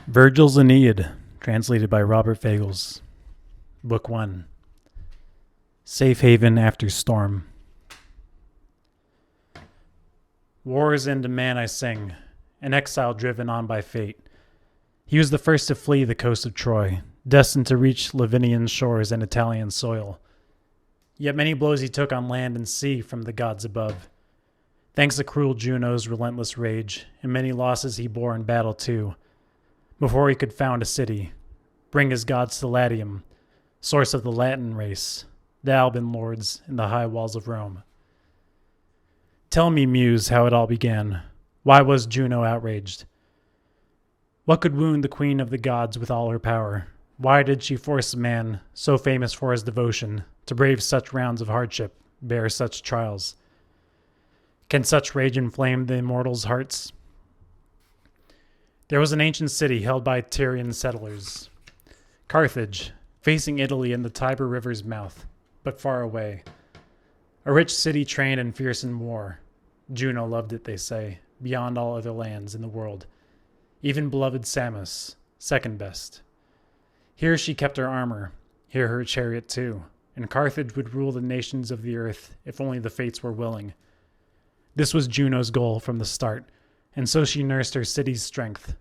Virgil's Aeneid, translated by Robert Fagles. Book 1. Safe Haven After Storm. War's End to man I sing, an exile driven on by fate. He was the first to flee the coast of Troy, destined to reach Lavinian shores and Italian soil. Yet many blows he took on land and sea from the gods above. Thanks to cruel Juno's relentless rage, and many losses he bore in battle too, before he could found a city, bring his gods to Latium, source of the Latin race, the Alban lords in the high walls of Rome. Tell me, Muse, how it all began. Why was Juno outraged? What could wound the queen of the gods with all her power? Why did she force a man, so famous for his devotion, to brave such rounds of hardship, bear such trials? Can such rage inflame the immortals' hearts? There was an ancient city held by Tyrian settlers, Carthage, facing Italy in the Tiber River's mouth, but far away. A rich city trained and fierce in war. Juno loved it, they say, beyond all other lands in the world. Even beloved Samos, second best. Here she kept her armor, here her chariot too, and Carthage would rule the nations of the earth if only the fates were willing. This was Juno's goal from the start, and so she nursed her city's strength.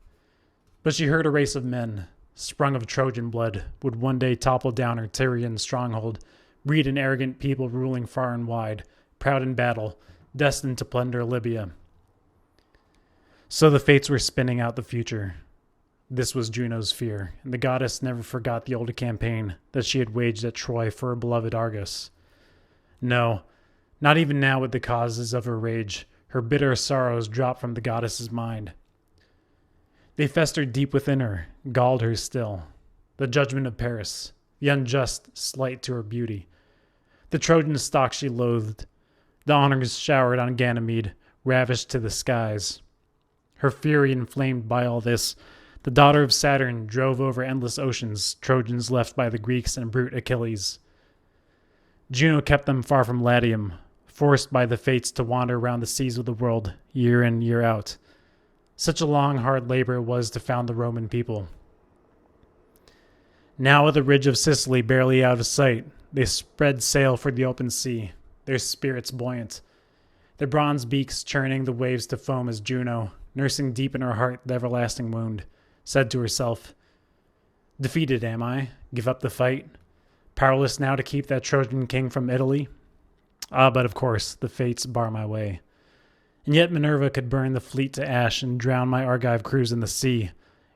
But she heard a race of men, sprung of Trojan blood, would one day topple down her Tyrian stronghold, breed an arrogant people ruling far and wide, proud in battle, destined to plunder Libya. So the fates were spinning out the future. This was Juno's fear, and the goddess never forgot the old campaign that she had waged at Troy for her beloved Argus. No, not even now would the causes of her rage, her bitter sorrows, drop from the goddess's mind. They festered deep within her, galled her still. The judgment of Paris, the unjust slight to her beauty. The Trojan stock she loathed, the honors showered on Ganymede, ravished to the skies. Her fury inflamed by all this, the daughter of Saturn drove over endless oceans, Trojans left by the Greeks and brute Achilles. Juno kept them far from Latium, forced by the fates to wander around the seas of the world, year in, year out. Such a long, hard labor it was to found the Roman people. Now with the ridge of Sicily barely out of sight, they spread sail for the open sea, their spirits buoyant, their bronze beaks churning the waves to foam as Juno, nursing deep in her heart the everlasting wound, said to herself, "Defeated am I, give up the fight, powerless now to keep that Trojan king from Italy? But of course, the fates bar my way. And yet Minerva could burn the fleet to ash and drown my Argive crews in the sea,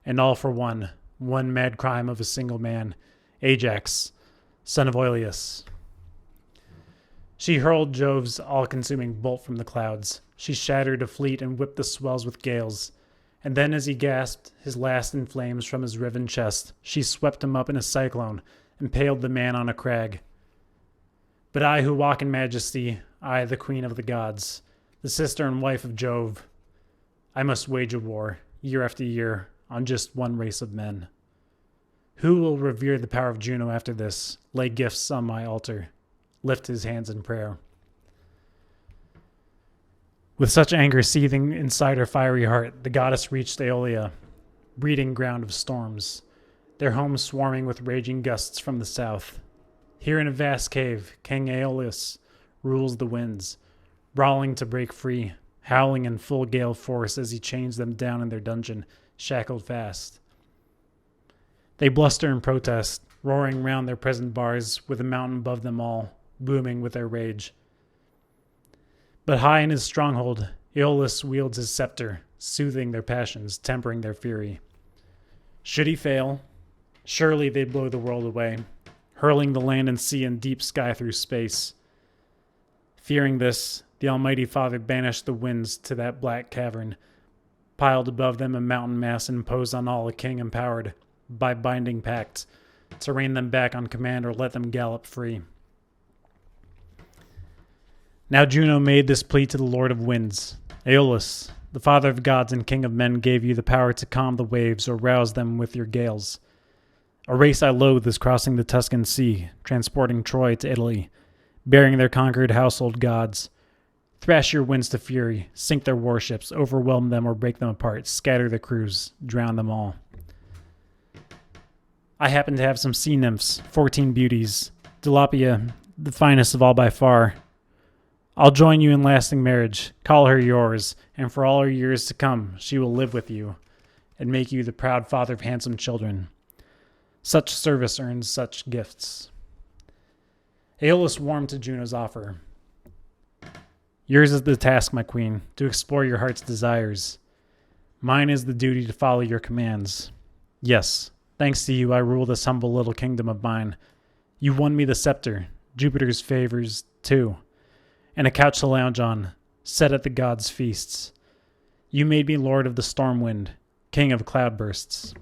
and all for one mad crime of a single man, Ajax, son of Oileus." She hurled Jove's all-consuming bolt from the clouds. She shattered a fleet and whipped the swells with gales. And then as he gasped his last in flames from his riven chest, she swept him up in a cyclone, impaled the man on a crag. But I who walk in majesty, I the queen of the gods, the sister and wife of Jove, I must wage a war, year after year, on just one race of men. Who will revere the power of Juno after this, lay gifts on my altar, lift his hands in prayer? With such anger seething inside her fiery heart, the goddess reached Aeolia, breeding ground of storms, their home swarming with raging gusts from the south. Here in a vast cave, King Aeolus rules the winds, brawling to break free, howling in full gale force as he chains them down in their dungeon, shackled fast. They bluster and protest, roaring round their present bars with a mountain above them all, booming with their rage. But high in his stronghold, Aeolus wields his scepter, soothing their passions, tempering their fury. Should he fail, surely they'd blow the world away, hurling the land and sea and deep sky through space. Fearing this, the Almighty Father banished the winds to that black cavern, piled above them a mountain mass imposed on all a king empowered by binding pact, to rein them back on command or let them gallop free. Now Juno made this plea to the Lord of Winds. "Aeolus, the father of gods and king of men, gave you the power to calm the waves or rouse them with your gales. A race I loathe is crossing the Tuscan sea, transporting Troy to Italy, bearing their conquered household gods. Thrash your winds to fury, sink their warships, overwhelm them or break them apart, scatter the crews, drown them all. I happen to have some sea nymphs, 14 beauties. Tilapia, the finest of all by far. I'll join you in lasting marriage, call her yours, and for all her years to come she will live with you, and make you the proud father of handsome children. Such service earns such gifts. Aeolus warmed to Juno's offer. Yours is the task, my queen, to explore your heart's desires. Mine is the duty to follow your commands. Yes, thanks to you I rule this humble little kingdom of mine. You won me the scepter, Jupiter's favors too, and a couch to lounge on, set at the gods' feasts. You made me lord of the storm wind, king of cloudbursts.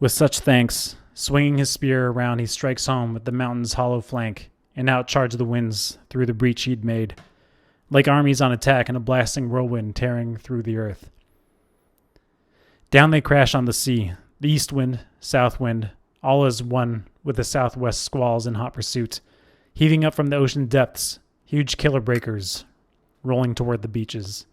With such thanks, swinging his spear around, he strikes home at the mountain's hollow flank, and out charge the winds through the breach he'd made, like armies on attack in a blasting whirlwind tearing through the earth. Down they crash on the sea, the east wind, south wind, all as one with the southwest squalls in hot pursuit, heaving up from the ocean depths, huge killer breakers, rolling toward the beaches.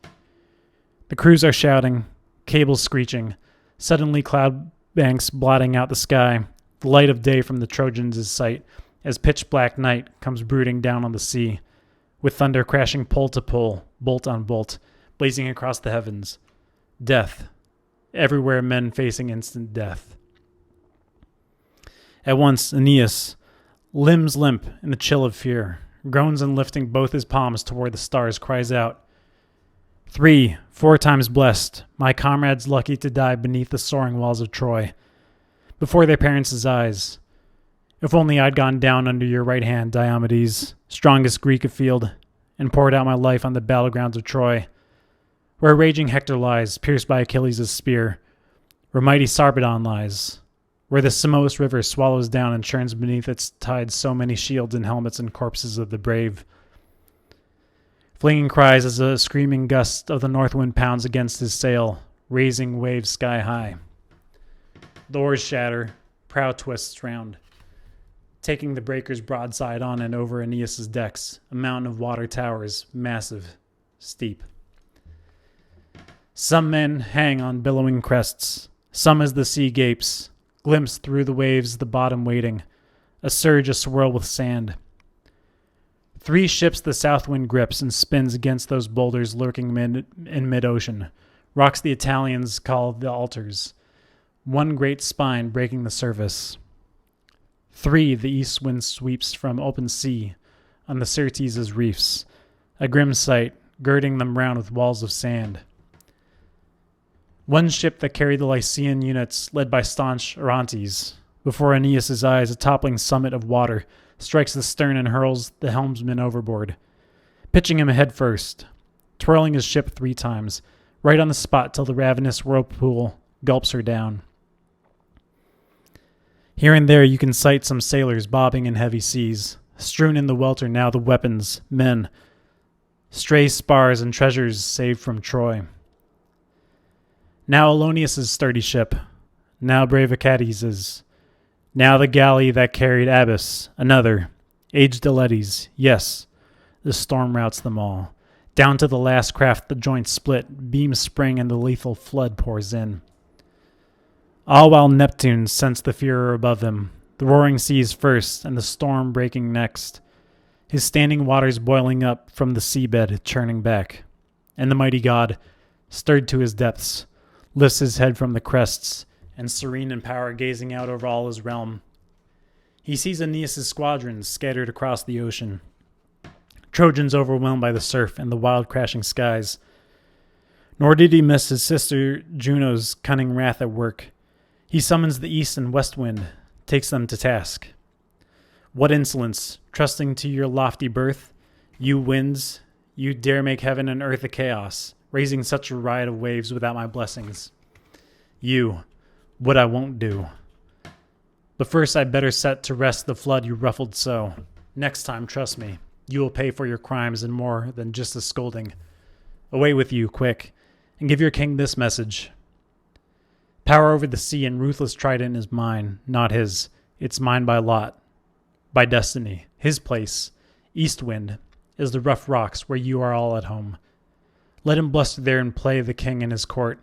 The crews are shouting, cables screeching, suddenly cloud banks blotting out the sky. The light of day from the Trojans is sight, as pitch-black night comes brooding down on the sea, with thunder crashing pole to pole, bolt on bolt, blazing across the heavens. Death. Everywhere men facing instant death. At once, Aeneas, limbs limp in the chill of fear, groans and lifting both his palms toward the stars, cries out, 3, 4 times blessed, my comrades lucky to die beneath the soaring walls of Troy, before their parents' eyes. If only I'd gone down under your right hand, Diomedes, strongest Greek afield, and poured out my life on the battlegrounds of Troy, where raging Hector lies, pierced by Achilles' spear, where mighty Sarpedon lies, where the Simois river swallows down and churns beneath its tides so many shields and helmets and corpses of the brave. Flinging cries as a screaming gust of the north wind pounds against his sail, raising waves sky high. The oars shatter, prow twists round, taking the breakers broadside on and over Aeneas' decks. A mountain of water towers, massive, steep. Some men hang on billowing crests, some as the sea gapes, glimpse through the waves the bottom waiting, a surge aswirl with sand. 3 ships the south wind grips and spins against those boulders lurking in mid-ocean, rocks the Italians call the altars, one great spine breaking the surface. 3 the east wind sweeps from open sea on the Syrtes' reefs, a grim sight, girding them round with walls of sand. One ship that carried the Lycian units, led by staunch Orontes, before Aeneas' eyes a toppling summit of water strikes the stern and hurls the helmsman overboard, pitching him head first, twirling his ship 3 times, right on the spot till the ravenous whirlpool gulps her down. Here and there you can sight some sailors bobbing in heavy seas, strewn in the welter now the weapons, men, stray spars and treasures saved from Troy. Now Alonius' sturdy ship, now brave Achates', now the galley that carried Abas, another, aged Aletes, yes, the storm routs them all. Down to the last craft the joints split, beams spring and the lethal flood pours in. All while Neptune scents the furor above him, the roaring seas first and the storm breaking next, his standing waters boiling up from the seabed churning back. And the mighty god, stirred to his depths, lifts his head from the crests, and serene in power gazing out over all his realm. He sees Aeneas' squadrons scattered across the ocean, Trojans overwhelmed by the surf and the wild crashing skies. Nor did he miss his sister Juno's cunning wrath at work. He summons the east and west wind, takes them to task. What insolence, trusting to your lofty birth, you winds, you dare make heaven and earth a chaos, raising such a riot of waves without my blessings. You, what I won't do. But first I'd better set to rest the flood you ruffled so. Next time, trust me, you will pay for your crimes and more than just a scolding. Away with you, quick, and give your king this message. Power over the sea and ruthless trident is mine, not his. It's mine by lot, by destiny. His place, east wind, is the rough rocks where you are all at home. Let him bluster there and play the king in his court.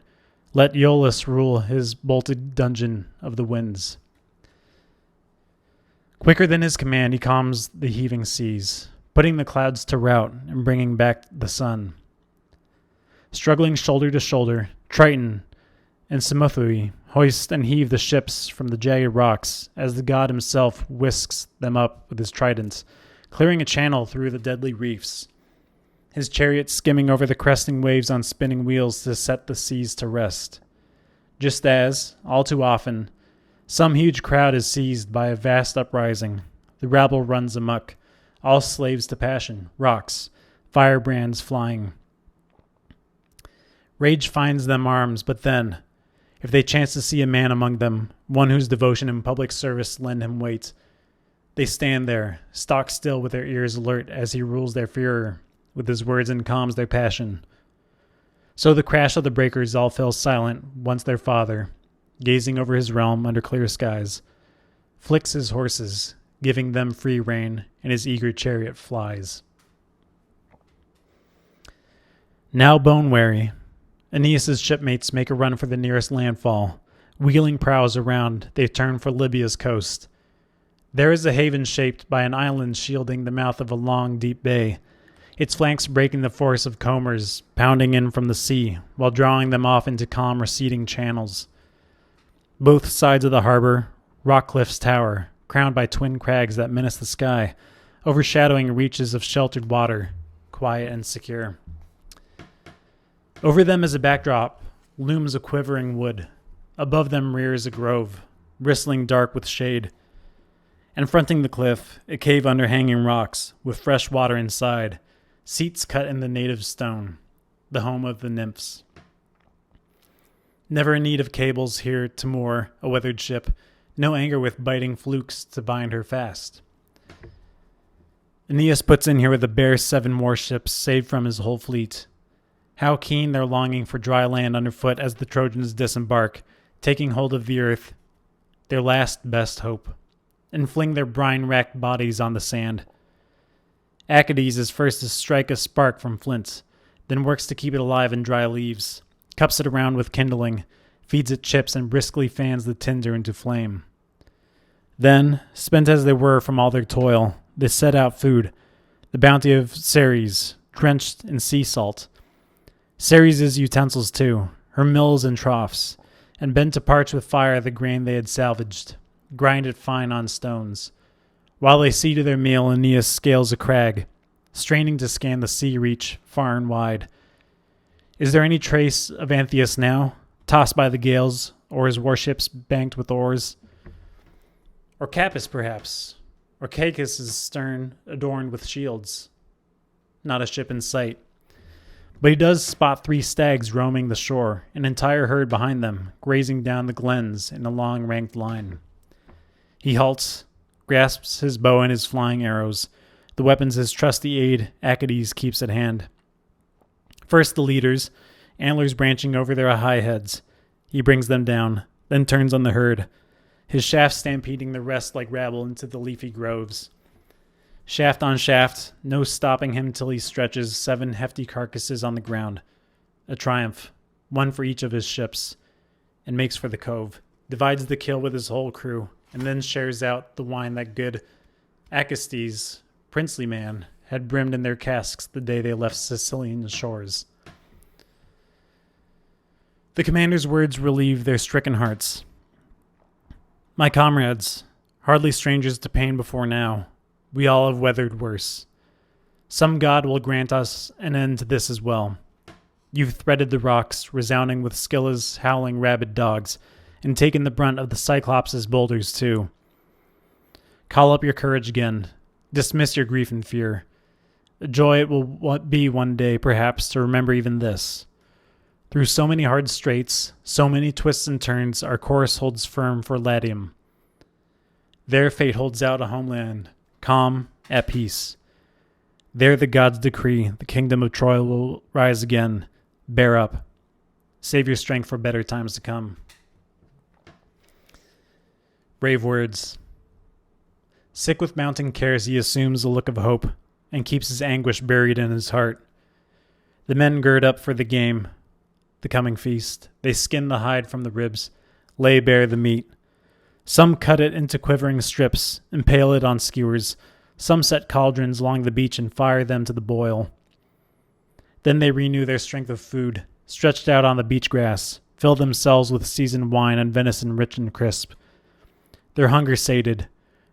Let Iolus rule his bolted dungeon of the winds. Quicker than his command, he calms the heaving seas, putting the clouds to rout and bringing back the sun. Struggling shoulder to shoulder, Triton and Simothui hoist and heave the ships from the jagged rocks as the god himself whisks them up with his trident, clearing a channel through the deadly reefs, his chariot skimming over the cresting waves on spinning wheels to set the seas to rest. Just as, all too often, some huge crowd is seized by a vast uprising, the rabble runs amok, all slaves to passion, rocks, firebrands flying. Rage finds them arms, but then, if they chance to see a man among them, one whose devotion and public service lend him weight, they stand there, stock still with their ears alert as he rules their furor with his words and calms their passion. So the crash of the breakers all fell silent once their father, gazing over his realm under clear skies, flicks his horses, giving them free rein, and his eager chariot flies. Now bone-weary, Aeneas' shipmates make a run for the nearest landfall. Wheeling prows around, they turn for Libya's coast. There is a haven shaped by an island shielding the mouth of a long, deep bay, its flanks breaking the force of combers pounding in from the sea, while drawing them off into calm, receding channels. Both sides of the harbor, rock cliffs tower, crowned by twin crags that menace the sky, overshadowing reaches of sheltered water, quiet and secure. Over them as a backdrop looms a quivering wood. Above them rears a grove, bristling dark with shade. And fronting the cliff, a cave under hanging rocks, with fresh water inside, seats cut in the native stone, the home of the nymphs. Never in need of cables here to moor a weathered ship, no anger with biting flukes to bind her fast. Aeneas puts in here with a bare 7 warships saved from his whole fleet. How keen their longing for dry land underfoot as the Trojans disembark, taking hold of the earth, their last best hope, and fling their brine-racked bodies on the sand. Aeneas is first to strike a spark from flint, then works to keep it alive in dry leaves, cups it around with kindling, feeds it chips, and briskly fans the tinder into flame. Then, spent as they were from all their toil, they set out food, the bounty of Ceres, drenched in sea salt. Ceres' utensils too, her mills and troughs, and bent to parch with fire the grain they had salvaged, grind it fine on stones. While they see to their meal, Aeneas scales a crag, straining to scan the sea reach far and wide. Is there any trace of Aeneas now, tossed by the gales, or his warships banked with oars? Or Capys, perhaps, or Caicus' stern adorned with shields? Not a ship in sight. But he does spot 3 stags roaming the shore, an entire herd behind them, grazing down the glens in a long ranked line. He halts, grasps his bow and his flying arrows, the weapons his trusty aide Aeneas keeps at hand. First the leaders, antlers branching over their high heads. He brings them down, then turns on the herd, his shaft stampeding the rest like rabble into the leafy groves. Shaft on shaft, no stopping him till he stretches 7 hefty carcasses on the ground. A triumph, one for each of his ships, and makes for the cove, divides the kill with his whole crew, and then shares out the wine that good Acestes, princely man, had brimmed in their casks the day they left Sicilian shores. The commander's words relieve their stricken hearts. My comrades, hardly strangers to pain before now, we all have weathered worse. Some god will grant us an end to this as well. You've threaded the rocks, resounding with Scylla's howling rabid dogs, and taken the brunt of the Cyclops' boulders too. Call up your courage again. Dismiss your grief and fear. A joy it will be one day, perhaps, to remember even this. Through so many hard straits, so many twists and turns, our course holds firm for Latium. There fate holds out a homeland, calm, at peace. There the gods decree the kingdom of Troy will rise again. Bear up. Save your strength for better times to come. Brave words. Sick with mounting cares, he assumes a look of hope and keeps his anguish buried in his heart. The men gird up for the game. the coming feast. They skinned the hide from the ribs, lay bare the meat. Some cut it into quivering strips, impale it on skewers. Some set cauldrons along the beach and fire them to the boil. Then they renew their strength of food, stretched out on the beach grass, fill themselves with seasoned wine and venison rich and crisp. Their hunger sated,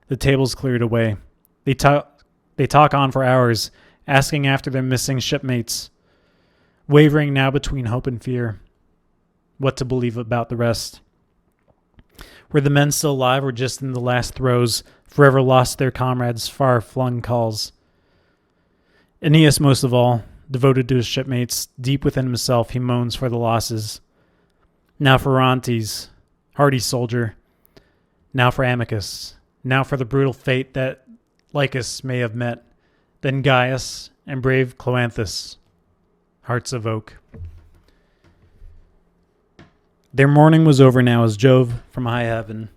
the tables cleared away. They talk on for hours, asking after their missing shipmates, wavering now between hope and fear, what to believe about the rest. Were the men still alive or just in the last throes, forever lost their comrades' far-flung calls? Aeneas, most of all, devoted to his shipmates, deep within himself he moans for the losses. Now for Orontes, hardy soldier. Now for Amycus. Now for the brutal fate that Lycus may have met. Then Gaius and brave Cloanthus, hearts of oak. Their mourning was over now as Jove from high heaven,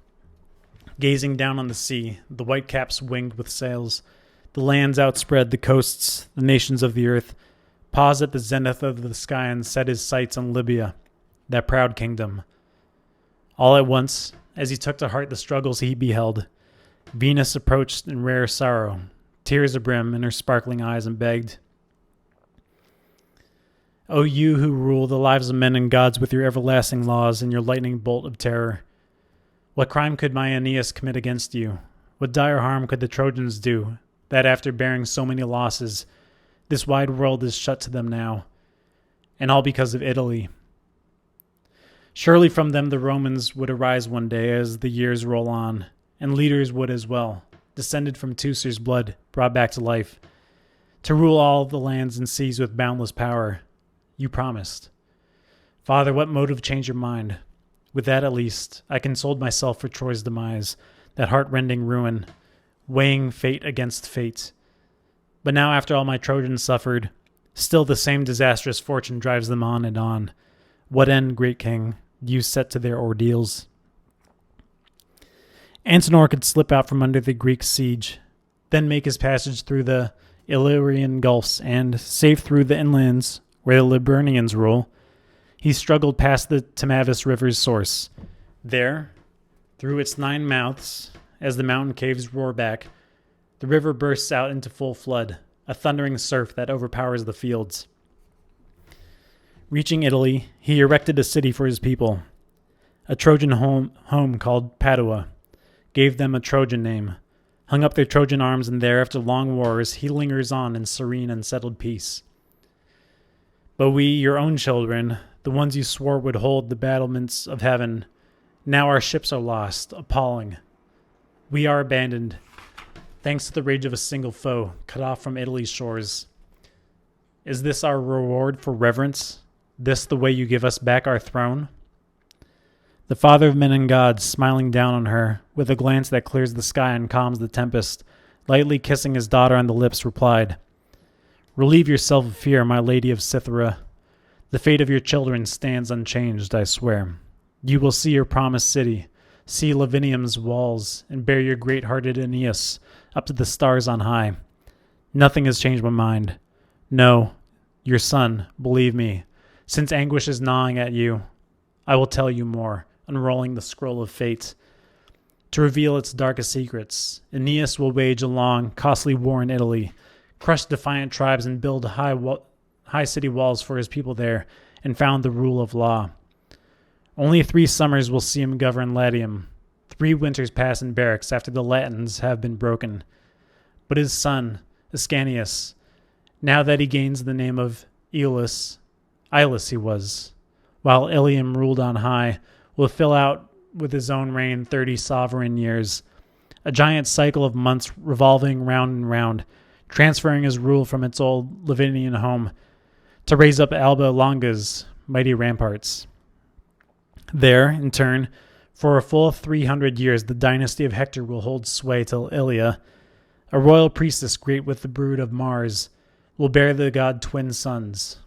gazing down on the sea, the white caps winged with sails, the lands outspread, the coasts, the nations of the earth, paused at the zenith of the sky and set his sights on Libya, that proud kingdom. All at once, as he took to heart the struggles he beheld, Venus approached in rare sorrow, tears abrim in her sparkling eyes, and begged, O you who rule the lives of men and gods with your everlasting laws and your lightning bolt of terror, what crime could my Aeneas commit against you? What dire harm could the Trojans do, that after bearing so many losses, this wide world is shut to them now, and all because of Italy? Surely from them the Romans would arise one day as the years roll on, and leaders would as well, descended from Teucer's blood, brought back to life, to rule all the lands and seas with boundless power. You promised. Father, what motive changed your mind? With that at least, I consoled myself for Troy's demise, that heart-rending ruin, weighing fate against fate. But now after all my Trojans suffered, still the same disastrous fortune drives them on and on. What end, great king, do you set to their ordeals? Antenor could slip out from under the Greek siege, then make his passage through the Illyrian gulfs and, safe through the inlands where the Liburnians rule, he struggled past the Timavus River's source. There, through its 9 mouths, as the mountain caves roar back, the river bursts out into full flood, a thundering surf that overpowers the fields. Reaching Italy, he erected a city for his people, a Trojan home called Padua, gave them a Trojan name, hung up their Trojan arms, and there, after long wars, he lingers on in serene and settled peace. But we, your own children, the ones you swore would hold the battlements of heaven, now our ships are lost, appalling. We are abandoned, thanks to the rage of a single foe, cut off from Italy's shores. Is this our reward for reverence? This the way you give us back our throne? The father of men and gods, smiling down on her, with a glance that clears the sky and calms the tempest, lightly kissing his daughter on the lips, replied, Relieve yourself of fear, my lady of Cythera. The fate of your children stands unchanged, I swear. You will see your promised city, see Lavinium's walls, and bear your great-hearted Aeneas up to the stars on high. Nothing has changed my mind. No, your son, believe me, since anguish is gnawing at you, I will tell you more, unrolling the scroll of fate. To reveal its darkest secrets, Aeneas will wage a long, costly war in Italy, crush defiant tribes and build high city walls for his people there, and found the rule of law. Only 3 summers will see him govern Latium. 3 winters pass in barracks after the Latins have been broken. But his son, Ascanius, now that he gains the name of Iulus he was, while Ilium ruled on high, will fill out with his own reign 30 sovereign years, a giant cycle of months revolving round and round, transferring his rule from its old Lavinian home to raise up Alba Longa's mighty ramparts. There, in turn, for a full 300 years, the dynasty of Hector will hold sway till Ilia, a royal priestess great with the brood of Mars, will bear the god twin sons.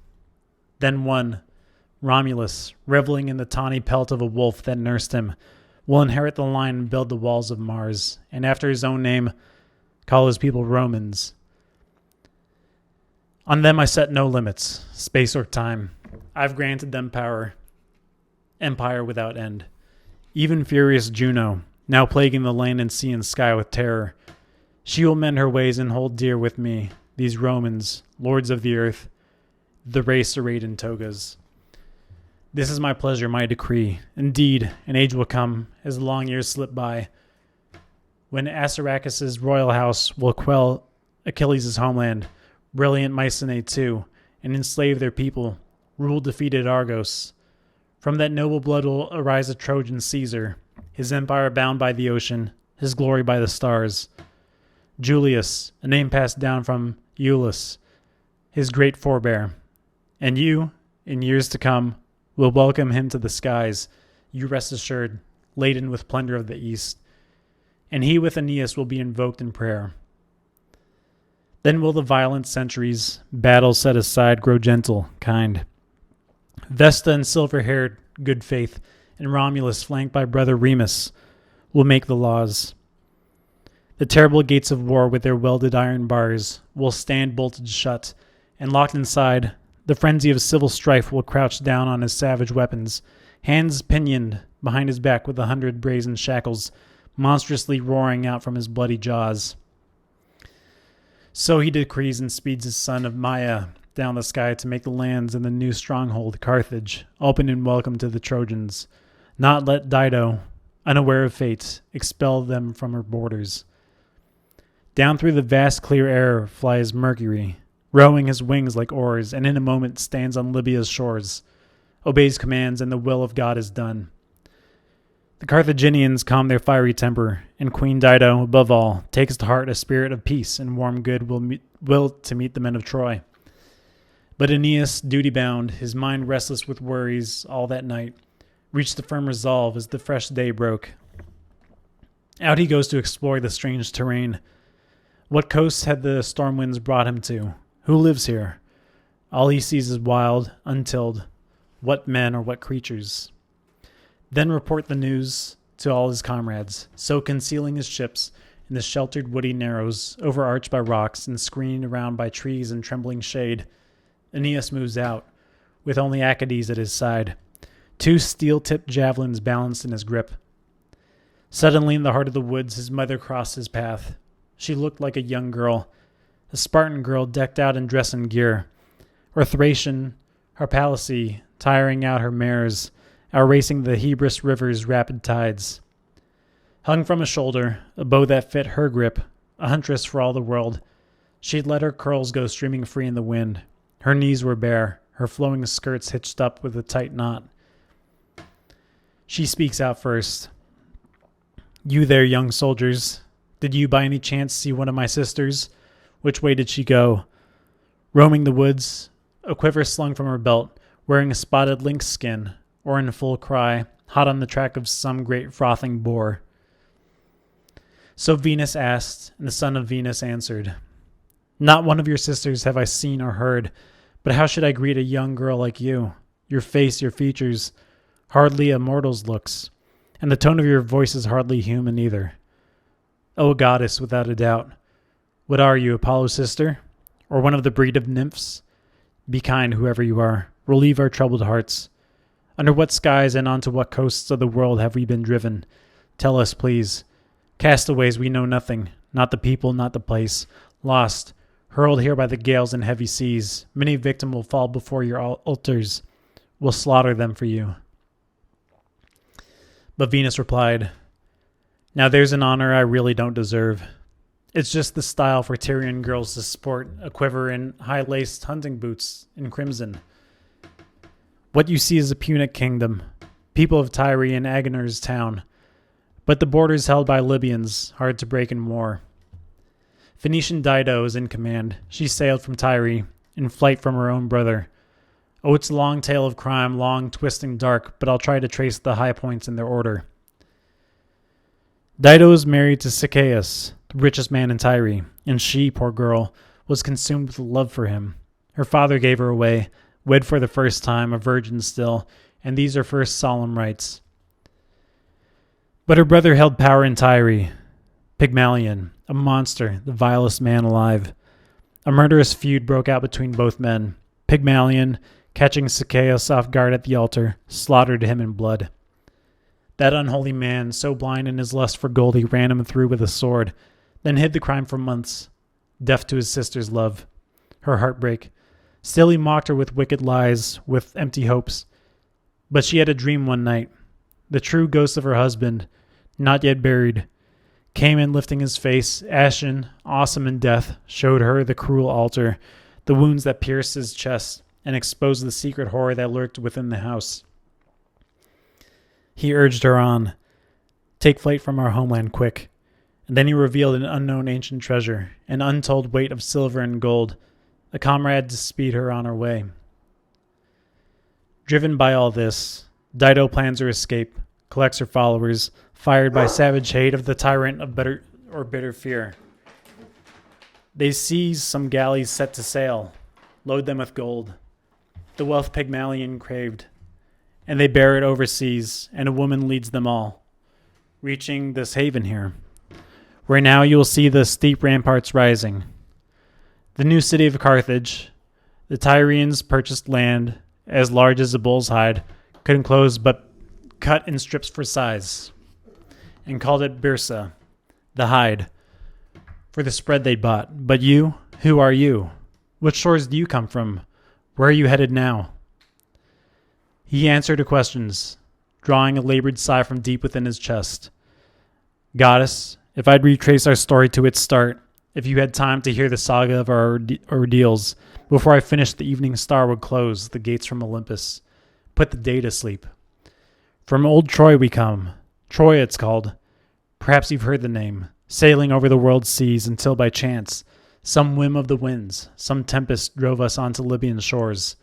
Then one, Romulus, reveling in the tawny pelt of a wolf that nursed him, will inherit the line and build the walls of Mars, and after his own name, call his people Romans. On them I set no limits, space or time. I've granted them power, empire without end. Even furious Juno, now plaguing the land and sea and sky with terror, she will mend her ways and hold dear with me these Romans, lords of the earth, the race arrayed in togas. This is my pleasure, my decree. Indeed, an age will come, as the long years slip by, when Assaracus' royal house will quell Achilles' homeland, brilliant Mycenae too, and enslave their people, rule defeated Argos. From that noble blood will arise a Trojan Caesar, his empire bound by the ocean, his glory by the stars. Julius, a name passed down from Iulus, his great forebear. And you, in years to come, will welcome him to the skies, you rest assured, laden with plunder of the east. And he with Aeneas will be invoked in prayer. Then will the violent centuries, battle set aside, grow gentle, kind. Vesta and silver-haired, good faith, and Romulus, flanked by brother Remus, will make the laws. The terrible gates of war with their welded iron bars will stand bolted shut, and locked inside, the frenzy of civil strife will crouch down on his savage weapons, hands pinioned behind his back with 100 brazen shackles, monstrously roaring out from his bloody jaws. So he decrees and speeds his son of Maia down the sky to make the lands in the new stronghold, Carthage, open and welcome to the Trojans, not let Dido, unaware of fate, expel them from her borders. Down through the vast clear air flies Mercury, rowing his wings like oars, and in a moment stands on Libya's shores, obeys commands, and the will of God is done. The Carthaginians calm their fiery temper, and Queen Dido, above all, takes to heart a spirit of peace and warm good will to meet the men of Troy. But Aeneas, duty-bound, his mind restless with worries all that night, reached a firm resolve as the fresh day broke. Out he goes to explore the strange terrain. What coasts had the storm winds brought him to? Who lives here? All he sees is wild, untilled. What men or what creatures? Then report the news to all his comrades, so concealing his ships in the sheltered woody narrows, overarched by rocks and screened around by trees and trembling shade, Aeneas moves out, with only Aeneas at his side, 2 steel-tipped javelins balanced in his grip. Suddenly in the heart of the woods his mother crossed his path. She looked like a young girl, a Spartan girl decked out in dress and gear, or Thracian Harpalyce tiring out her mares, outracing the Hebrus river's rapid tides. Hung from a shoulder, a bow that fit her grip, a huntress for all the world, she'd let her curls go streaming free in the wind. Her knees were bare, her flowing skirts hitched up with a tight knot. She speaks out first. You there, young soldiers, did you by any chance see one of my sisters? Which way did she go? Roaming the woods, a quiver slung from her belt, wearing a spotted lynx skin, or in full cry, hot on the track of some great frothing boar. So Venus asked, and the son of Venus answered, Not one of your sisters have I seen or heard, but how should I greet a young girl like you? Your face, your features, hardly a mortal's looks, and the tone of your voice is hardly human either. O goddess, without a doubt, what are you, Apollo's sister, or one of the breed of nymphs? Be kind, whoever you are, relieve our troubled hearts. Under what skies and onto what coasts of the world have we been driven? Tell us, please. Castaways, we know nothing, not the people, not the place. Lost, hurled here by the gales and heavy seas. Many a victim will fall before your altars. We'll slaughter them for you. But Venus replied, Now there's an honor I really don't deserve. It's just the style for Tyrian girls to sport a quiver in high-laced hunting boots in crimson. What you see is a Punic kingdom, people of Tyre and Agenor's town, but the borders held by Libyans, hard to break in war. Phoenician Dido is in command. She sailed from Tyre, in flight from her own brother. Oh, it's a long tale of crime, long, twisting, dark, but I'll try to trace the high points in their order. Dido is married to Sychaeus, the richest man in Tyre, and she, poor girl, was consumed with love for him. Her father gave her away, wed for the first time, a virgin still, and these are first solemn rites. But her brother held power in Tyre, Pygmalion, a monster, the vilest man alive. A murderous feud broke out between both men. Pygmalion, catching Zacchaeus off guard at the altar, slaughtered him in blood. That unholy man, so blind in his lust for gold, he ran him through with a sword, then hid the crime for months, deaf to his sister's love, her heartbreak. Still he mocked her with wicked lies, with empty hopes. But she had a dream one night. The true ghost of her husband, not yet buried, came in lifting his face, ashen, awesome in death, showed her the cruel altar, the wounds that pierced his chest, and exposed the secret horror that lurked within the house. He urged her on, "Take flight from our homeland quick." And then he revealed an unknown ancient treasure, an untold weight of silver and gold, a comrade to speed her on her way. Driven by all this, Dido plans her escape, collects her followers, fired by savage hate of the tyrant of bitter fear. They seize some galleys set to sail, load them with gold, the wealth Pygmalion craved, and they bear it overseas, and a woman leads them all, reaching this haven here, where now you will see the steep ramparts rising. The new city of Carthage. The Tyrians purchased land as large as a bull's hide, could enclose but cut in strips for size, and called it Byrsa, the hide, for the spread they bought. But you, who are you? What shores do you come from? Where are you headed now? He answered her questions, drawing a labored sigh from deep within his chest. Goddess, if I'd retrace our story to its start, if you had time to hear the saga of our ordeals, before I finished, the evening star would close the gates from Olympus, put the day to sleep. From old Troy we come. Troy it's called. Perhaps you've heard the name, sailing over the world's seas until by chance, some whim of the winds, some tempest drove us onto Libyan shores.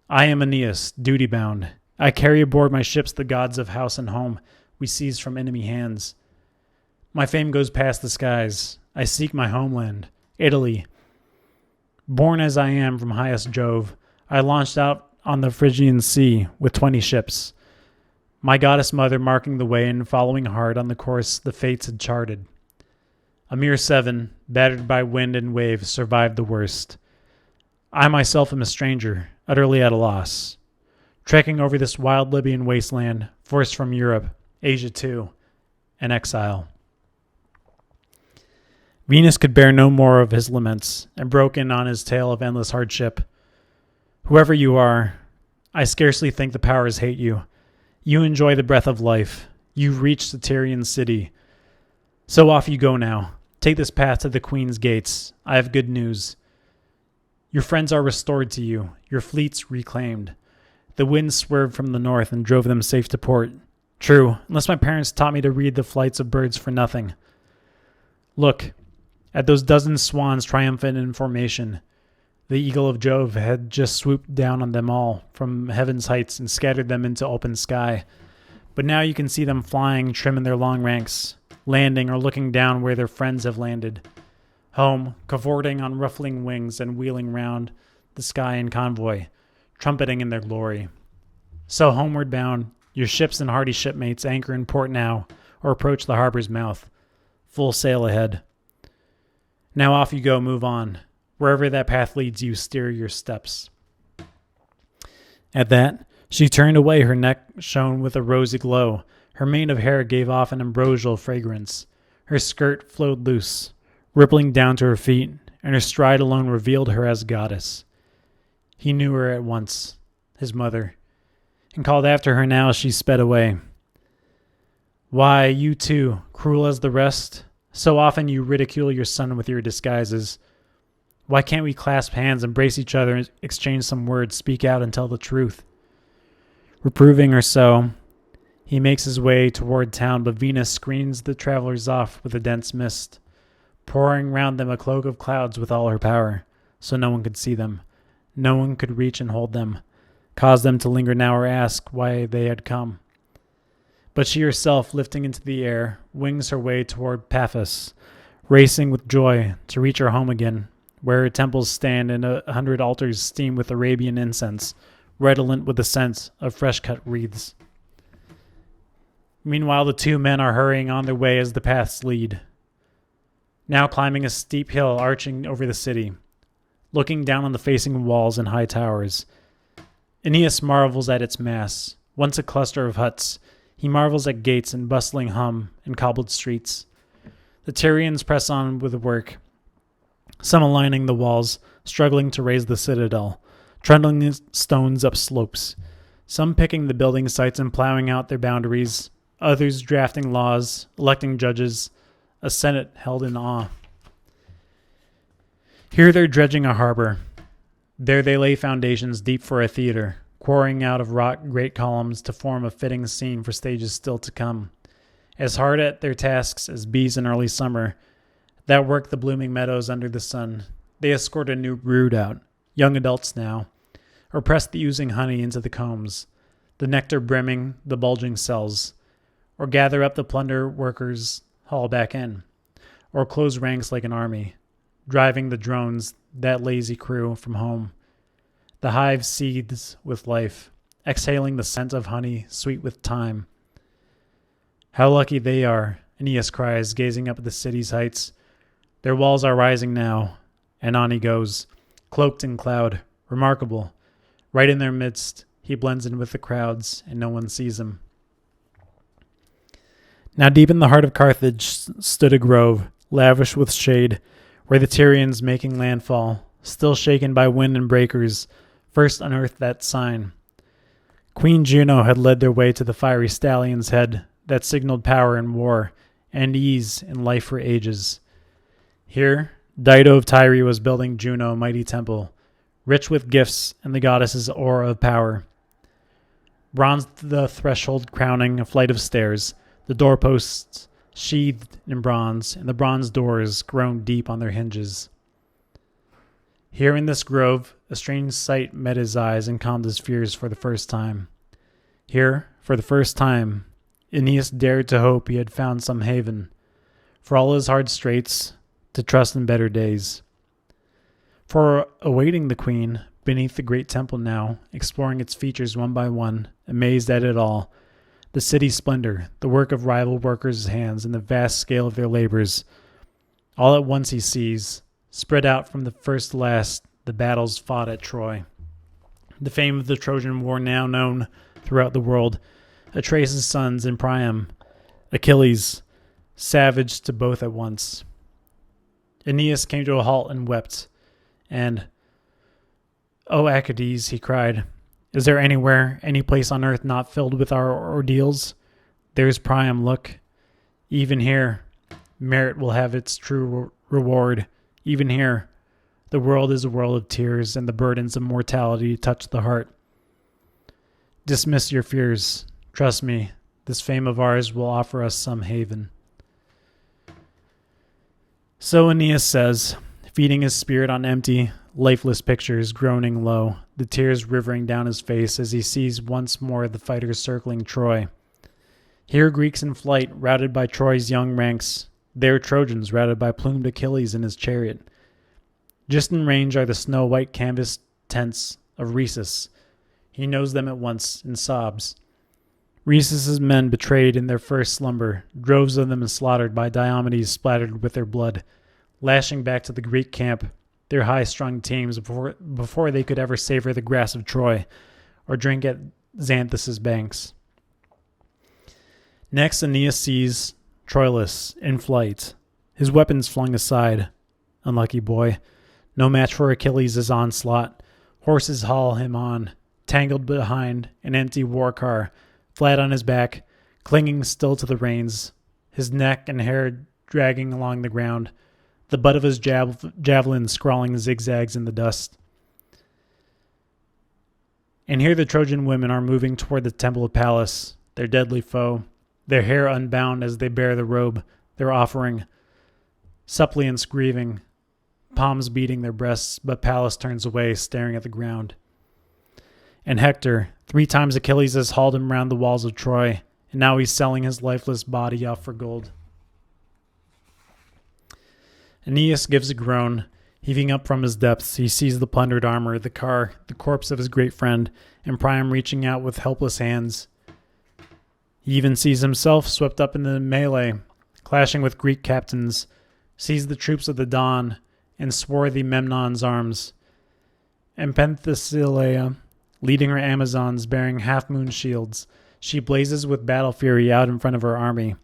I am Aeneas, duty-bound. I carry aboard my ships the gods of house and home we seized from enemy hands. My fame goes past the skies. I seek my homeland, Italy. Born as I am from highest Jove, I launched out on the Phrygian sea with 20 ships, my goddess mother marking the way and following hard on the course the fates had charted. A mere 7, battered by wind and wave, survived the worst. I myself am a stranger, utterly at a loss, trekking over this wild Libyan wasteland, forced from Europe, Asia too, an exile. Venus could bear no more of his laments, and broke in on his tale of endless hardship. Whoever you are, I scarcely think the powers hate you. You enjoy the breath of life. You've reached the Tyrian city. So off you go now. Take this path to the Queen's gates. I have good news. Your friends are restored to you, your fleets reclaimed. The wind swerved from the north and drove them safe to port. True, unless my parents taught me to read the flights of birds for nothing. Look, at those dozen swans triumphant in formation. The eagle of Jove had just swooped down on them all from heaven's heights and scattered them into open sky. But now you can see them flying trim in their long ranks, landing or looking down where their friends have landed. Home, cavorting on ruffling wings and wheeling round the sky in convoy, trumpeting in their glory. So homeward bound, your ships and hardy shipmates anchor in port now, or approach the harbor's mouth. Full sail ahead. Now off you go, move on. Wherever that path leads you, steer your steps. At that, she turned away. Her neck shone with a rosy glow. Her mane of hair gave off an ambrosial fragrance. Her skirt flowed loose, rippling down to her feet, and her stride alone revealed her as goddess. He knew her at once, his mother, and called after her now as she sped away. Why, you too, cruel as the rest? So often you ridicule your son with your disguises. Why can't we clasp hands, embrace each other, exchange some words, speak out and tell the truth? Reproving her so, he makes his way toward town, but Venus screens the travelers off with a dense mist, pouring round them a cloak of clouds with all her power, so no one could see them, no one could reach and hold them, cause them to linger now or ask why they had come. But she herself, lifting into the air, wings her way toward Paphos, racing with joy to reach her home again, where her temples stand and 100 altars steam with Arabian incense, redolent with the scent of fresh-cut wreaths. Meanwhile, the two men are hurrying on their way as the paths lead, now climbing a steep hill arching over the city, looking down on the facing walls and high towers, Aeneas marvels at its mass, once a cluster of huts. He marvels at gates and bustling hum and cobbled streets. The Tyrians press on with the work, some aligning the walls, struggling to raise the citadel, trundling stones up slopes, some picking the building sites and plowing out their boundaries, others drafting laws, electing judges, a senate held in awe. Here they're dredging a harbor. There they lay foundations deep for a theater, quarrying out of rock great columns to form a fitting scene for stages still to come. As hard at their tasks as bees in early summer, that work the blooming meadows under the sun, they escort a new brood out, young adults now, or press the oozing honey into the combs, the nectar brimming the bulging cells, or gather up the plunder workers haul back in, or close ranks like an army, driving the drones, that lazy crew, from home. The hive seethes with life, exhaling the scent of honey sweet with time. How lucky they are, Aeneas cries, gazing up at the city's heights. Their walls are rising now, and on he goes, cloaked in cloud, remarkable. Right in their midst, he blends in with the crowds, and no one sees him. Now deep in the heart of Carthage stood a grove, lavish with shade, where the Tyrians, making landfall, still shaken by wind and breakers, first unearthed that sign. Queen Juno had led their way to the fiery stallion's head that signaled power in war and ease in life for ages. Here, Dido of Tyre was building Juno a mighty temple, rich with gifts and the goddess's aura of power. Bronzed the threshold crowning a flight of stairs, the doorposts sheathed in bronze, and the bronze doors groaned deep on their hinges. Here in this grove, a strange sight met his eyes and calmed his fears for the first time. Here, for the first time, Aeneas dared to hope he had found some haven, for all his hard straits, to trust in better days. For awaiting the queen, beneath the great temple now, exploring its features one by one, amazed at it all, the city's splendor, the work of rival workers' hands, and the vast scale of their labors, all at once he sees, spread out from the first to last, the battles fought at Troy. The fame of the Trojan War now known throughout the world, Atreus' sons and Priam, Achilles, savage to both at once. Aeneas came to a halt and wept, and, "O Aeneas," he cried, "is there anywhere, any place on earth not filled with our ordeals? There's Priam, look. Even here, merit will have its true reward. Even here, the world is a world of tears, and the burdens of mortality touch the heart. Dismiss your fears. Trust me, this fame of ours will offer us some haven." So Aeneas says, feeding his spirit on empty, lifeless pictures, groaning low, the tears rivering down his face as he sees once more the fighters circling Troy. Here Greeks in flight, routed by Troy's young ranks, there Trojans routed by plumed Achilles in his chariot. Just in range are the snow-white canvas tents of Rhesus. He knows them at once and sobs. Rhesus' men betrayed in their first slumber, droves of them slaughtered by Diomedes splattered with their blood, lashing back to the Greek camp, their high-strung teams before they could ever savor the grass of Troy or drink at Xanthus' banks. Next, Aeneas sees Troilus in flight, his weapons flung aside. Unlucky boy, no match for Achilles' onslaught. Horses haul him on, tangled behind an empty war car, flat on his back, clinging still to the reins, his neck and hair dragging along the ground, the butt of his javelin scrawling zigzags in the dust. And here the Trojan women are moving toward the temple of Pallas, their deadly foe, their hair unbound as they bear the robe, their offering, suppliants grieving, palms beating their breasts, but Pallas turns away, staring at the ground. And Hector, 3 times Achilles has hauled him round the walls of Troy, and now he's selling his lifeless body off for gold. Aeneas gives a groan. Heaving up from his depths, he sees the plundered armor, the car, the corpse of his great friend, and Priam reaching out with helpless hands. He even sees himself swept up in the melee, clashing with Greek captains, sees the troops of the dawn and swarthy Memnon's arms, and Penthesilea Leading her Amazons bearing half-moon shields, she blazes with battle fury out in front of her army,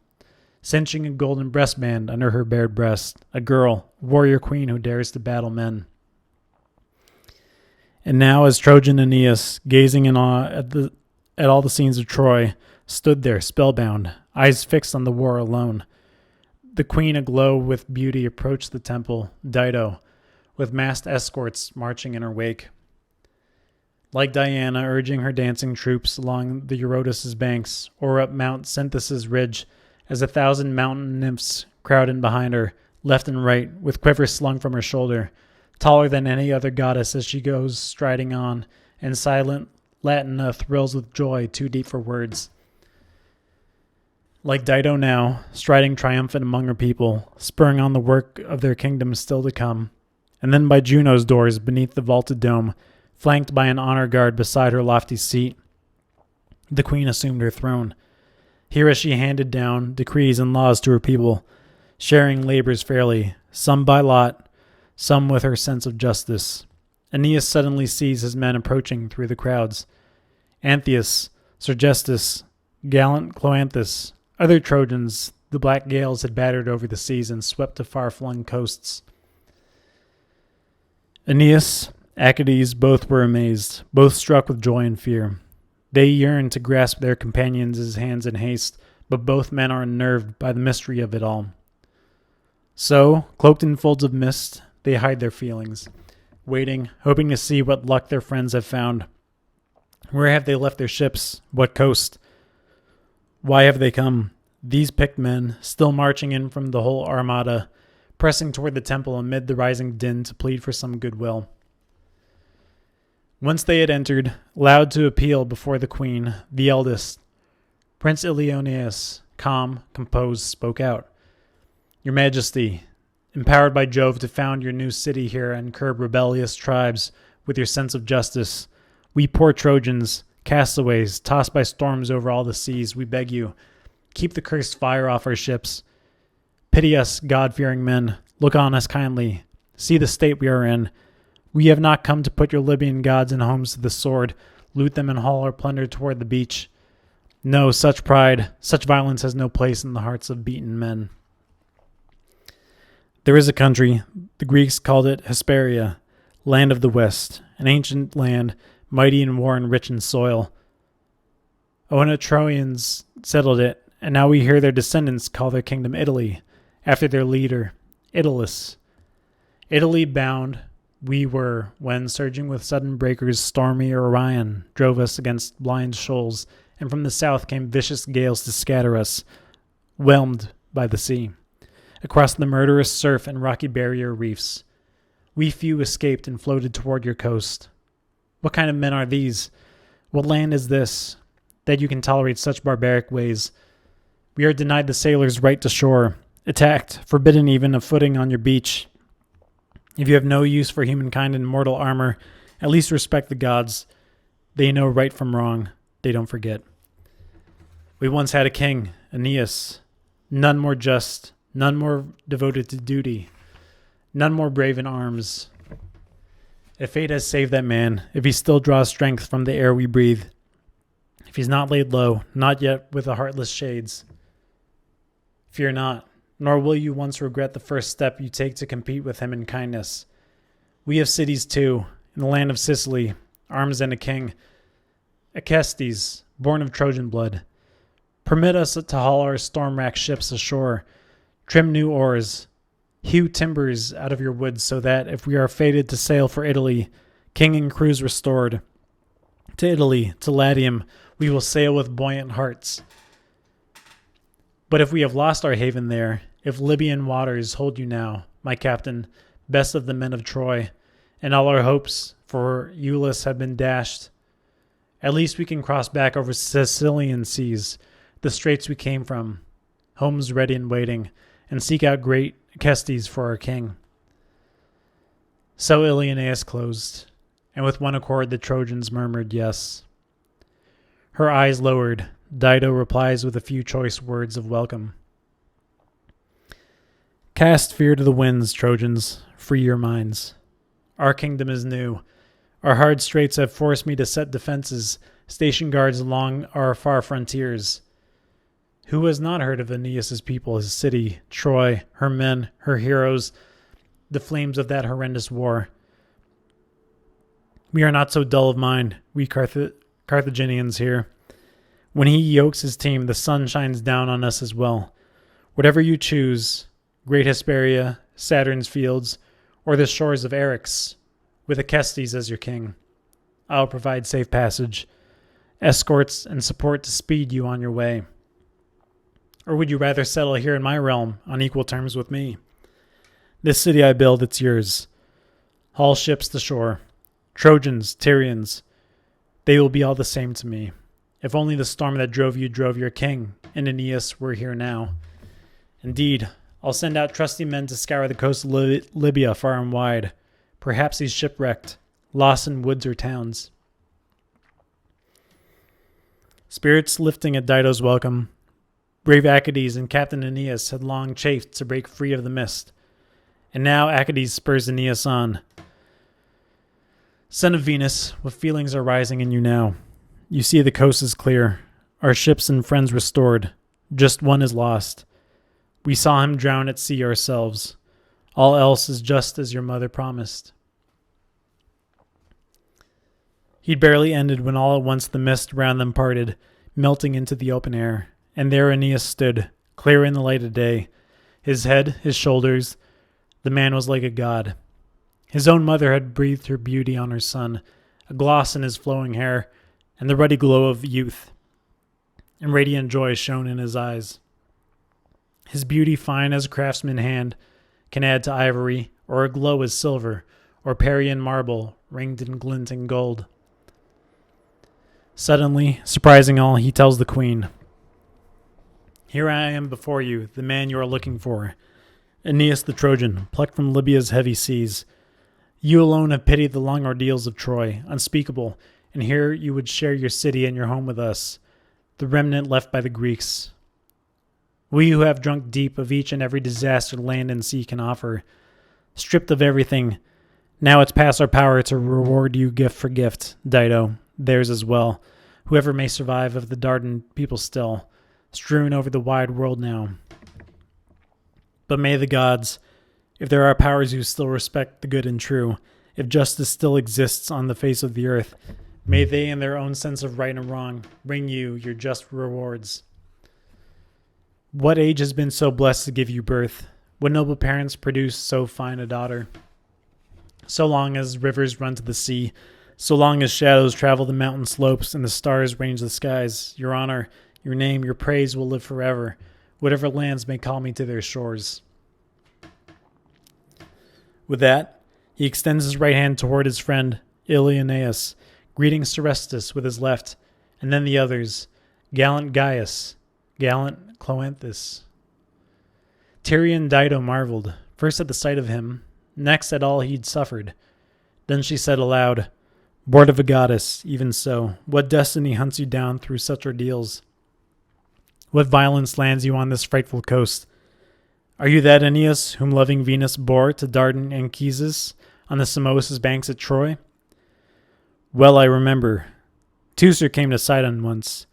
cinching a golden breastband under her bared breast, a girl, warrior queen who dares to battle men. And now as Trojan Aeneas, gazing in awe at all the scenes of Troy, stood there spellbound, eyes fixed on the war alone, the queen aglow with beauty approached the temple, Dido, with masked escorts marching in her wake. Like Diana urging her dancing troops along the Eurotas' banks or up Mount Synthesis' ridge, as 1,000 mountain nymphs crowd in behind her, left and right, with quivers slung from her shoulder, taller than any other goddess as she goes striding on, and silent Latina thrills with joy too deep for words. Like Dido now, striding triumphant among her people, spurring on the work of their kingdom still to come, and then by Juno's doors beneath the vaulted dome, flanked by an honor guard beside her lofty seat, the queen assumed her throne. Here as she handed down decrees and laws to her people, sharing labors fairly, some by lot, some with her sense of justice. Aeneas suddenly sees his men approaching through the crowds. Antheus, Sergestus, gallant Cloanthus, other Trojans the black gales had battered over the seas and swept to far-flung coasts. Aeneas, Achates, both were amazed, both struck with joy and fear. They yearn to grasp their companions' hands in haste, but both men are unnerved by the mystery of it all. So, cloaked in folds of mist, they hide their feelings, waiting, hoping to see what luck their friends have found. Where have they left their ships? What coast? Why have they come? These picked men, still marching in from the whole armada, pressing toward the temple amid the rising din to plead for some goodwill. Once they had entered, loud to appeal before the queen, the eldest, Prince Ilioneus, calm, composed, spoke out. Your Majesty, empowered by Jove to found your new city here and curb rebellious tribes with your sense of justice, we poor Trojans, castaways, tossed by storms over all the seas, we beg you, keep the cursed fire off our ships. Pity us, God-fearing men. Look on us kindly. See the state we are in. We have not come to put your Libyan gods and homes to the sword, loot them and haul our plunder toward the beach. No, such pride, such violence has no place in the hearts of beaten men. There is a country, the Greeks called it Hesperia, land of the west, an ancient land, mighty in war and rich in soil. Oena Trojans settled it, and now we hear their descendants call their kingdom Italy, after their leader, Italus. Italy bound we were when, surging with sudden breakers, stormy Orion drove us against blind shoals, and from the south came vicious gales to scatter us, whelmed by the sea, across the murderous surf and rocky barrier reefs. We few escaped and floated toward your coast. What kind of men are these? What land is this, that you can tolerate such barbaric ways? We are denied the sailor's right to shore, attacked, forbidden even a footing on your beach. If you have no use for humankind in mortal armor, at least respect the gods. They know right from wrong. They don't forget. We once had a king, Aeneas, none more just, none more devoted to duty, none more brave in arms. If fate has saved that man, if he still draws strength from the air we breathe, if he's not laid low, not yet with the heartless shades, fear not, nor will you once regret the first step you take to compete with him in kindness. We have cities too, in the land of Sicily, arms and a king, Acestes, born of Trojan blood. Permit us to haul our storm-racked ships ashore, trim new oars, hew timbers out of your woods so that, if we are fated to sail for Italy, king and crews restored, to Italy, to Latium, we will sail with buoyant hearts. But if we have lost our haven there, if Libyan waters hold you now, my captain, best of the men of Troy, and all our hopes for Iulus have been dashed, at least we can cross back over Sicilian seas, the straits we came from, homes ready and waiting, and seek out great Acestes for our king. So Ilioneus closed, and with one accord the Trojans murmured yes. Her eyes lowered, Dido replies with a few choice words of welcome. Cast fear to the winds, Trojans, free your minds. Our kingdom is new. Our hard straits have forced me to set defenses, station guards along our far frontiers. Who has not heard of Aeneas' people, his city, Troy, her men, her heroes, the flames of that horrendous war? We are not so dull of mind, we Carthaginians here. When he yokes his team, the sun shines down on us as well. Whatever you choose, great Hesperia, Saturn's fields, or the shores of Eryx, with Acestes as your king, I will provide safe passage, escorts, and support to speed you on your way. Or would you rather settle here in my realm on equal terms with me? This city I build, it's yours. Haul ships to shore. Trojans, Tyrians, they will be all the same to me. If only the storm that drove your king, and Aeneas were here now. Indeed, I'll send out trusty men to scour the coast of Libya far and wide. Perhaps he's shipwrecked, lost in woods or towns. Spirits lifting at Dido's welcome, brave Aeneas and Captain Aeneas had long chafed to break free of the mist. And now Aeneas spurs Aeneas on. Son of Venus, what feelings are rising in you now? You see the coast is clear, our ships and friends restored. Just one is lost. We saw him drown at sea ourselves. All else is just as your mother promised. He'd barely ended when all at once the mist round them parted, melting into the open air, and there Aeneas stood, clear in the light of day. His head, his shoulders, the man was like a god. His own mother had breathed her beauty on her son, a gloss in his flowing hair, and the ruddy glow of youth, and radiant joy shone in his eyes. His beauty fine as a craftsman's hand can add to ivory, or a glow as silver, or Parian marble ringed in glinting gold. Suddenly, surprising all, he tells the queen, "Here I am before you, the man you are looking for, Aeneas the Trojan, plucked from Libya's heavy seas. You alone have pitied the long ordeals of Troy, unspeakable, and here you would share your city and your home with us, the remnant left by the Greeks. We who have drunk deep of each and every disaster land and sea can offer, stripped of everything, now it's past our power to reward you gift for gift, Dido, theirs as well, whoever may survive of the Dardan people still, strewn over the wide world now. But may the gods, if there are powers who still respect the good and true, if justice still exists on the face of the earth, may they in their own sense of right and wrong bring you your just rewards. What age has been so blessed to give you birth? What noble parents produce so fine a daughter? So long as rivers run to the sea, so long as shadows travel the mountain slopes and the stars range the skies, your honor, your name, your praise will live forever, whatever lands may call me to their shores." With that, he extends his right hand toward his friend Aeneas, greeting Serestus with his left, and then the others, gallant Gaius, gallant Cloanthus. Tyrian Dido marveled, first at the sight of him, next at all he'd suffered. Then she said aloud, "Born of a goddess, even so, what destiny hunts you down through such ordeals? What violence lands you on this frightful coast? Are you that Aeneas whom loving Venus bore to Dardan and Chisus on the Simois' banks at Troy? Well I remember. Teucer came to Sidon once,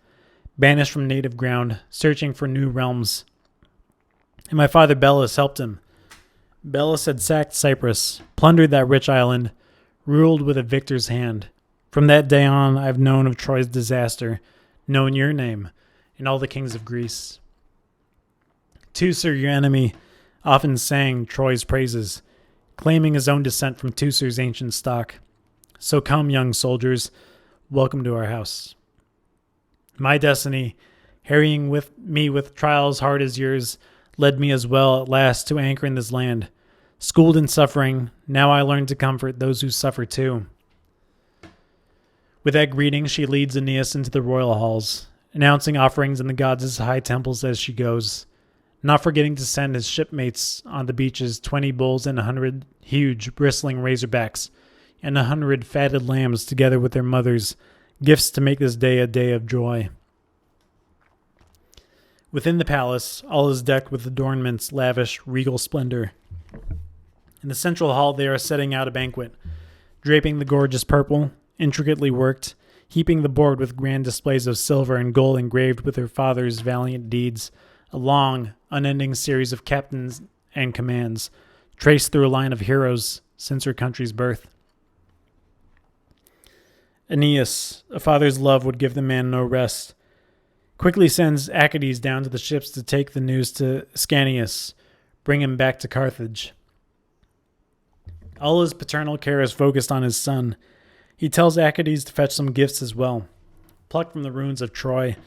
banished from native ground, searching for new realms. And my father Belus helped him. Belus had sacked Cyprus, plundered that rich island, ruled with a victor's hand. From that day on I've known of Troy's disaster, known your name, and all the kings of Greece. Teucer, your enemy, often sang Troy's praises, claiming his own descent from Teucer's ancient stock. So come, young soldiers, welcome to our house. My destiny, harrying with me with trials hard as yours, led me as well at last to anchor in this land. Schooled in suffering, now I learn to comfort those who suffer too." With that greeting, she leads Aeneas into the royal halls, announcing offerings in the gods' high temples as she goes, not forgetting to send his shipmates on the beaches 20 bulls and 100 huge, bristling razorbacks, and 100 fatted lambs together with their mothers, gifts to make this day a day of joy. Within the palace, all is decked with adornments, lavish, regal splendor. In the central hall they are setting out a banquet. draping the gorgeous purple, intricately worked, heaping the board with grand displays of silver and gold engraved with her father's valiant deeds, a long, unending series of captains and commands, traced through a line of heroes since her country's birth. Aeneas, a father's love would give the man no rest, quickly sends Aeneid down to the ships to take the news to Aeneas, bring him back to Carthage. All his paternal care is focused on his son. He tells Aeneid to fetch some gifts as well, plucked from the ruins of Troy,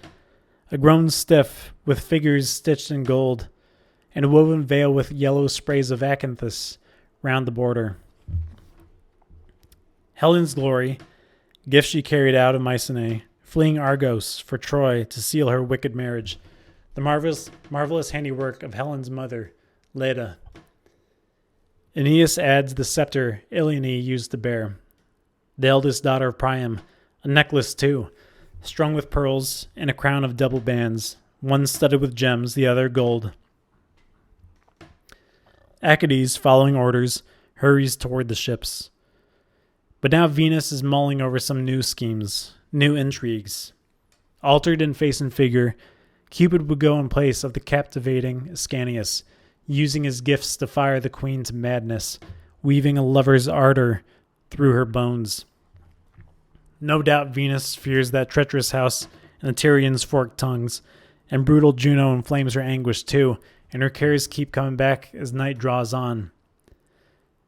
a grown stiff with figures stitched in gold, and a woven veil with yellow sprays of acanthus round the border. Helen's glory, gifts she carried out of Mycenae, fleeing Argos for Troy to seal her wicked marriage, the marvelous handiwork of Helen's mother, Leda. Aeneas adds the scepter Iline used to bear, the eldest daughter of Priam, a necklace too, strung with pearls and a crown of double bands, one studded with gems, the other gold. Aeneas, following orders, hurries toward the ships. But now Venus is mulling over some new schemes, new intrigues. Altered in face and figure, Cupid would go in place of the captivating Aeneas, using his gifts to fire the queen to madness, weaving a lover's ardor through her bones. No doubt Venus fears that treacherous house and the Tyrians' forked tongues, and brutal Juno inflames her anguish too, and her cares keep coming back as night draws on.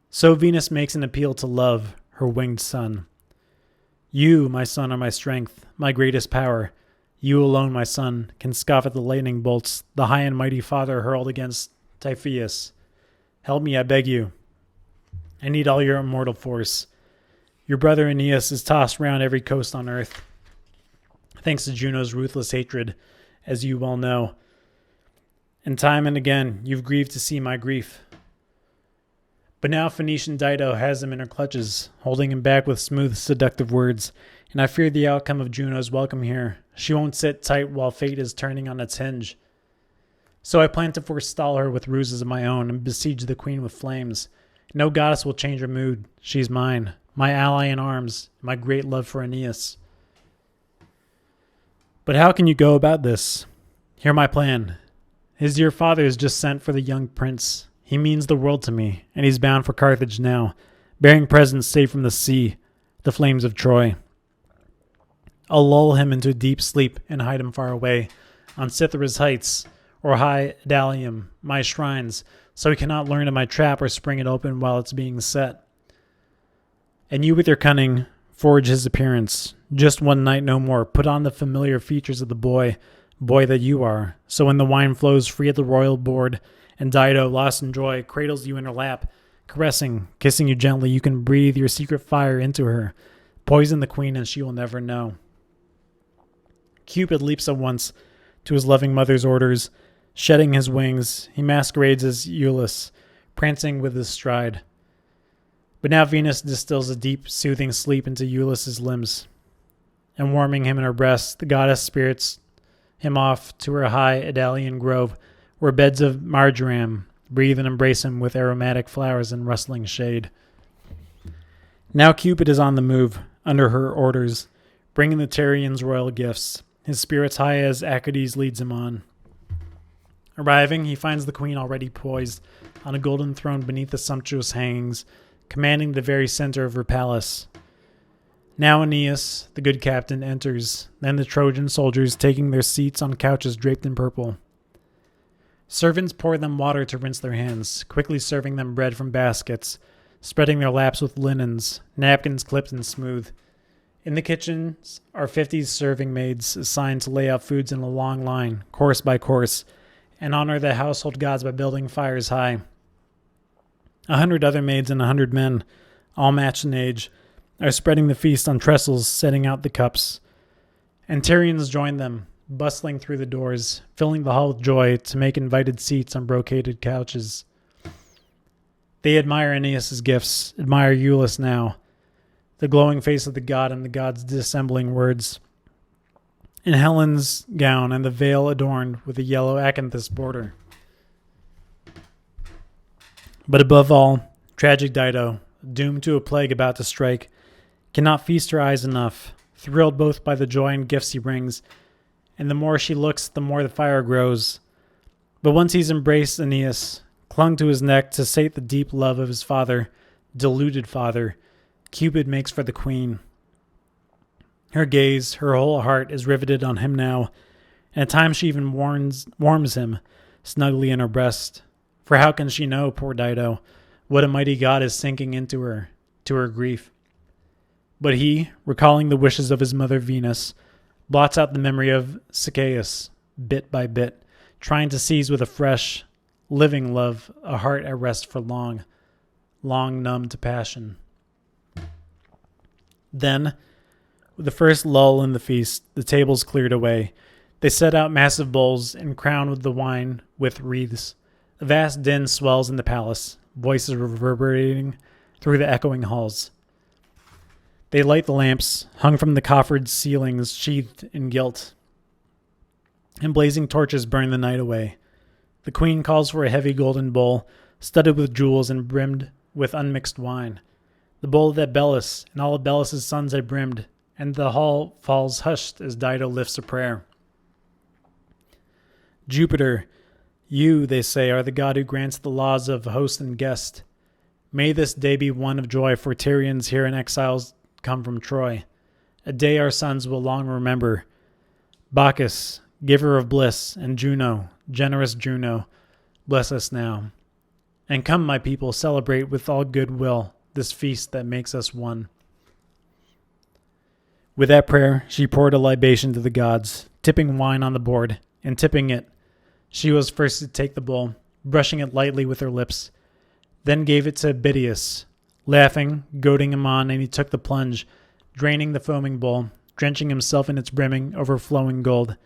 So Venus makes an appeal to love, her winged son. You, my son, are my strength, my greatest power. You alone, my son, can scoff at the lightning bolts the high and mighty father hurled against Typhoeus. Help me, I beg you. I need all your immortal force. Your brother Aeneas is tossed round every coast on earth, thanks to Juno's ruthless hatred, as you well know. And time and again, you've grieved to see my grief. But now Phoenician Dido has him in her clutches, holding him back with smooth, seductive words, and I fear the outcome of Juno's welcome here. She won't sit tight while fate is turning on its hinge. So I plan to forestall her with ruses of my own and besiege the queen with flames. No goddess will change her mood. She's mine, my ally in arms, my great love for Aeneas. But how can you go about this? Hear my plan. His dear father has just sent for the young prince. He means the world to me, and he's bound for Carthage now, bearing presents safe from the sea, the flames of Troy. I'll lull him into deep sleep and hide him far away, on Cythera's heights, or high Idalium, my shrines, so he cannot learn of my trap or spring it open while it's being set. And you with your cunning, forge his appearance. Just one night, no more. Put on the familiar features of the boy that you are, so when the wine flows free at the royal board, and Dido, lost in joy, cradles you in her lap, caressing, kissing you gently, you can breathe your secret fire into her, poison the queen, and she will never know. Cupid leaps at once to his loving mother's orders. Shedding his wings, he masquerades as Iülus, prancing with his stride. But now Venus distills a deep, soothing sleep into Iülus' limbs, and warming him in her breast, the goddess spirits him off to her high Idalian grove, where beds of marjoram breathe and embrace him with aromatic flowers and rustling shade. Now Cupid is on the move, under her orders, bringing the Tyrians royal gifts, his spirits high as Aeneas leads him on. Arriving, he finds the queen already poised on a golden throne beneath the sumptuous hangings, commanding the very center of her palace. Now Aeneas, the good captain, enters, then the Trojan soldiers taking their seats on couches draped in purple. Servants pour them water to rinse their hands, quickly serving them bread from baskets, spreading their laps with linens, napkins clipped and smooth. In the kitchens are 50 serving maids assigned to lay out foods in a long line, course by course, and honor the household gods by building fires high. 100 other maids and 100 men, all matched in age, are spreading the feast on trestles, setting out the cups. And Tyrians join them, bustling through the doors, filling the hall with joy to make invited seats on brocaded couches. They admire Aeneas' gifts, admire Iülus now, the glowing face of the god and the god's dissembling words. In Helen's gown and the veil adorned with a yellow acanthus border. But above all, tragic Dido, doomed to a plague about to strike, cannot feast her eyes enough, thrilled both by the joy and gifts he brings, and the more she looks, the more the fire grows. But once he's embraced Aeneas, clung to his neck to sate the deep love of his father, deluded father, Cupid makes for the queen. Her gaze, her whole heart is riveted on him now, and at times she even warms him snugly in her breast. For how can she know, poor Dido, what a mighty god is sinking into her, to her grief? But he, recalling the wishes of his mother Venus, blots out the memory of Sychaeus, bit by bit, trying to seize with a fresh, living love a heart at rest for long, long numb to passion. Then, with the first lull in the feast, the tables cleared away. They set out massive bowls and crowned with the wine with wreaths. A vast din swells in the palace, voices reverberating through the echoing halls. They light the lamps, hung from the coffered ceilings sheathed in gilt, and blazing torches burn the night away. The queen calls for a heavy golden bowl, studded with jewels and brimmed with unmixed wine. The bowl that Belus and all of Belus' sons had brimmed, and the hall falls hushed as Dido lifts a prayer. Jupiter, you, they say, are the god who grants the laws of host and guest. May this day be one of joy for Tyrians here in exiles come from Troy, a day our sons will long remember. Bacchus, giver of bliss, and Juno, generous Juno, bless us now. And come, my people, celebrate with all goodwill this feast that makes us one. With that prayer, she poured a libation to the gods, tipping wine on the board, and tipping it. She was first to take the bowl, brushing it lightly with her lips, then gave it to Bitias, laughing, goading him on, and he took the plunge, draining the foaming bowl, drenching himself in its brimming, overflowing gold.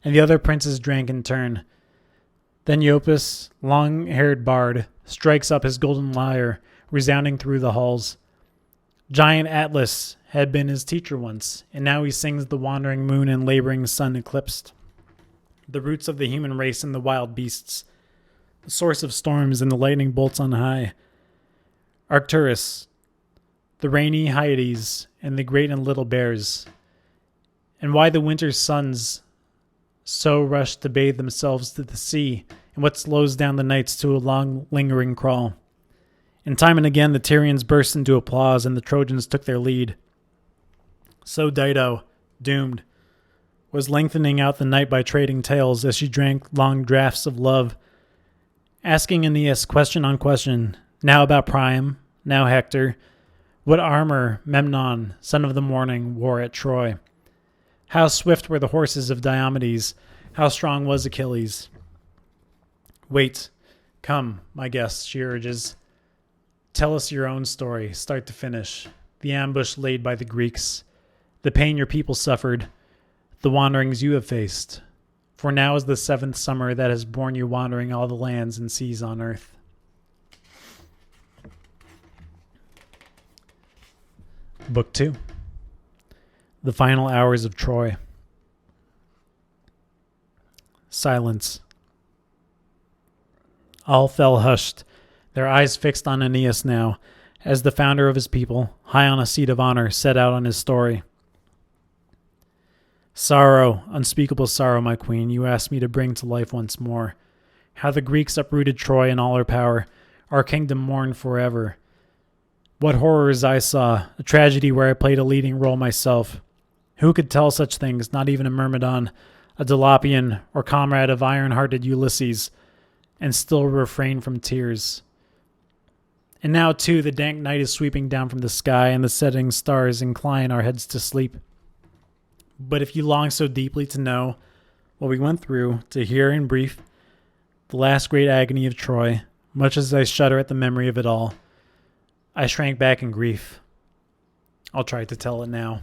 And the other princes drank in turn. Then Iopus, long-haired bard, strikes up his golden lyre, resounding through the halls. Giant Atlas had been his teacher once, and now he sings the wandering moon and laboring sun eclipsed, the roots of the human race and the wild beasts, the source of storms and the lightning bolts on high. Arcturus, the rainy Hyades, and the great and little bears. And why the winter's suns so rush to bathe themselves to the sea, and what slows down the nights to a long lingering crawl. And time and again the Tyrians burst into applause, and the Trojans took their lead. So Dido, doomed, was lengthening out the night by trading tales as she drank long draughts of love, asking Aeneas question on question, now about Priam, now Hector, what armor Memnon, son of the morning, wore at Troy. How swift were the horses of Diomedes, how strong was Achilles. Wait, come, my guest, she urges. Tell us your own story, start to finish, the ambush laid by the Greeks, the pain your people suffered, the wanderings you have faced. For now is the 7th summer that has borne you wandering all the lands and seas on earth. Book 2. The Final Hours of Troy. Silence. All fell hushed, their eyes fixed on Aeneas now, as the founder of his people, high on a seat of honor, set out on his story. Sorrow, unspeakable sorrow, my queen, you asked me to bring to life once more. How the Greeks uprooted Troy and all her power, our kingdom mourned forever. What horrors I saw, a tragedy where I played a leading role myself. Who could tell such things, not even a Myrmidon, a Dolopian, or comrade of iron-hearted Ulysses, and still refrain from tears? And now, too, the dank night is sweeping down from the sky, and the setting stars incline our heads to sleep. But if you long so deeply to know what we went through, to hear in brief the last great agony of Troy, much as I shudder at the memory of it all, I shrank back in grief. I'll try to tell it now.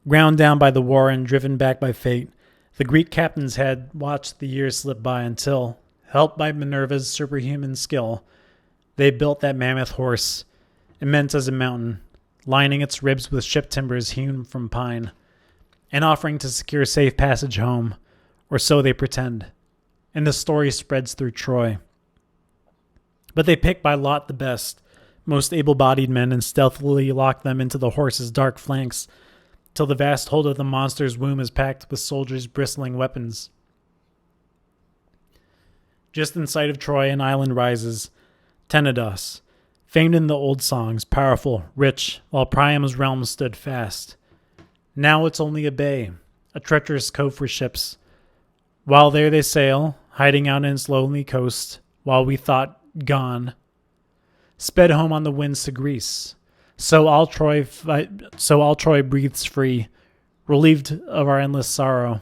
Ground down by the war and driven back by fate, the Greek captains had watched the years slip by until, helped by Minerva's superhuman skill, they built that mammoth horse, immense as a mountain, lining its ribs with ship timbers hewn from pine, and offering to secure safe passage home, or so they pretend, and the story spreads through Troy. But they picked by lot the best, most able-bodied men, and stealthily locked them into the horses' dark flanks, till the vast hold of the monster's womb is packed with soldiers' bristling weapons. Just in sight of Troy, an island rises, Tenedos, famed in the old songs, powerful, rich, while Priam's realm stood fast. Now it's only a bay, a treacherous cove for ships. While there they sail, hiding out in its lonely coast, while we thought gone, sped home on the winds to Greece. So all Troy breathes free, relieved of our endless sorrow.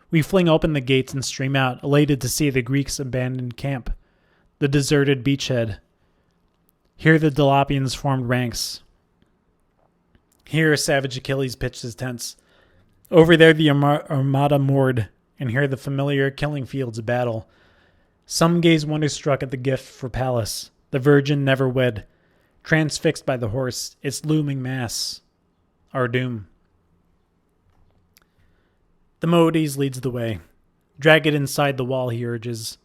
We fling open the gates and stream out, elated to see the Greeks' abandoned camp, the deserted beachhead. Here the Dolopians formed ranks. Here savage Achilles pitched his tents. Over there the Armada moored, and here the familiar killing fields of battle. Some gaze wonder-struck at the gift for Pallas, the virgin never wed, transfixed by the horse, its looming mass, our doom. The Moedes leads the way. Drag it inside the wall, he urges.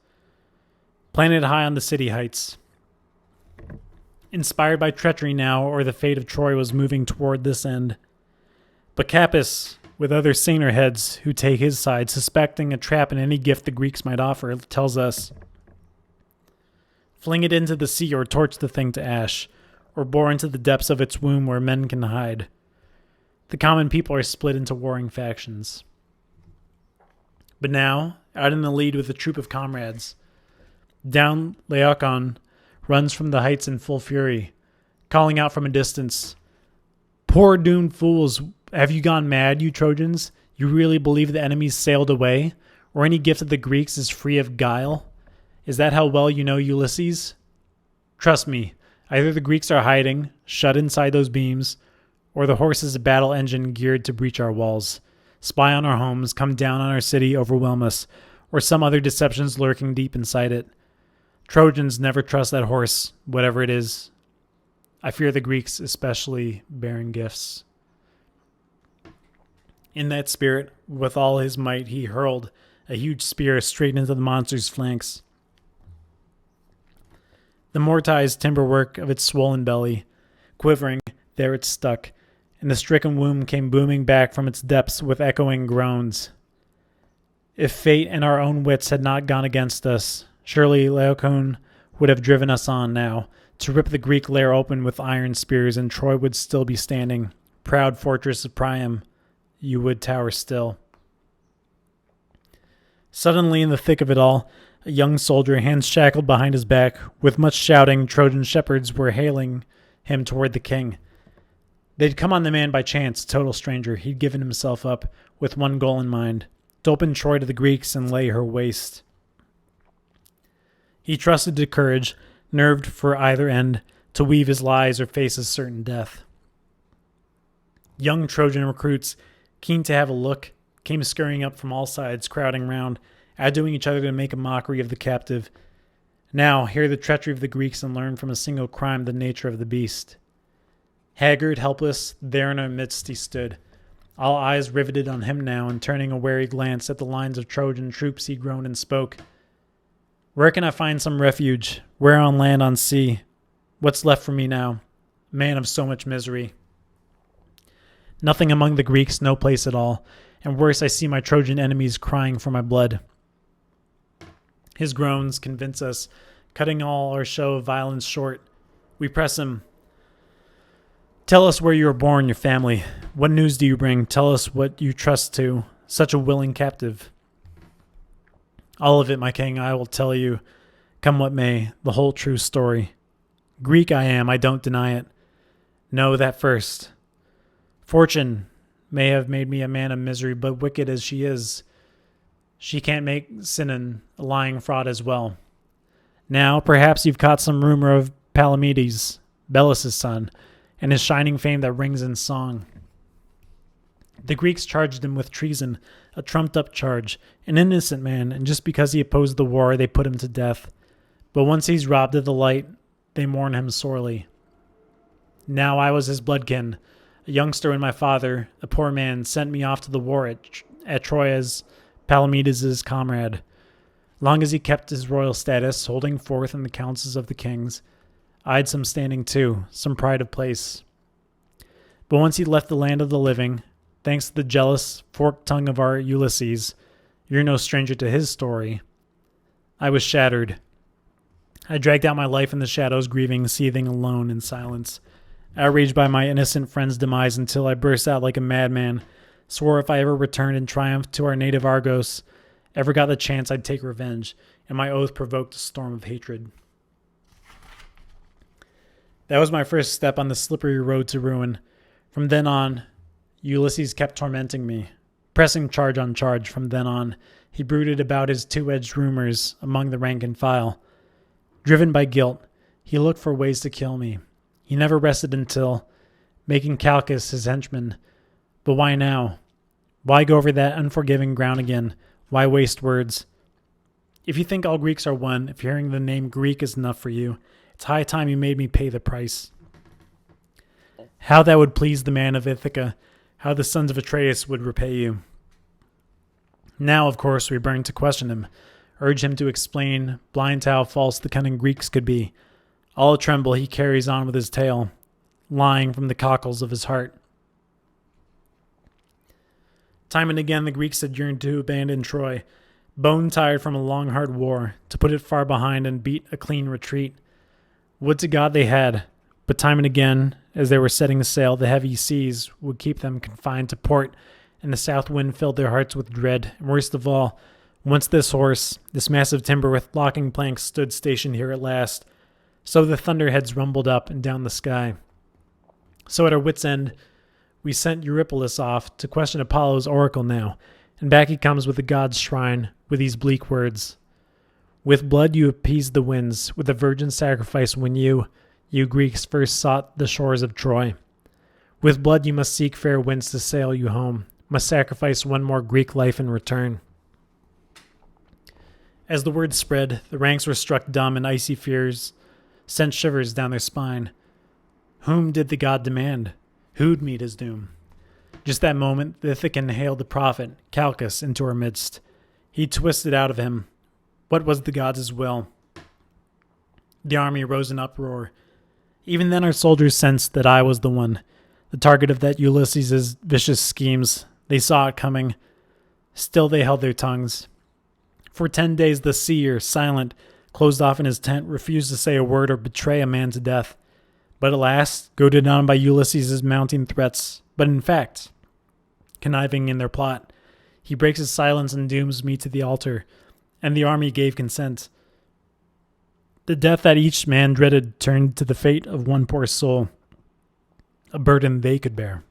Plant it high on the city heights. Inspired by treachery now, or the fate of Troy was moving toward this end. But Capys, with other saner heads who take his side, suspecting a trap in any gift the Greeks might offer, tells us, fling it into the sea or torch the thing to ash, or bore into the depths of its womb where men can hide. The common people are split into warring factions. But now, out in the lead with a troop of comrades, down Laocoon runs from the heights in full fury, calling out from a distance, "Poor doomed fools, have you gone mad, you Trojans? You really believe the enemies sailed away, or any gift of the Greeks is free of guile? Is that how well you know Ulysses? Trust me, either the Greeks are hiding, shut inside those beams, or the horse is a battle engine geared to breach our walls, spy on our homes, come down on our city, overwhelm us, or some other deceptions lurking deep inside it. Trojans never trust that horse, whatever it is. I fear the Greeks, especially bearing gifts." In that spirit, with all his might, he hurled a huge spear straight into the monster's flanks. The mortised timberwork of its swollen belly, quivering, there it stuck, and the stricken womb came booming back from its depths with echoing groans. If fate and our own wits had not gone against us, surely Laocoon would have driven us on now, to rip the Greek lair open with iron spears, and Troy would still be standing. Proud fortress of Priam, you would tower still. Suddenly, in the thick of it all, a young soldier, hands shackled behind his back, with much shouting, Trojan shepherds were hailing him toward the king. They'd come on the man by chance, a total stranger. He'd given himself up, with one goal in mind, to open Troy to the Greeks and lay her waste. He trusted to courage, nerved for either end, to weave his lies or face his certain death. Young Trojan recruits, keen to have a look, came scurrying up from all sides, crowding round, outdoing each other to make a mockery of the captive. Now, hear the treachery of the Greeks and learn from a single crime the nature of the beast. Haggard, helpless, there in our midst he stood, all eyes riveted on him now, and turning a wary glance at the lines of Trojan troops he groaned and spoke. "Where can I find some refuge? Where on land, on sea? What's left for me now, man of so much misery? Nothing among the Greeks, no place at all, and worse, I see my Trojan enemies crying for my blood." His groans convince us, cutting all our show of violence short. We press him. "Tell us where you were born, your family. What news do you bring? Tell us what you trust to, such a willing captive." "All of it, my king, I will tell you, come what may, the whole true story. Greek I am, I don't deny it. Know that first. Fortune may have made me a man of misery, but wicked as she is, she can't make Sinon a lying fraud as well. Now, perhaps you've caught some rumor of Palamedes, Belus' son, and his shining fame that rings in song. The Greeks charged him with treason, a trumped-up charge, an innocent man, and just because he opposed the war, they put him to death. But once he's robbed of the light, they mourn him sorely. Now I was his bloodkin, a youngster when my father, a poor man, sent me off to the war at Troy as Palamedes' comrade. Long as he kept his royal status, holding forth in the councils of the kings, I'd some standing too, some pride of place. But once he left the land of the living, thanks to the jealous, forked tongue of our Ulysses, you're no stranger to his story, I was shattered. I dragged out my life in the shadows, grieving, seething alone in silence, outraged by my innocent friend's demise until I burst out like a madman, swore if I ever returned in triumph to our native Argos, ever got the chance I'd take revenge, and my oath provoked a storm of hatred. That was my first step on the slippery road to ruin. From then on, Ulysses kept tormenting me, pressing charge on charge. From then on, he brooded about his two-edged rumors among the rank and file. Driven by guilt, he looked for ways to kill me. He never rested until, making Calchas his henchman. But why now? Why go over that unforgiving ground again? Why waste words? If you think all Greeks are one, if hearing the name Greek is enough for you, it's high time you made me pay the price. How that would please the man of Ithaca, how the sons of Atreus would repay you. Now, of course, we burn to question him, urge him to explain, blind to how false the cunning Greeks could be. All a tremble, he carries on with his tale, lying from the cockles of his heart. Time and again the Greeks had yearned to abandon Troy, bone-tired from a long hard war, to put it far behind and beat a clean retreat. Would to God they had, but time and again, as they were setting sail, the heavy seas would keep them confined to port, and the south wind filled their hearts with dread. And worst of all, once this horse, this massive timber with locking planks, stood stationed here at last, so the thunderheads rumbled up and down the sky. So at our wits' end, we sent Eurypylus off to question Apollo's oracle now, and back he comes with the god's shrine, with these bleak words. With blood you appeased the winds, with a virgin sacrifice when you Greeks, first sought the shores of Troy. With blood you must seek fair winds to sail you home, must sacrifice one more Greek life in return. As the word spread, the ranks were struck dumb, and icy fears sent shivers down their spine. Whom did the god demand? Who'd meet his doom? Just that moment, the Ithacan hailed the prophet, Calchas, into our midst. He twisted out of him. What was the gods' will? The army rose in uproar. Even then our soldiers sensed that I was the one, the target of that Ulysses' vicious schemes. They saw it coming. Still they held their tongues. For 10 days the seer, silent, closed off in his tent, refused to say a word or betray a man to death. But at last, goaded on by Ulysses' mounting threats, but in fact, conniving in their plot, he breaks his silence and dooms me to the altar, and the army gave consent. The death that each man dreaded turned to the fate of one poor soul, a burden they could bear.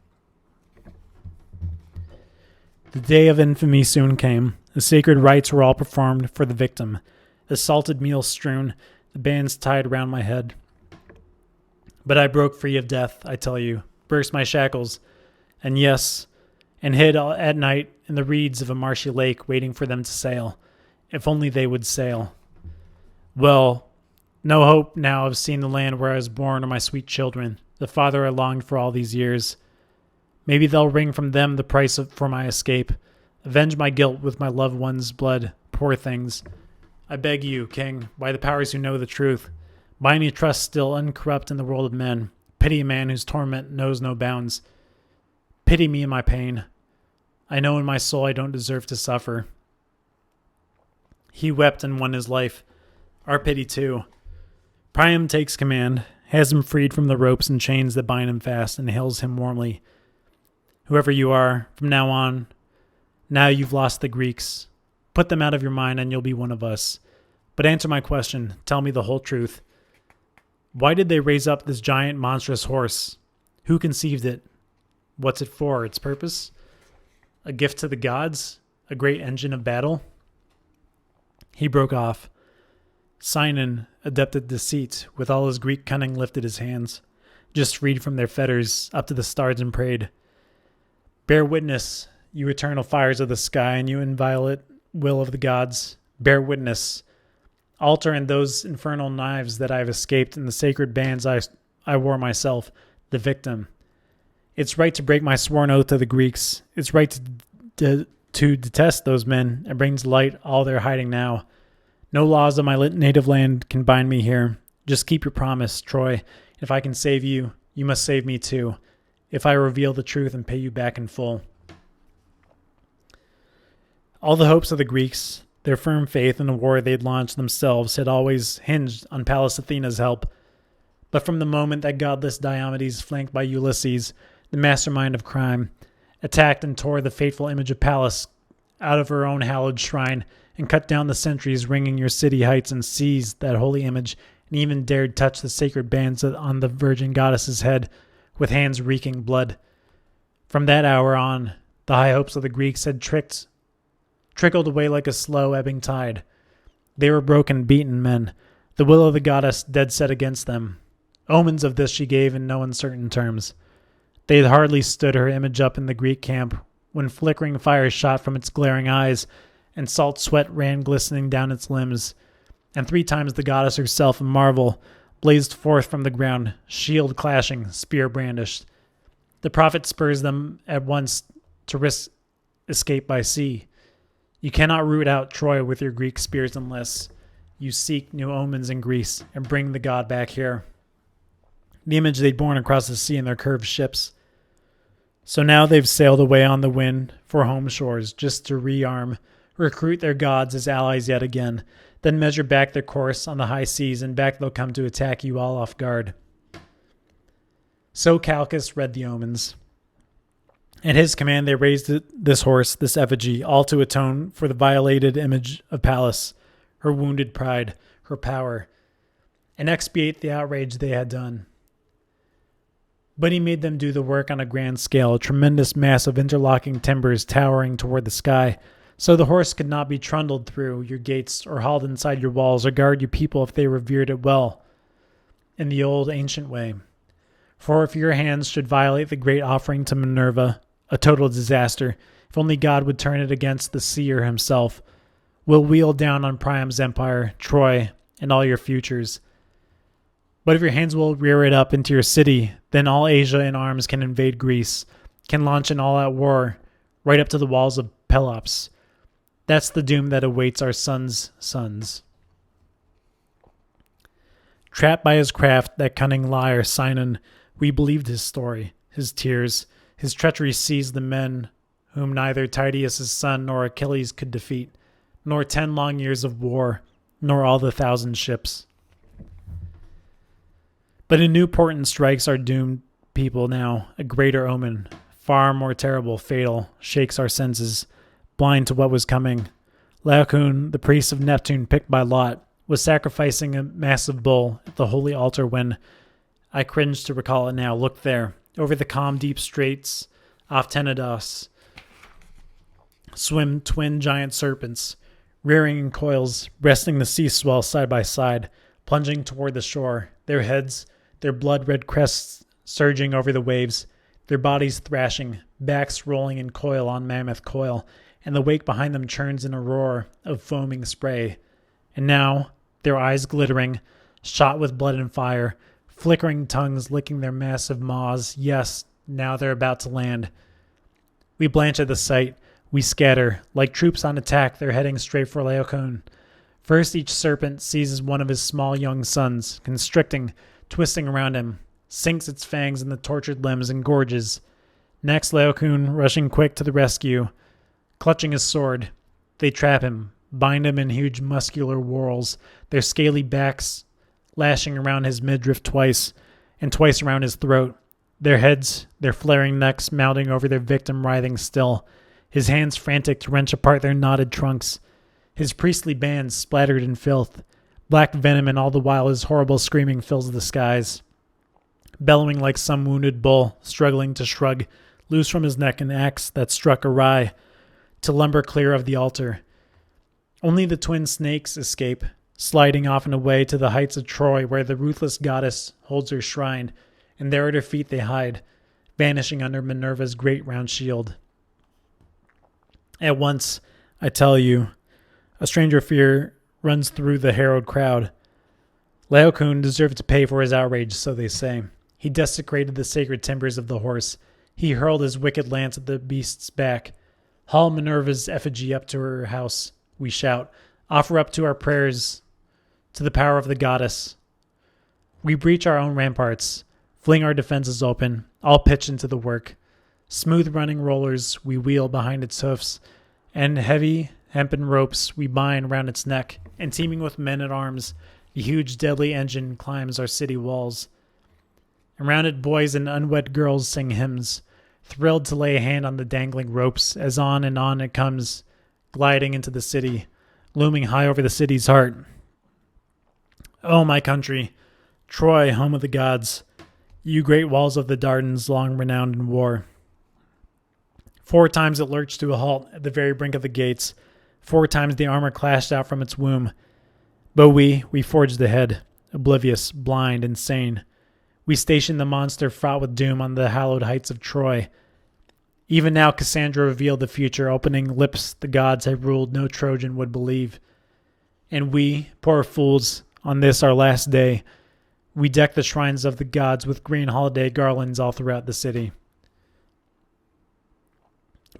The day of infamy soon came. The sacred rites were all performed for the victim. The salted meal strewn, the bands tied round my head. But I broke free of death, I tell you, burst my shackles, and hid at night in the reeds of a marshy lake, waiting for them to sail. If only they would sail. Well, no hope now of seeing the land where I was born or my sweet children, the father I longed for all these years. Maybe they'll wring from them the price for my escape, avenge my guilt with my loved one's blood, poor things. I beg you, king, by the powers who know the truth, by any trust still uncorrupt in the world of men, pity a man whose torment knows no bounds. Pity me in my pain. I know in my soul I don't deserve to suffer. He wept and won his life. Our pity too. Priam takes command, has him freed from the ropes and chains that bind him fast, and hails him warmly. Whoever you are, from now on, now you've lost the Greeks. Put them out of your mind and you'll be one of us. But answer my question. Tell me the whole truth. Why did they raise up this giant, monstrous horse? Who conceived it? What's it for? Its purpose? A gift to the gods? A great engine of battle? He broke off. Sinon, adept at deceit, with all his Greek cunning lifted his hands, just freed from their fetters, up to the stars and prayed. Bear witness, you eternal fires of the sky, and you inviolate will of the gods. Bear witness. Altar and those infernal knives that I have escaped, and the sacred bands I wore myself, the victim. It's right to break my sworn oath to the Greeks. It's right to detest those men and bring to light all they're hiding now. No laws of my native land can bind me here. Just keep your promise, Troy. If I can save you, you must save me too. If I reveal the truth and pay you back in full. All the hopes of the Greeks, their firm faith in the war they'd launched themselves, had always hinged on Pallas Athena's help. But from the moment that godless Diomedes, flanked by Ulysses, the mastermind of crime, attacked and tore the fateful image of Pallas out of her own hallowed shrine and cut down the sentries ringing your city heights and seized that holy image and even dared touch the sacred bands on the virgin goddess's head with hands reeking blood. From that hour on, the high hopes of the Greeks had trickled away like a slow ebbing tide. They were broken, beaten men, the will of the goddess dead set against them. Omens of this she gave in no uncertain terms. They had hardly stood her image up in the Greek camp when flickering fire shot from its glaring eyes and salt sweat ran glistening down its limbs, and 3 times the goddess herself, a marvel, blazed forth from the ground, shield clashing, spear brandished. The prophet spurs them at once to risk escape by sea. You cannot root out Troy with your Greek spears unless you seek new omens in Greece and bring the god back here. The image they'd borne across the sea in their curved ships. So now they've sailed away on the wind for home shores just to rearm, recruit their gods as allies yet again, then measure back their course on the high seas, and back they'll come to attack you all off guard. So Calchas read the omens. At his command they raised this horse, this effigy, all to atone for the violated image of Pallas, her wounded pride, her power, and expiate the outrage they had done. But he made them do the work on a grand scale, a tremendous mass of interlocking timbers towering toward the sky, so the horse could not be trundled through your gates or hauled inside your walls or guard your people if they revered it well, in the old ancient way. For if your hands should violate the great offering to Minerva, a total disaster, if only God would turn it against the seer himself, will wheel down on Priam's empire, Troy, and all your futures. But if your hands will rear it up into your city, then all Asia in arms can invade Greece, can launch an all-out war right up to the walls of Pelops. That's the doom that awaits our sons' sons. Trapped by his craft, that cunning liar Sinon, we believed his story, his tears, his treachery seized the men whom neither Tydeus' son nor Achilles could defeat, nor 10 long years of war, nor all the 1,000 ships. But a new portent strikes our doomed people now, a greater omen, far more terrible, fatal, shakes our senses, blind to what was coming. Laocoon, the priest of Neptune picked by lot, was sacrificing a massive bull at the holy altar when, I cringe to recall it now, look there, over the calm deep straits off Tenedos, swim twin giant serpents, rearing in coils, breasting the sea swell side by side, plunging toward the shore, their heads, their blood-red crests surging over the waves, their bodies thrashing, backs rolling in coil on mammoth coil, and the wake behind them churns in a roar of foaming spray. And now, their eyes glittering, shot with blood and fire, flickering tongues licking their massive maws, yes, now they're about to land. We blanch at the sight, we scatter, like troops on attack, they're heading straight for Laocoon. First each serpent seizes one of his small young sons, constricting, twisting around him, sinks its fangs in the tortured limbs and gorges. Next, Laocoon, rushing quick to the rescue, clutching his sword. They trap him, bind him in huge muscular whorls, their scaly backs lashing around his midriff twice, and twice around his throat, their heads, their flaring necks mounting over their victim writhing still, his hands frantic to wrench apart their knotted trunks, his priestly bands splattered in filth, black venom, and all the while his horrible screaming fills the skies. Bellowing like some wounded bull, struggling to shrug, loose from his neck an axe that struck awry, to lumber clear of the altar. Only the twin snakes escape, sliding off and away to the heights of Troy where the ruthless goddess holds her shrine, and there at her feet they hide, vanishing under Minerva's great round shield. At once, I tell you, a stranger fear runs through the harrowed crowd. Laocoon deserved to pay for his outrage, so they say. He desecrated the sacred timbers of the horse. He hurled his wicked lance at the beast's back. Haul Minerva's effigy up to her house, we shout, offer up to our prayers to the power of the goddess. We breach our own ramparts, fling our defenses open, all pitch into the work. Smooth running rollers we wheel behind its hoofs, and heavy hempen ropes we bind round its neck, and teeming with men at arms, the huge deadly engine climbs our city walls. Around it boys and unwed girls sing hymns, thrilled to lay a hand on the dangling ropes as on and on it comes, gliding into the city, looming high over the city's heart. Oh, my country, Troy, home of the gods, you great walls of the Dardans long renowned in war. 4 times it lurched to a halt at the very brink of the gates. 4 times the armor clashed out from its womb. But we forged ahead, oblivious, blind, insane. We stationed the monster fraught with doom on the hallowed heights of Troy. Even now Cassandra revealed the future, opening lips the gods had ruled no Trojan would believe. And we, poor fools, on this our last day, we deck the shrines of the gods with green holiday garlands all throughout the city.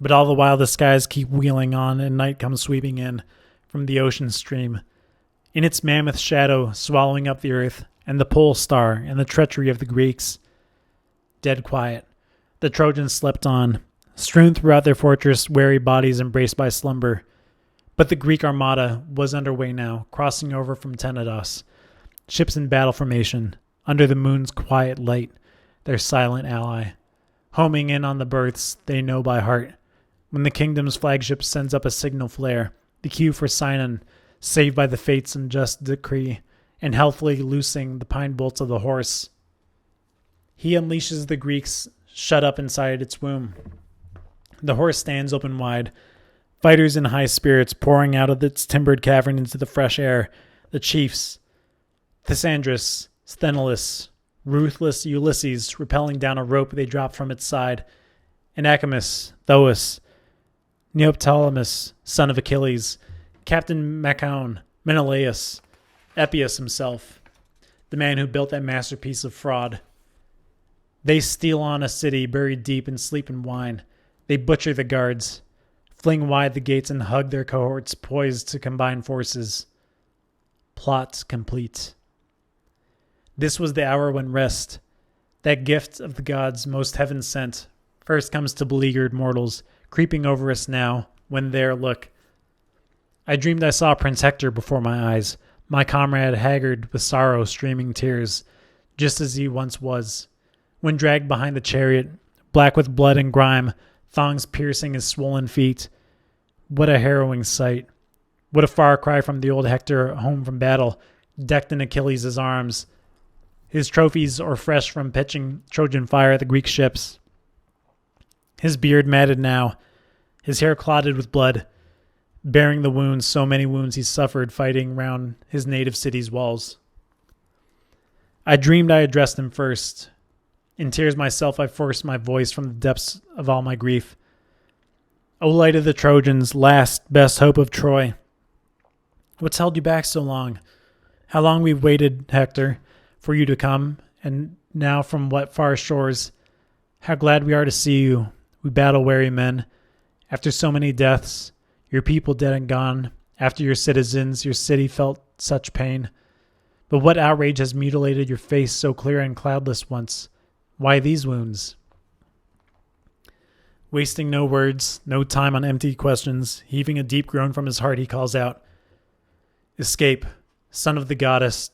But all the while the skies keep wheeling on and night comes sweeping in from the ocean stream, in its mammoth shadow swallowing up the earth and the pole star and the treachery of the Greeks. Dead quiet, the Trojans slept on, strewn throughout their fortress, weary bodies embraced by slumber. But the Greek armada was underway now, crossing over from Tenedos, ships in battle formation, under the moon's quiet light, their silent ally, homing in on the berths they know by heart. When the kingdom's flagship sends up a signal flare, the cue for Sinon, saved by the fates and just decree, and healthily loosing the pine bolts of the horse, he unleashes the Greeks shut up inside its womb. The horse stands open wide, fighters in high spirits pouring out of its timbered cavern into the fresh air, the chiefs, Thisandrus, Sthenelus, ruthless Ulysses rappelling down a rope they dropped from its side, and Acamas, Thoas, Neoptolemus, son of Achilles, Captain Machaon, Menelaus, Epius himself, the man who built that masterpiece of fraud. They steal on a city buried deep in sleep and wine. They butcher the guards, fling wide the gates and hug their cohorts poised to combine forces. Plot complete. This was the hour when rest, that gift of the gods most heaven sent, first comes to beleaguered mortals, creeping over us now, when there, look. I dreamed I saw Prince Hector before my eyes, my comrade haggard with sorrow streaming tears, just as he once was, when dragged behind the chariot, black with blood and grime, thongs piercing his swollen feet. What a harrowing sight. What a far cry from the old Hector home from battle, decked in Achilles' arms, his trophies or fresh from pitching Trojan fire at the Greek ships. His beard matted now, his hair clotted with blood, bearing the wounds, so many wounds he suffered fighting round his native city's walls. I dreamed I addressed him first. In tears myself I forced my voice from the depths of all my grief. O light of the Trojans, last, best hope of Troy. What's held you back so long? How long we've waited, Hector, for you to come, and now from what far shores. How glad we are to see you, we battle-weary men. After so many deaths, your people dead and gone, after your citizens, your city felt such pain. But what outrage has mutilated your face so clear and cloudless once? Why these wounds? Wasting no words, no time on empty questions, heaving a deep groan from his heart, he calls out, Escape, son of the goddess,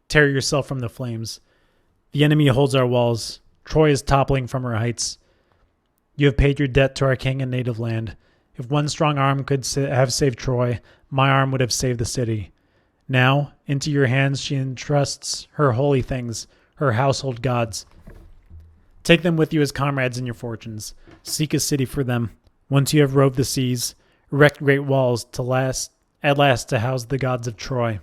tear yourself from the flames. The enemy holds our walls. Troy is toppling from her heights. You have paid your debt to our king and native land. If one strong arm could have saved Troy, my arm would have saved the city. Now, into your hands she entrusts her holy things, her household gods. Take them with you as comrades in your fortunes. Seek a city for them. Once you have roved the seas, erect great walls at last to house the gods of Troy.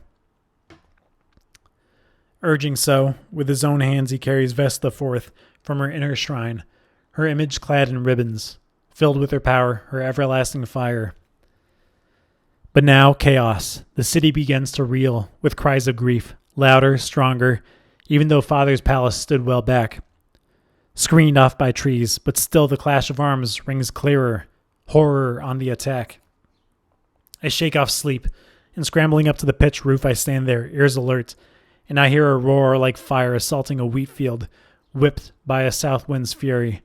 Urging so, with his own hands he carries Vesta forth from her inner shrine, her image clad in ribbons, filled with her power, her everlasting fire. But now chaos. The city begins to reel with cries of grief, louder, stronger, even though Father's palace stood well back, screened off by trees, but still the clash of arms rings clearer, horror on the attack. I shake off sleep, and scrambling up to the pitched roof I stand there, ears alert, and I hear a roar like fire assaulting a wheat field, whipped by a south wind's fury,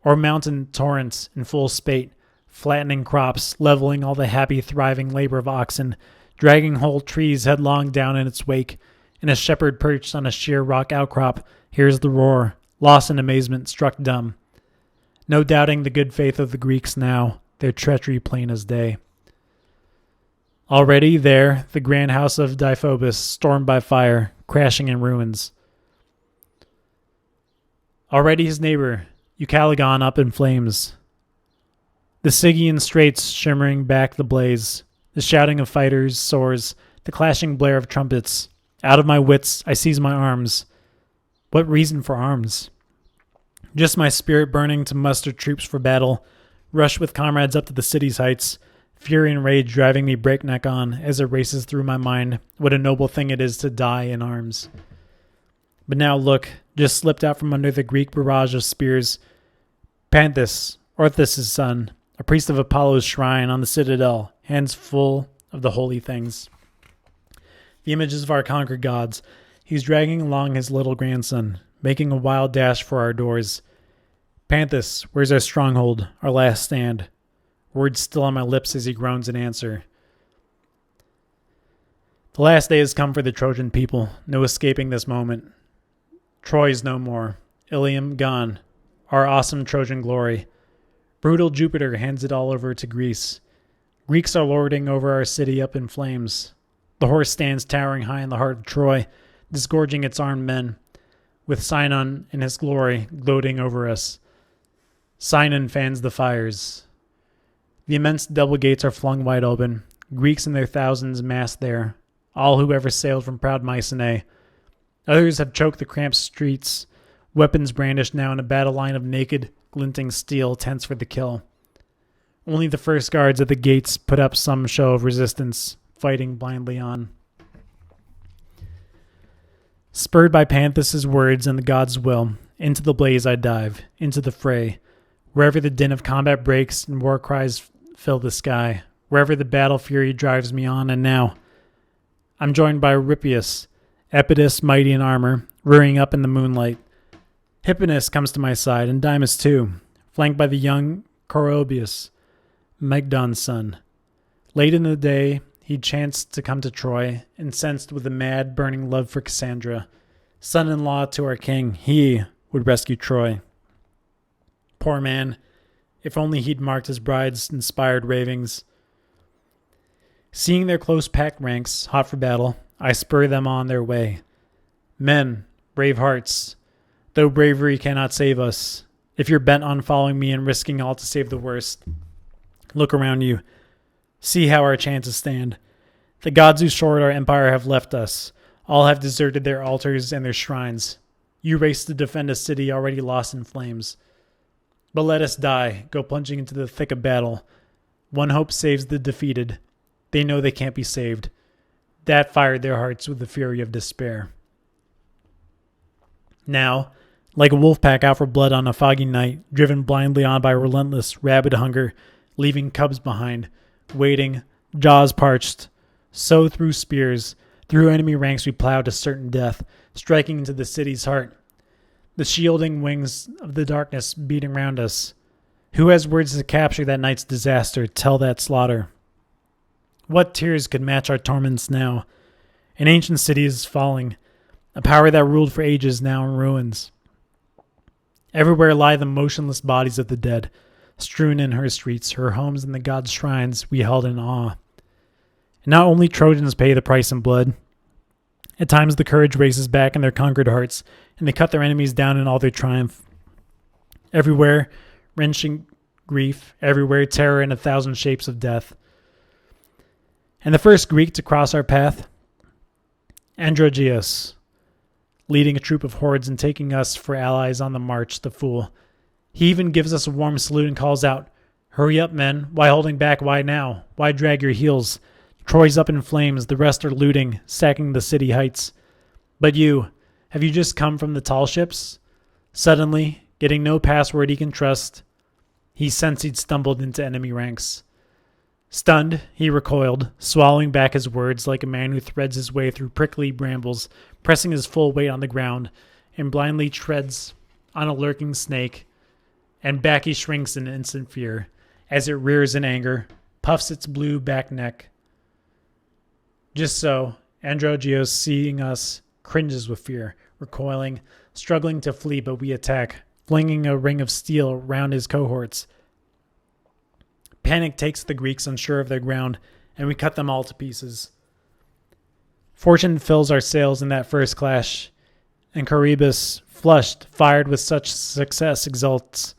or mountain torrents in full spate, flattening crops, leveling all the happy, thriving labor of oxen, dragging whole trees headlong down in its wake, and a shepherd perched on a sheer rock outcrop hears the roar, lost in amazement, struck dumb. No doubting the good faith of the Greeks now, their treachery plain as day. Already there, the grand house of Deiphobus, stormed by fire, crashing in ruins. Already his neighbor, Ucaligon, up in flames. The Stygian straits shimmering back the blaze, the shouting of fighters soars, the clashing blare of trumpets. Out of my wits, I seize my arms. What reason for arms? Just my spirit burning to muster troops for battle, rush with comrades up to the city's heights, fury and rage driving me breakneck on as it races through my mind what a noble thing it is to die in arms. But now look, just slipped out from under the Greek barrage of spears, Panthus, Orthus' son, a priest of Apollo's shrine on the citadel, hands full of the holy things. The images of our conquered gods, he's dragging along his little grandson, making a wild dash for our doors. Panthus, where's our stronghold, our last stand? Words still on my lips as he groans in answer. The last day has come for the Trojan people, no escaping this moment. Troy's no more, Ilium gone, our awesome Trojan glory. Brutal Jupiter hands it all over to Greece. Greeks are lording over our city up in flames. The horse stands towering high in the heart of Troy, disgorging its armed men, with Sinon in his glory gloating over us. Sinon fans the fires. The immense double gates are flung wide open, Greeks in their thousands massed there, all who ever sailed from proud Mycenae. Others have choked the cramped streets, weapons brandished now in a battle line of naked, glinting steel, tense for the kill. Only the first guards at the gates put up some show of resistance, fighting blindly on. Spurred by Panthus' words and the god's will, into the blaze I dive, into the fray, wherever the din of combat breaks and war cries fill the sky, wherever the battle fury drives me on, and now I'm joined by Rippius, Epidus mighty in armor, rearing up in the moonlight. Hipponus comes to my side, and Dymas too, flanked by the young Corobius, Megdon's son. Late in the day, he chanced to come to Troy, incensed with a mad, burning love for Cassandra. Son-in-law to our king, he would rescue Troy. Poor man, if only he'd marked his bride's inspired ravings. Seeing their close-packed ranks, hot for battle, I spur them on their way. Men, brave hearts, though bravery cannot save us, if you're bent on following me and risking all to save the worst, look around you. See how our chances stand. The gods who shored our empire have left us. All have deserted their altars and their shrines. You race to defend a city already lost in flames. But let us die, go plunging into the thick of battle. One hope saves the defeated. They know they can't be saved. That fired their hearts with the fury of despair. Now, like a wolf pack out for blood on a foggy night, driven blindly on by relentless, rabid hunger, leaving cubs behind, waiting, jaws parched, so through spears, through enemy ranks we plow to certain death, striking into the city's heart. The shielding wings of the darkness beating round us. Who has words to capture that night's disaster, tell that slaughter? What tears could match our torments now? An ancient city is falling, a power that ruled for ages now in ruins. Everywhere lie the motionless bodies of the dead, strewn in her streets, her homes and the gods' shrines we held in awe. And not only Trojans pay the price in blood. At times the courage races back in their conquered hearts, and they cut their enemies down in all their triumph. Everywhere, wrenching grief, everywhere terror in 1,000 shapes of death. And the first Greek to cross our path, Androgeus, leading a troop of hordes and taking us for allies on the march, the fool. He even gives us a warm salute and calls out, "Hurry up, men. Why holding back? Why now? Why drag your heels? Troy's up in flames. The rest are looting, sacking the city heights. But you, have you just come from the tall ships?" Suddenly, getting no password he can trust, he sensed he'd stumbled into enemy ranks. Stunned, he recoiled, swallowing back his words like a man who threads his way through prickly brambles, pressing his full weight on the ground, and blindly treads on a lurking snake, and back he shrinks in instant fear, as it rears in anger, puffs its blue back neck. Just so, Androgeos, seeing us, cringes with fear, recoiling, struggling to flee, but we attack, flinging a ring of steel round his cohorts. Panic takes the Greeks unsure of their ground, and we cut them all to pieces. Fortune fills our sails in that first clash, and Charybdis, flushed, fired with such success, exults.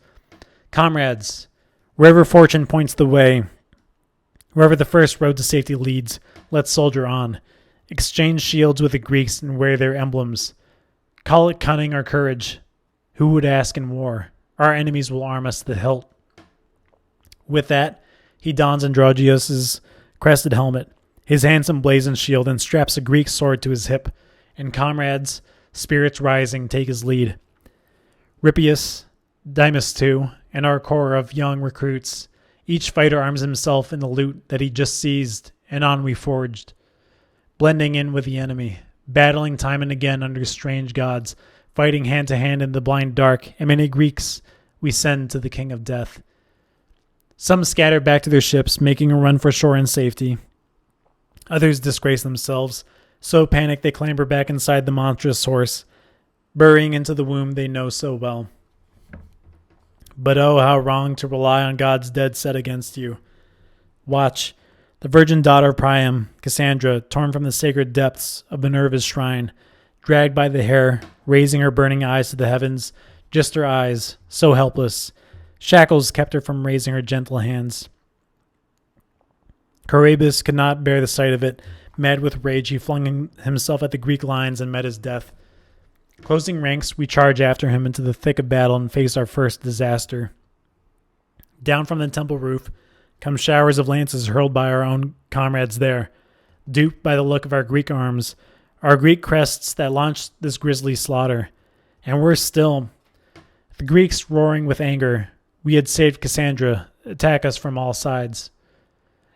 Comrades, wherever fortune points the way, wherever the first road to safety leads, let's soldier on. Exchange shields with the Greeks and wear their emblems. Call it cunning or courage. Who would ask in war? Our enemies will arm us to the hilt. With that, he dons Androgeos' crested helmet, his handsome blazoned shield, and straps a Greek sword to his hip, and comrades, spirits rising, take his lead. Rippius, Dymas too, and our corps of young recruits, each fighter arms himself in the loot that he just seized, and on we forged, blending in with the enemy, battling time and again under strange gods, fighting hand to hand in the blind dark, and many Greeks we send to the king of death. Some scatter back to their ships, making a run for shore in safety. Others disgrace themselves, so panicked they clamber back inside the monstrous horse, burying into the womb they know so well. But oh, how wrong to rely on God's dead set against you. Watch, the virgin daughter of Priam, Cassandra, torn from the sacred depths of Minerva's shrine, dragged by the hair, raising her burning eyes to the heavens, just her eyes, so helpless. Shackles kept her from raising her gentle hands. Charybdis could not bear the sight of it. Mad with rage, he flung himself at the Greek lines and met his death. Closing ranks, we charge after him into the thick of battle and face our first disaster. Down from the temple roof come showers of lances hurled by our own comrades there, duped by the look of our Greek arms, our Greek crests that launched this grisly slaughter. And worse still, the Greeks, roaring with anger, we had saved Cassandra, attack us from all sides.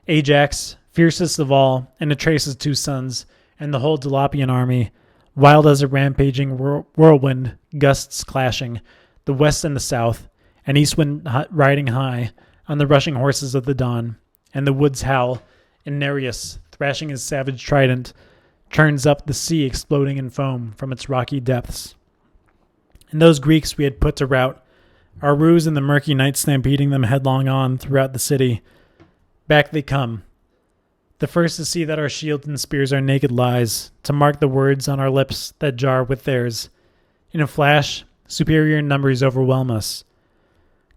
Ajax, fiercest of all, and Atreus' two sons, and the whole Dolopian army, wild as a rampaging whirlwind, gusts clashing, the west and the south, and east wind riding high on the rushing horses of the dawn, and the woods howl, and Nereus, thrashing his savage trident, churns up the sea exploding in foam from its rocky depths. And those Greeks we had put to rout, our ruse in the murky night stampeding them headlong on throughout the city. Back they come, the first to see that our shields and spears are naked lies, to mark the words on our lips that jar with theirs. In a flash, superior numbers overwhelm us.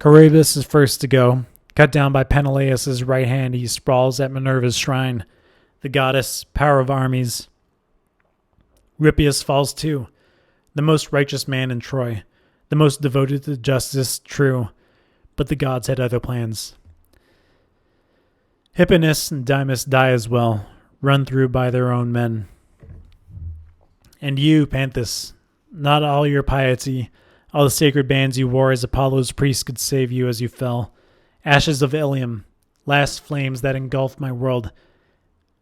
Charybdis is first to go. Cut down by Peneleus' right hand, he sprawls at Minerva's shrine, the goddess, power of armies. Rippius falls too, the most righteous man in Troy, the most devoted to justice, true, but the gods had other plans. Hipponus and Dymas die as well, run through by their own men. And you, Panthus, not all your piety, all the sacred bands you wore as Apollo's priest could save you as you fell. Ashes of Ilium, last flames that engulfed my world.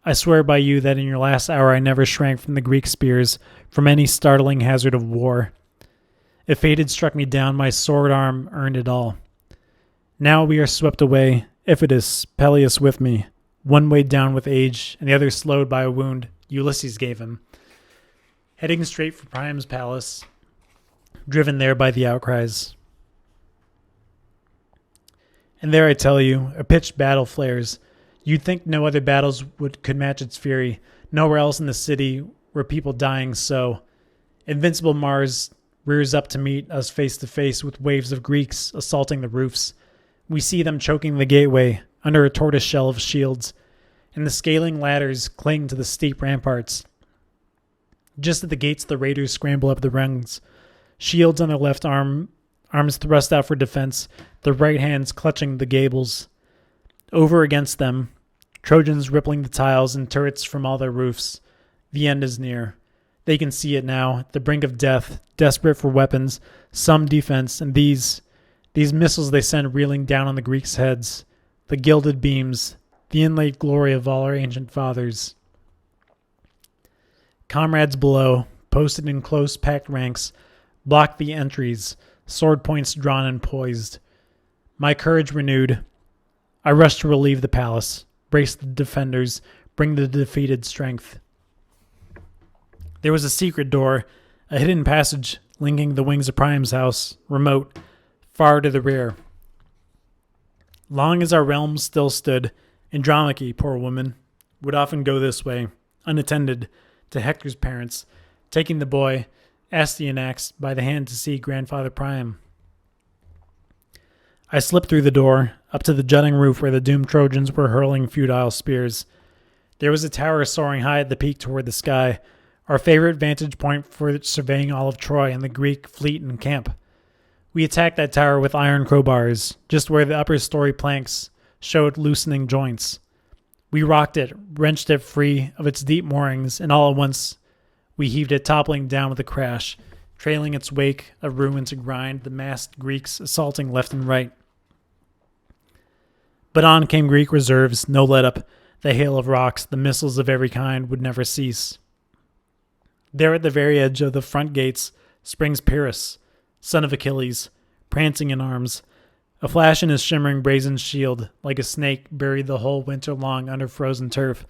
I swear by you that in your last hour I never shrank from the Greek spears, from any startling hazard of war. If fate had struck me down, my sword arm earned it all. Now we are swept away, Iphitus, Peleus with me, one weighed down with age, and the other slowed by a wound Ulysses gave him, heading straight for Priam's palace, driven there by the outcries. And there I tell you, a pitched battle flares. You'd think no other battles could match its fury. Nowhere else in the city were people dying so. Invincible Mars rears up to meet us face to face with waves of Greeks assaulting the roofs. We see them choking the gateway under a tortoise shell of shields, and the scaling ladders cling to the steep ramparts. Just at the gates the raiders scramble up the rungs, shields on their left arms thrust out for defense, their right hands clutching the gables. Over against them, Trojans rippling the tiles and turrets from all their roofs. The end is near. They can see it now, at the brink of death, desperate for weapons, some defense, and these missiles they send reeling down on the Greeks' heads, the gilded beams, the inlaid glory of all our ancient fathers. Comrades below, posted in close-packed ranks, blocked the entries, sword points drawn and poised. My courage renewed, I rushed to relieve the palace, brace the defenders, bring the defeated strength. There was a secret door, a hidden passage linking the wings of Priam's house, remote, far to the rear. Long as our realm still stood, Andromache, poor woman, would often go this way, unattended, to Hector's parents, taking the boy, Astyanax, by the hand to see grandfather Priam. I slipped through the door, up to the jutting roof where the doomed Trojans were hurling futile spears. There was a tower soaring high at the peak toward the sky, our favorite vantage point for surveying all of Troy and the Greek fleet in camp. We attacked that tower with iron crowbars, just where the upper story planks showed loosening joints. We rocked it, wrenched it free of its deep moorings, and all at once we heaved it toppling down with a crash, trailing its wake of ruin to grind the massed Greeks assaulting left and right. But on came Greek reserves, no let-up, the hail of rocks, the missiles of every kind would never cease. There at the very edge of the front gates springs Pyrrhus, son of Achilles, prancing in arms. A flash in his shimmering brazen shield, like a snake buried the whole winter long under frozen turf,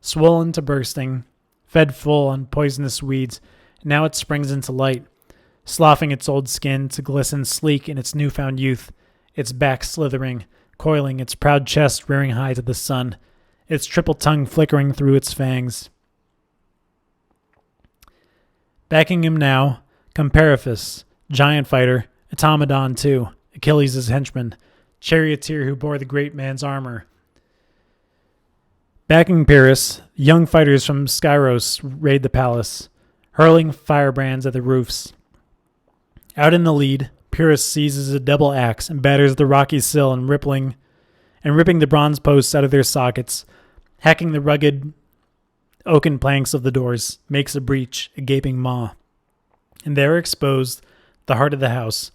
swollen to bursting, fed full on poisonous weeds, now it springs into light, sloughing its old skin to glisten sleek in its newfound youth, its back slithering, coiling, its proud chest rearing high to the sun, its triple tongue flickering through its fangs. Backing him now come Periphas, giant fighter, Automedon too, Achilles' henchman, charioteer who bore the great man's armor. Backing Pyrrhus, young fighters from Skyros raid the palace, hurling firebrands at the roofs. Out in the lead, Pyrrhus seizes a double axe and batters the rocky sill and ripping the bronze posts out of their sockets, hacking the rugged oaken planks of the doors, makes a breach, a gaping maw. And there exposed, the heart of the house,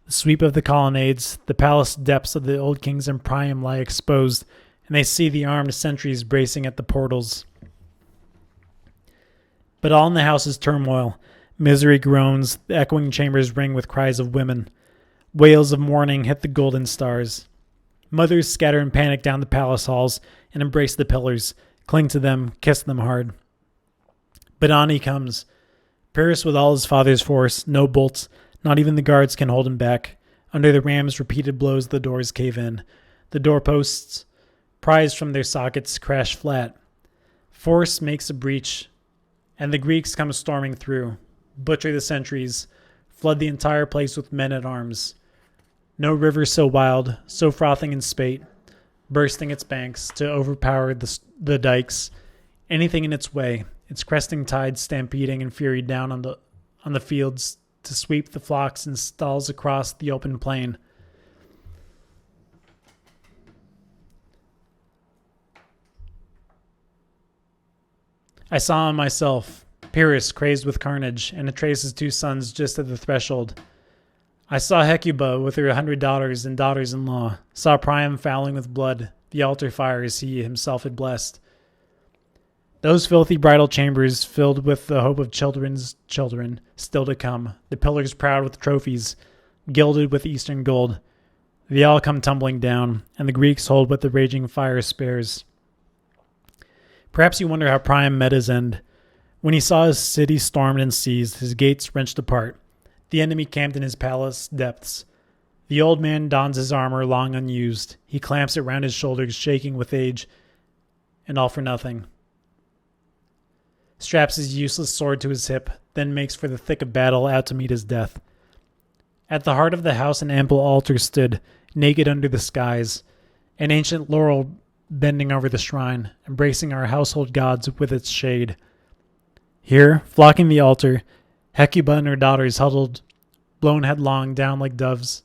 the sweep of the colonnades, the palace depths of the old kings and Priam lie exposed, and they see the armed sentries bracing at the portals. But all in the house is turmoil. Misery groans, the echoing chambers ring with cries of women. Wails of mourning hit the golden stars. Mothers scatter in panic down the palace halls and embrace the pillars, cling to them, kiss them hard. But on he comes. Pyrrhus with all his father's force, no bolts, not even the guards can hold him back. Under the ram's repeated blows, the doors cave in. The doorposts, prized from their sockets, crash flat. Force makes a breach, and the Greeks come storming through, butcher the sentries, flood the entire place with men at arms. No river so wild, so frothing in spate, bursting its banks to overpower the dikes, anything in its way, its cresting tides stampeding in fury down on the fields to sweep the flocks and stalls across the open plain. I saw him myself, Pyrrhus crazed with carnage, and Atreus' 2 sons just at the threshold. I saw Hecuba with her 100 daughters and daughters-in-law, saw Priam fouling with blood, the altar fires he himself had blessed. Those filthy bridal chambers filled with the hope of children's children still to come, the pillars proud with trophies, gilded with eastern gold. They all come tumbling down, and the Greeks hold what the raging fire spares. Perhaps you wonder how Priam met his end. When he saw his city stormed and seized, his gates wrenched apart, the enemy camped in his palace depths. The old man dons his armor long unused. He clamps it round his shoulders, shaking with age, and all for nothing. Straps his useless sword to his hip, then makes for the thick of battle out to meet his death. At the heart of the house an ample altar stood, naked under the skies, an ancient laurel bending over the shrine, embracing our household gods with its shade. Here, flocking the altar, Hecuba and her daughters huddled, blown headlong down like doves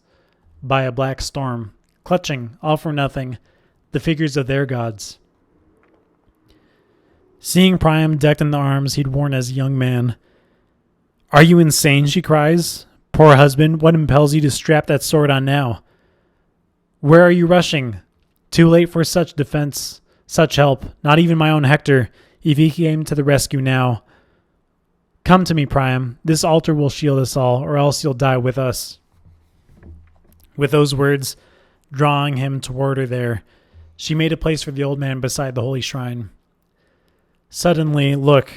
by a black storm, clutching, all for nothing, the figures of their gods. Seeing Priam decked in the arms he'd worn as a young man. "Are you insane?" she cries. "Poor husband, what impels you to strap that sword on now? Where are you rushing? Too late for such defense. Such help, not even my own Hector, if he came to the rescue now. Come to me, Priam. This altar will shield us all, or else you'll die with us. With those words, drawing him toward her there, she made a place for the old man beside the holy shrine. Suddenly, look,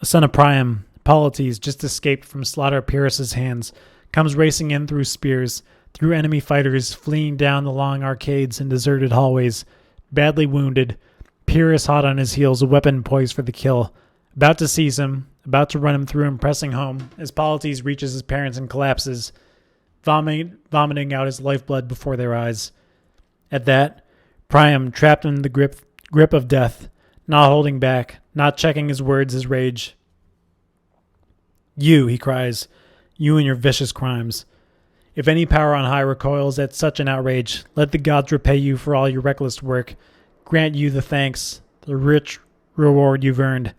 a son of Priam, Polites, just escaped from slaughter at Pyrrhus' hands, comes racing in through spears, through enemy fighters, fleeing down the long arcades and deserted hallways, badly wounded, Pyrrhus hot on his heels, a weapon poised for the kill, about to seize him, about to run him through and pressing home, as Polites reaches his parents and collapses, vomiting out his lifeblood before their eyes. At that, Priam, trapped in the grip of death, not holding back, not checking his words, his rage. You, he cries, you and your vicious crimes. If any power on high recoils at such an outrage, let the gods repay you for all your reckless work, grant you the thanks, the rich reward you've earned.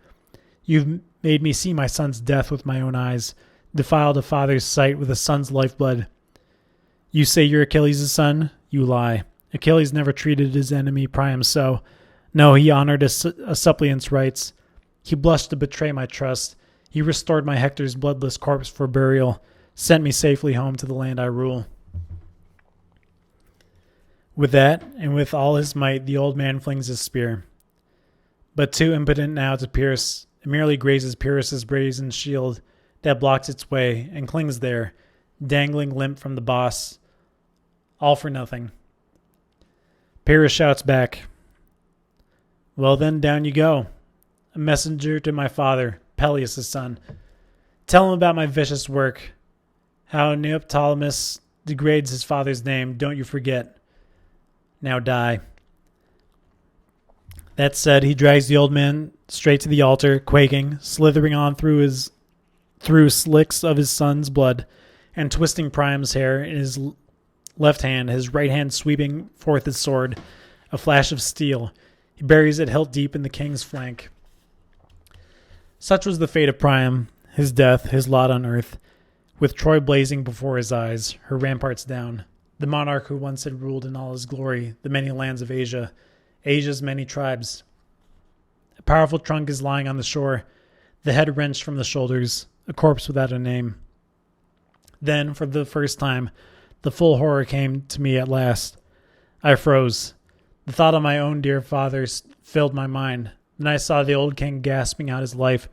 You've made me see my son's death with my own eyes, defiled a father's sight with a son's lifeblood. You say you're Achilles' son? You lie. Achilles never treated his enemy Priam so. No, he honored a suppliant's rights. He blushed to betray my trust. He restored my Hector's bloodless corpse for burial, sent me safely home to the land I rule. With that, and with all his might, the old man flings his spear. But too impotent now to pierce, it merely grazes Pyrrhus' brazen shield that blocks its way and clings there, dangling limp from the boss. All for nothing. Pyrrhus shouts back, Well then, down you go. A messenger to my father, Peleus' son. Tell him about my vicious work. How Neoptolemus degrades his father's name, don't you forget. Now die. That said, he drags the old man straight to the altar, quaking, slithering on through slicks of his son's blood, and twisting Priam's hair in his left hand, his right hand sweeping forth his sword, a flash of steel. He buries it hilt deep in the king's flank. Such was the fate of Priam, his death, his lot on earth, with Troy blazing before his eyes, her ramparts down, the monarch who once had ruled in all his glory the many lands of Asia, Asia's many tribes. A powerful trunk is lying on the shore, the head wrenched from the shoulders, a corpse without a name. Then, for the first time, the full horror came to me at last. I froze. The thought of my own dear fathers filled my mind. Then I saw the old king gasping out his life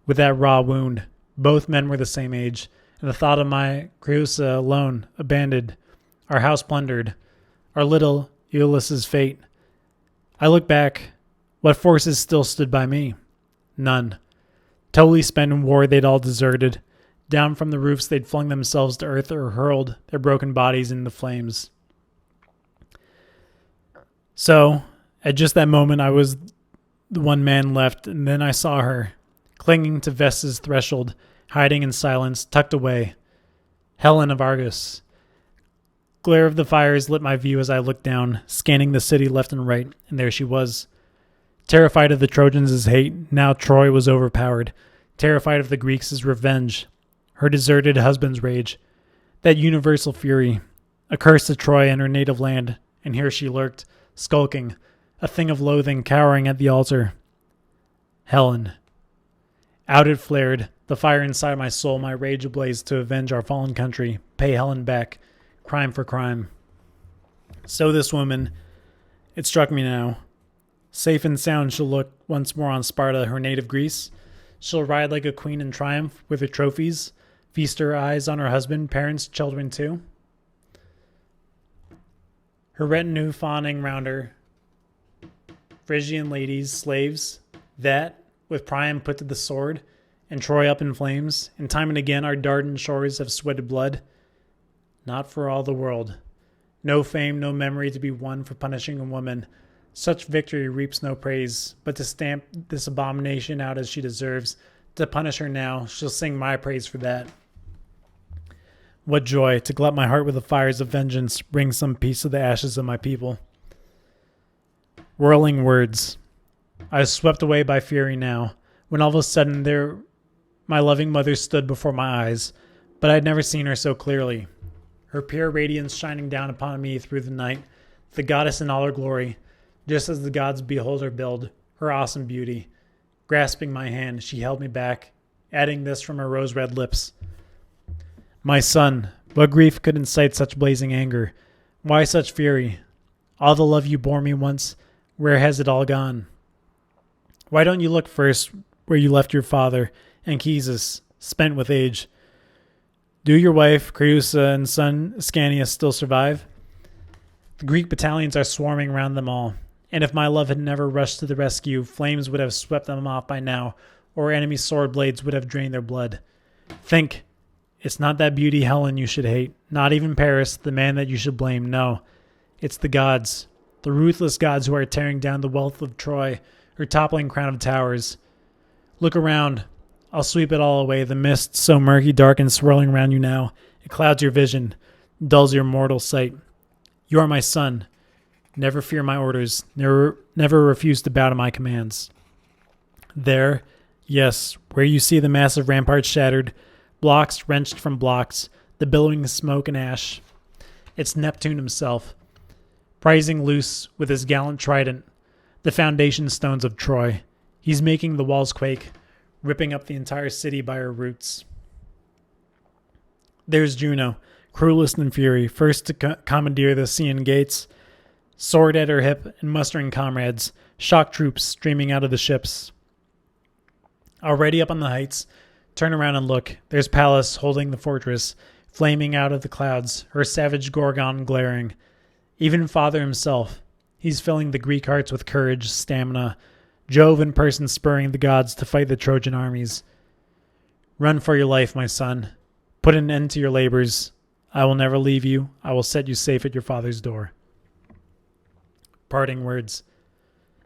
with that raw wound. Both men were the same age, and the thought of my Creusa alone, abandoned, our house plundered, our little Iülus' fate. I look back. What forces still stood by me? None. Totally spent in war, they'd all deserted. Down from the roofs, they'd flung themselves to earth or hurled their broken bodies into flames. So, at just that moment, I was the one man left, and then I saw her, clinging to Vesta's threshold, hiding in silence, tucked away. Helen of Argos. Glare of the fires lit my view as I looked down, scanning the city left and right, and there she was. Terrified of the Trojans' hate, now Troy was overpowered. Terrified of the Greeks' revenge, her deserted husband's rage. That universal fury, a curse to Troy and her native land, and here she lurked, skulking, a thing of loathing cowering at the altar. Helen. Out it flared, the fire inside my soul, my rage ablaze to avenge our fallen country, pay Helen back, crime for crime. So this woman, it struck me now. Safe and sound she'll look once more on Sparta, her native Greece. She'll ride like a queen in triumph with her trophies, feast her eyes on her husband, parents, children too. Her retinue fawning round her, Phrygian ladies, slaves, that, with Priam put to the sword, and Troy up in flames, and time and again our Dardan shores have sweated blood. Not for all the world. No fame, no memory to be won for punishing a woman. Such victory reaps no praise, but to stamp this abomination out as she deserves, to punish her now, she'll sing my praise for that. What joy, to glut my heart with the fires of vengeance, bring some peace to the ashes of my people. Whirling words. I was swept away by fury now, when all of a sudden there my loving mother stood before my eyes, but I had never seen her so clearly. Her pure radiance shining down upon me through the night, the goddess in all her glory, Just as the gods behold her build, her awesome beauty. Grasping my hand, she held me back, adding this from her rose-red lips. My son, what grief could incite such blazing anger? Why such fury? All the love you bore me once, where has it all gone? Why don't you look first where you left your father, Anchises, spent with age? Do your wife, Creusa, and son, Ascanius, still survive? The Greek battalions are swarming around them all, and if my love had never rushed to the rescue, flames would have swept them off by now, or enemy sword blades would have drained their blood. Think, it's not that beauty Helen you should hate, not even Paris, the man that you should blame, no. It's the gods, the ruthless gods who are tearing down the wealth of Troy, her toppling crown of towers. Look around. I'll sweep it all away, the mist so murky, dark, and swirling around you now. It clouds your vision, dulls your mortal sight. You are my son. Never fear my orders, never refuse to bow to my commands. There, yes, where you see the massive ramparts shattered, blocks wrenched from blocks, the billowing smoke and ash. It's Neptune himself, prising loose with his gallant trident the foundation stones of Troy. He's making the walls quake, ripping up the entire city by her roots. There's Juno, cruelest in fury, first to commandeer the Scaean gates, sword at her hip and mustering comrades, shock troops streaming out of the ships. Already up on the heights, turn around and look. There's Pallas holding the fortress, flaming out of the clouds, her savage Gorgon glaring. Even Father himself, he's filling the Greek hearts with courage, stamina, Jove in person spurring the gods to fight the Trojan armies. Run for your life, my son. Put an end to your labors. I will never leave you. I will set you safe at your father's door. Parting words.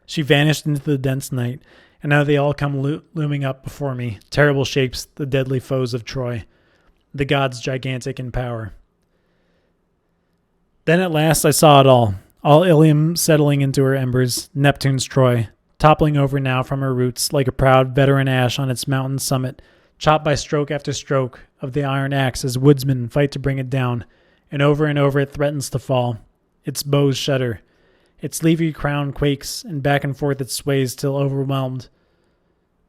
She vanished into the dense night, and now they all come looming up before me, terrible shapes, the deadly foes of Troy, the gods gigantic in power. Then at last I saw it all Ilium settling into her embers, Neptune's Troy, toppling over now from her roots like a proud veteran ash on its mountain summit, chopped by stroke after stroke of the iron axe as woodsmen fight to bring it down, and over it threatens to fall. Its bows shudder. Its leafy crown quakes, and back and forth it sways till overwhelmed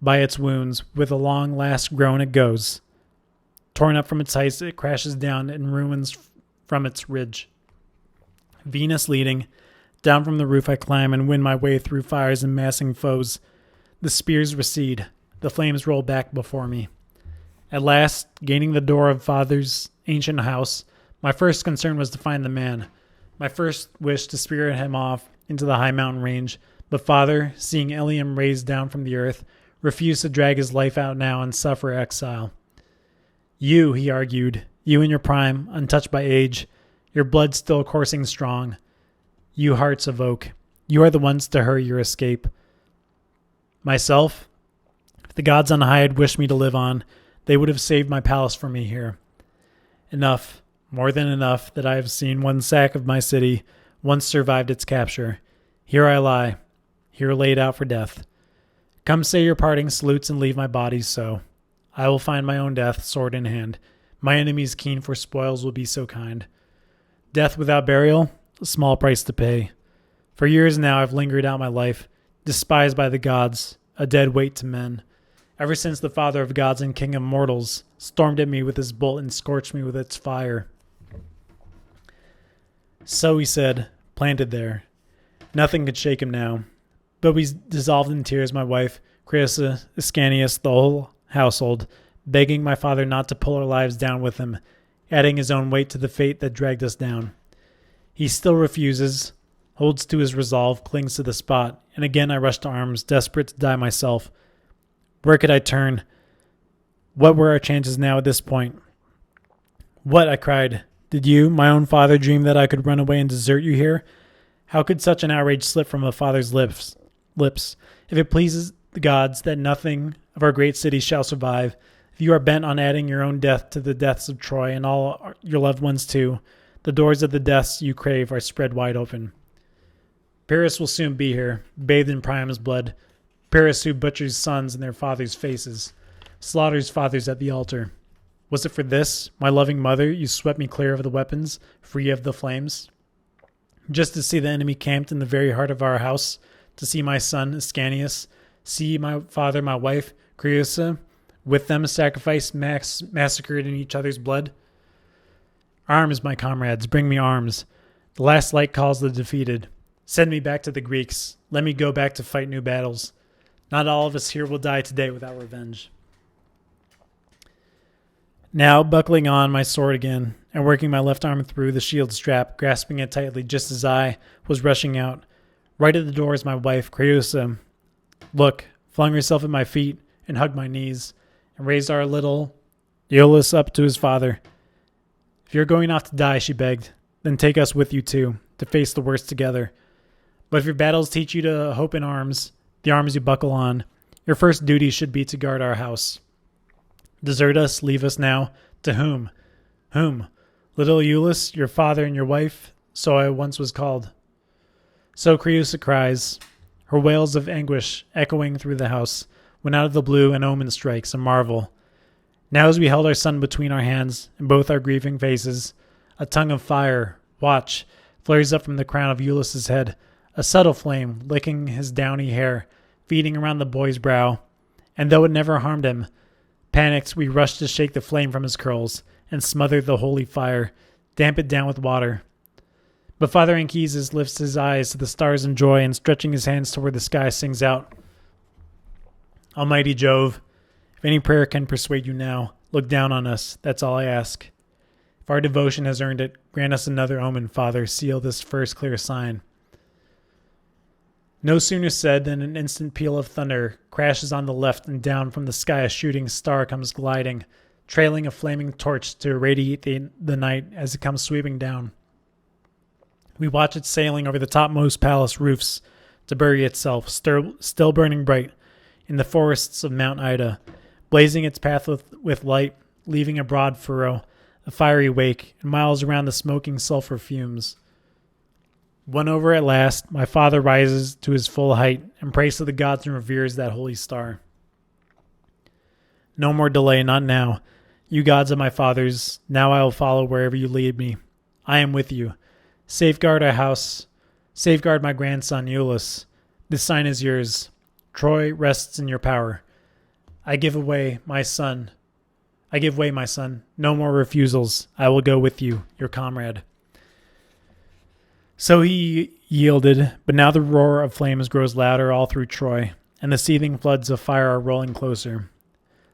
by its wounds. With a long last groan it goes. Torn up from its heights, it crashes down in ruins from its ridge. Venus leading, down from the roof I climb and win my way through fires and massing foes. The spears recede. The flames roll back before me. At last, gaining the door of Father's ancient house, my first concern was to find the man. My first wish to spirit him off into the high mountain range, but Father, seeing Ilium raised down from the earth, refused to drag his life out now and suffer exile. You, he argued, you in your prime, untouched by age, your blood still coursing strong. You hearts of oak, you are the ones to hurry your escape. Myself, if the gods on high had wished me to live on, they would have saved my palace for me here. Enough. More than enough that I have seen one sack of my city, once survived its capture. Here I lie, here laid out for death. Come say your parting salutes and leave my body so. I will find my own death, sword in hand. My enemies keen for spoils will be so kind. Death without burial, a small price to pay. For years now I've lingered out my life, despised by the gods, a dead weight to men. Ever since the father of gods and king of mortals stormed at me with his bolt and scorched me with its fire. So he said, planted there. Nothing could shake him now. But we dissolved in tears, my wife, Creusa, Ascanius, the whole household, begging my father not to pull our lives down with him, adding his own weight to the fate that dragged us down. He still refuses, holds to his resolve, clings to the spot, and again I rush to arms, desperate to die myself. Where could I turn? What were our chances now at this point? What, I cried. Did you, my own father, dream that I could run away and desert you here? How could such an outrage slip from a father's lips? If it pleases the gods that nothing of our great city shall survive, if you are bent on adding your own death to the deaths of Troy and all your loved ones too, the doors of the deaths you crave are spread wide open. Paris will soon be here, bathed in Priam's blood. Paris who butchers sons in their fathers' faces, slaughters fathers at the altar. Was it for this, my loving mother, you swept me clear of the weapons, free of the flames? just to see the enemy camped in the very heart of our house, to see my son Ascanius, see my father, my wife, Creusa, with them sacrificed, massacred in each other's blood? Arms, my comrades, bring me arms. The last light calls the defeated. Send me back to the Greeks. Let me go back to fight new battles. Not all of us here will die today without revenge. Now, buckling on my sword again, and working my left arm through the shield strap, grasping it tightly just as I was rushing out. Right at the door is my wife, Creusa. Look, flung herself at my feet and hugged my knees, and raised our little Iolaus up to his father. If you're going off to die, she begged, then take us with you too, to face the worst together. But if your battles teach you to hope in arms, the arms you buckle on, your first duty should be to guard our house. Desert us, leave us now. To whom? Whom? Little Iolaus, your father and your wife? So I once was called. So Creusa cries, her wails of anguish echoing through the house, when out of the blue an omen strikes, a marvel. Now as we held our son between our hands, and both our grieving faces, a tongue of fire, watch, flares up from the crown of Iolaus's head, a subtle flame licking his downy hair, feeding around the boy's brow. And though it never harmed him, panicked, we rushed to shake the flame from his curls and smother the holy fire, damp it down with water. But Father Anchises lifts his eyes to the stars in joy and stretching his hands toward the sky sings out, Almighty Jove, if any prayer can persuade you now, look down on us, that's all I ask. If our devotion has earned it, grant us another omen, Father, seal this first clear sign. No sooner said than an instant peal of thunder crashes on the left, and down from the sky a shooting star comes gliding, trailing a flaming torch to irradiate the night as it comes sweeping down. We watch it sailing over the topmost palace roofs to bury itself, still burning bright, in the forests of Mount Ida, blazing its path with light, leaving a broad furrow, a fiery wake, and miles around the smoking sulfur fumes. Won over at last, my father rises to his full height and prays to the gods and reveres that holy star. No more delay, not now. You gods of my fathers, now I will follow wherever you lead me. I am with you. Safeguard our house. Safeguard my grandson, Iolaus. This sign is yours. Troy rests in your power. I give way, my son. No more refusals. I will go with you, your comrade. So he yielded, but now the roar of flames grows louder all through Troy, and the seething floods of fire are rolling closer.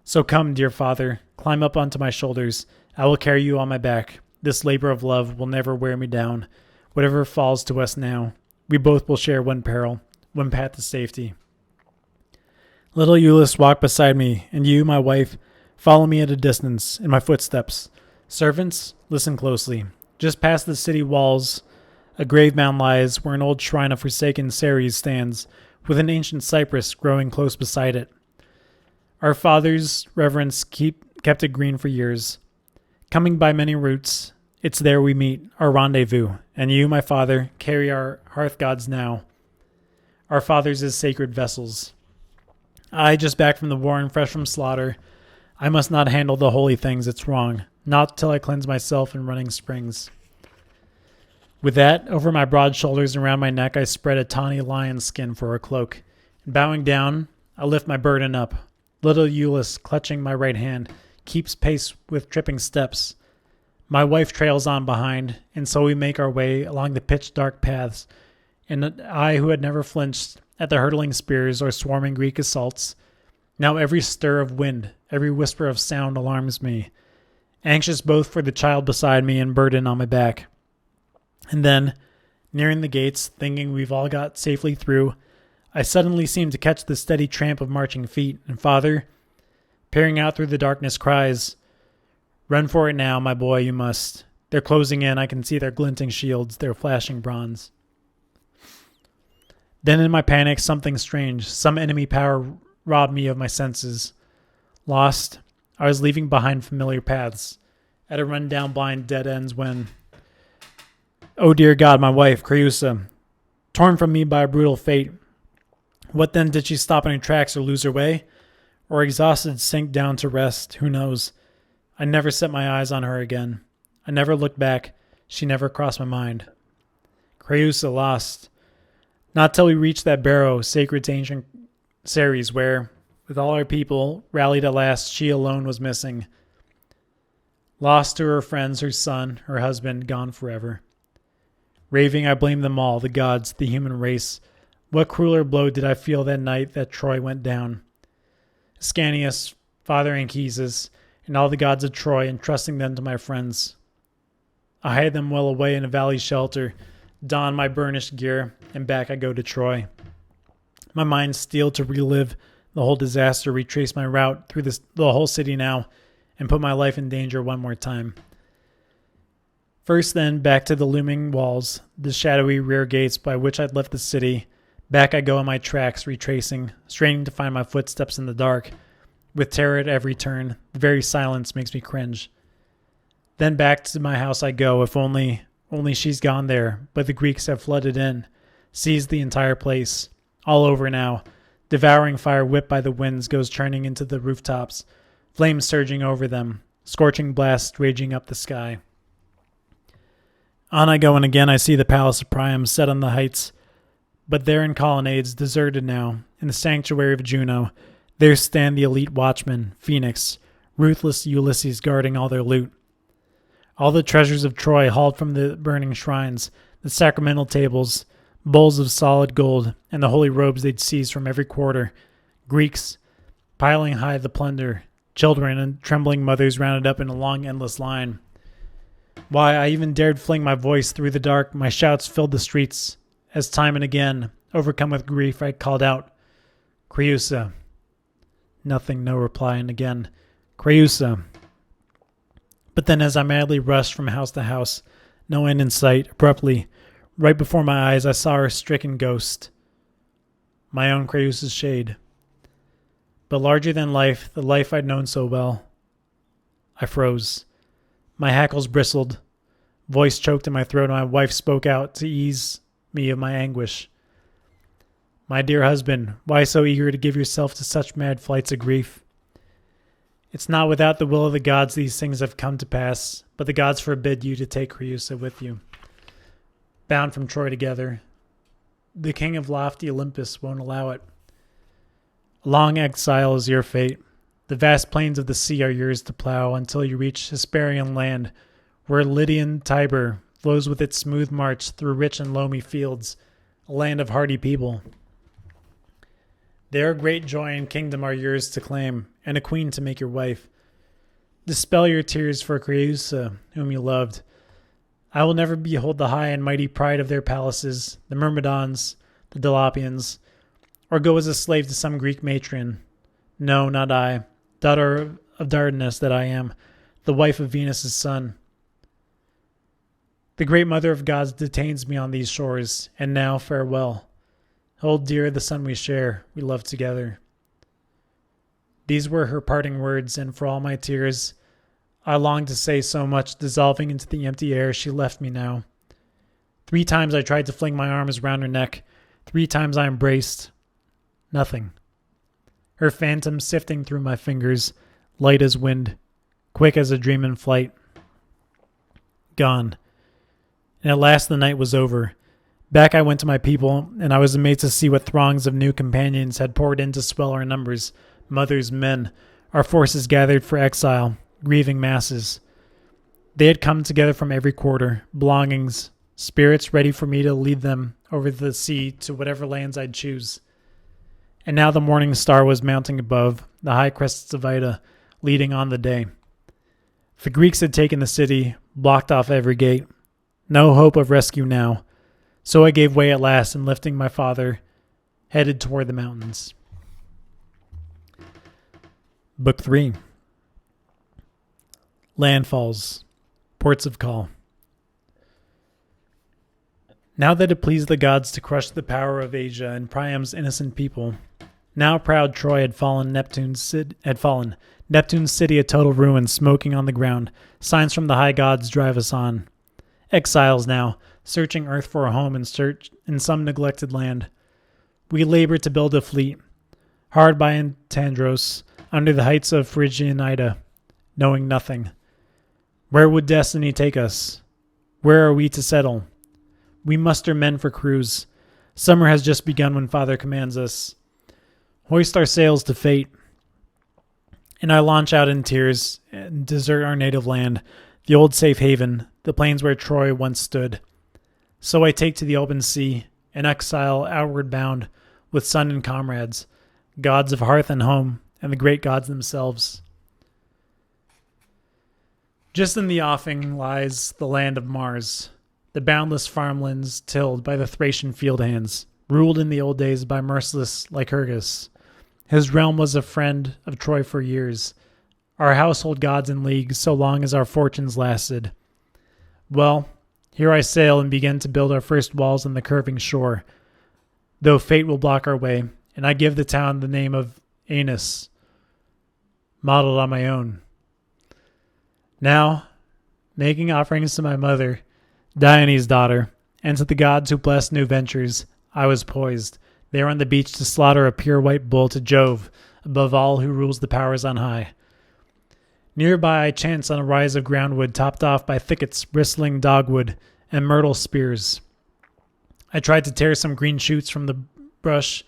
So come, dear father, climb up onto my shoulders. I will carry you on my back. This labor of love will never wear me down. Whatever falls to us now, we both will share one peril, one path to safety. Little Iolaus, walk beside me, and you, my wife, follow me at a distance in my footsteps. Servants, listen closely. Just past the city walls, a grave mound lies where an old shrine of forsaken Ceres stands, with an ancient cypress growing close beside it. Our fathers' reverence kept it green for years. Coming by many routes, it's there we meet, our rendezvous, and you, my father, carry our hearth gods now, our fathers as sacred vessels. I, just back from the war and fresh from slaughter, I must not handle the holy things, it's wrong, not till I cleanse myself in running springs. With that, over my broad shoulders and around my neck, I spread a tawny lion's skin for a cloak, and bowing down, I lift my burden up. Little Iolaus, clutching my right hand, keeps pace with tripping steps. My wife trails on behind, and so we make our way along the pitch-dark paths, and I, who had never flinched at the hurtling spears or swarming Greek assaults, now every stir of wind, every whisper of sound alarms me, anxious both for the child beside me and burden on my back. And then, nearing the gates, thinking we've all got safely through, I suddenly seem to catch the steady tramp of marching feet, and father, peering out through the darkness, cries, "Run for it now, my boy, you must. They're closing in, I can see their glinting shields, their flashing bronze." Then in my panic, something strange, some enemy power robbed me of my senses. Lost, I was leaving behind familiar paths, at a run-down blind dead ends when, oh dear God, my wife, Creusa, torn from me by a brutal fate. What then, did she stop in her tracks or lose her way? Or exhausted sink down to rest, who knows? I never set my eyes on her again. I never looked back. She never crossed my mind. Creusa lost. Not till we reached that barrow, sacred to ancient Ceres, where, with all our people, rallied at last, she alone was missing. Lost to her friends, her son, her husband, gone forever. Raving, I blamed them all, the gods, the human race. What crueler blow did I feel that night that Troy went down? Ascanius, father Anchises, and all the gods of Troy, entrusting them to my friends. I hide them well away in a valley shelter, don my burnished gear, and back I go to Troy. My mind steeled to relive the whole disaster, retrace my route through the whole city now, and put my life in danger one more time. First then, back to the looming walls, the shadowy rear gates by which I'd left the city. Back I go on my tracks, retracing, straining to find my footsteps in the dark. With terror at every turn, the very silence makes me cringe. Then back to my house I go, if only she's gone there, but the Greeks have flooded in, seized the entire place. All over now. Devouring fire whipped by the winds goes churning into the rooftops, flames surging over them, scorching blasts raging up the sky. On I go, and again I see the palace of Priam set on the heights, but there in colonnades, deserted now, in the sanctuary of Juno, there stand the elite watchmen, Phoenix, ruthless Ulysses guarding all their loot. All the treasures of Troy hauled from the burning shrines, the sacramental tables, bowls of solid gold, and the holy robes they'd seized from every quarter. Greeks, piling high the plunder, children and trembling mothers rounded up in a long endless line. Why, I even dared fling my voice through the dark, my shouts filled the streets, as time and again, overcome with grief, I called out, Creusa. Nothing, no reply, and again, Creusa. But then as I madly rushed from house to house, no end in sight, abruptly, right before my eyes I saw her stricken ghost. My own Creusa's shade. But larger than life, the life I'd known so well. I froze. My hackles bristled. Voice choked in my throat, and my wife spoke out to ease me of my anguish. My dear husband, why so eager to give yourself to such mad flights of grief? It's not without the will of the gods these things have come to pass, but the gods forbid you to take Creusa with you. Bound from Troy together, the king of lofty Olympus won't allow it. A long exile is your fate. The vast plains of the sea are yours to plow until you reach Hesperian land, where Lydian Tiber flows with its smooth march through rich and loamy fields, a land of hardy people. There great joy and kingdom are yours to claim, and a queen to make your wife. Dispel your tears for Creusa, whom you loved. I will never behold the high and mighty pride of their palaces, the Myrmidons, the Dolopians, or go as a slave to some Greek matron. No, not I, daughter of Dardanus that I am, the wife of Venus' son. The great mother of gods detains me on these shores, and now farewell. Hold dear the son we share, we love together. These were her parting words, and for all my tears, I longed to say so much, dissolving into the empty air, she left me now. 3 times I tried to fling my arms round her neck. 3 times I embraced. Nothing. Her phantom sifting through my fingers, light as wind, quick as a dream in flight. Gone. And at last the night was over. Back I went to my people, and I was amazed to see what throngs of new companions had poured in to swell our numbers, mothers, men, our forces gathered for exile, grieving masses. They had come together from every quarter, belongings, spirits ready for me to lead them over the sea to whatever lands I'd choose. And now the morning star was mounting above, the high crests of Ida, leading on the day. The Greeks had taken the city, blocked off every gate. No hope of rescue now. So I gave way at last, and lifting my father, headed toward the mountains. Book 3. Landfalls. Ports of Call. Now that it pleased the gods to crush the power of Asia and Priam's innocent people, now proud Troy had fallen, Neptune's city a total ruin, smoking on the ground. Signs from the high gods drive us on. Exiles now, searching earth for a home in some neglected land. We labor to build a fleet, hard by Tandros, under the heights of Phrygian Ida, knowing nothing. Where would destiny take us? Where are we to settle? We muster men for crews. Summer has just begun when Father commands us. Hoist our sails to fate. And I launch out in tears and desert our native land, the old safe haven, the plains where Troy once stood. So I take to the open sea, an exile outward bound, with son and comrades, gods of hearth and home, and the great gods themselves. Just in the offing lies the land of Mars, the boundless farmlands tilled by the Thracian field hands, ruled in the old days by merciless Lycurgus. His realm was a friend of Troy for years, our household gods in league so long as our fortunes lasted. Well, here I sail and begin to build our first walls on the curving shore, though fate will block our way, and I give the town the name of Aeneas, modeled on my own. Now, making offerings to my mother, Dione's daughter, and to the gods who bless new ventures, I was poised, there on the beach to slaughter a pure white bull to Jove, above all who rules the powers on high. Nearby I chance on a rise of groundwood topped off by thickets bristling dogwood and myrtle spears. I tried to tear some green shoots from the brush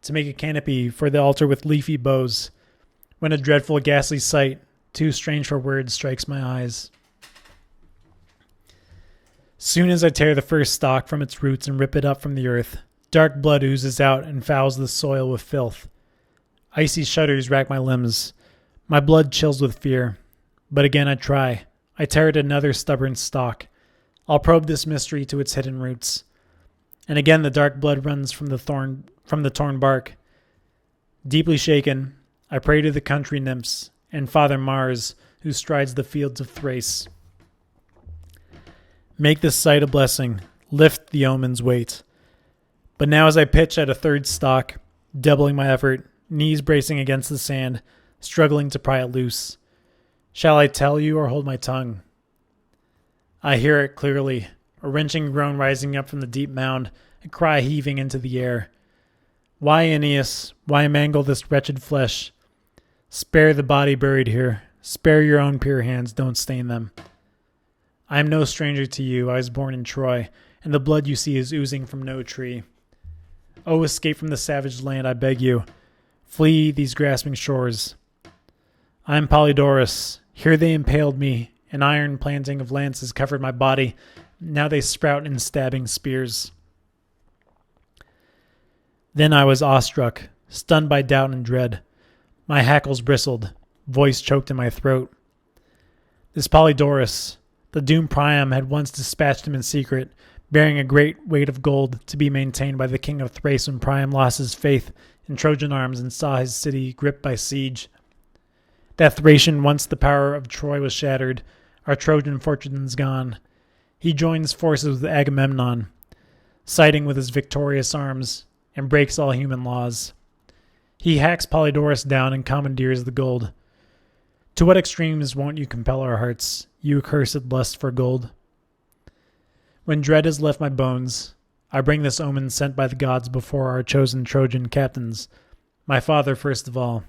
to make a canopy for the altar with leafy boughs, when a dreadful ghastly sight, too strange for words, strikes my eyes. Soon as I tear the first stalk from its roots and rip it up from the earth, dark blood oozes out and fouls the soil with filth. Icy shudders rack my limbs. My blood chills with fear. But again I try. I tear at another stubborn stalk. I'll probe this mystery to its hidden roots. And again the dark blood runs from the torn bark. Deeply shaken, I pray to the country nymphs and Father Mars, who strides the fields of Thrace. Make this sight a blessing, lift the omen's weight. But now as I pitch at a third stalk, doubling my effort, knees bracing against the sand, struggling to pry it loose, shall I tell you or hold my tongue? I hear it clearly, a wrenching groan rising up from the deep mound, a cry heaving into the air. Why, Aeneas, why mangle this wretched flesh? Spare the body buried here. Spare your own pure hands, don't stain them. I am no stranger to you. I was born in Troy, and the blood you see is oozing from no tree. Oh, escape from the savage land, I beg you. Flee these grasping shores. I am Polydorus. Here they impaled me. An iron planting of lances covered my body. Now they sprout in stabbing spears. Then I was awestruck, stunned by doubt and dread. My hackles bristled, voice choked in my throat. This Polydorus, the doomed Priam, had once dispatched him in secret, bearing a great weight of gold to be maintained by the king of Thrace when Priam lost his faith in Trojan arms and saw his city gripped by siege. That Thracian, once the power of Troy was shattered, our Trojan fortunes gone. He joins forces with Agamemnon, siding with his victorious arms, and breaks all human laws. He hacks Polydorus down and commandeers the gold. To what extremes won't you compel our hearts, you accursed lust for gold? When dread has left my bones, I bring this omen sent by the gods before our chosen Trojan captains, my father first of all.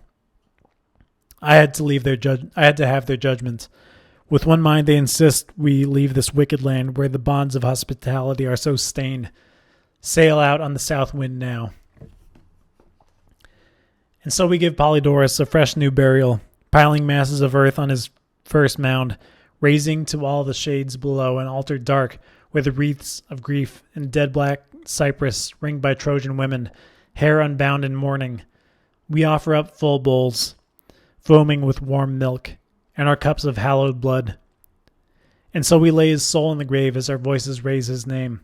I had to have their judgment. With one mind they insist we leave this wicked land where the bonds of hospitality are so stained. Sail out on the south wind now. And so we give Polydorus a fresh new burial, piling masses of earth on his first mound, raising to all the shades below an altar dark where the wreaths of grief and dead black cypress ringed by Trojan women, hair unbound in mourning. We offer up full bowls, foaming with warm milk, and our cups of hallowed blood. And so we lay his soul in the grave as our voices raise his name,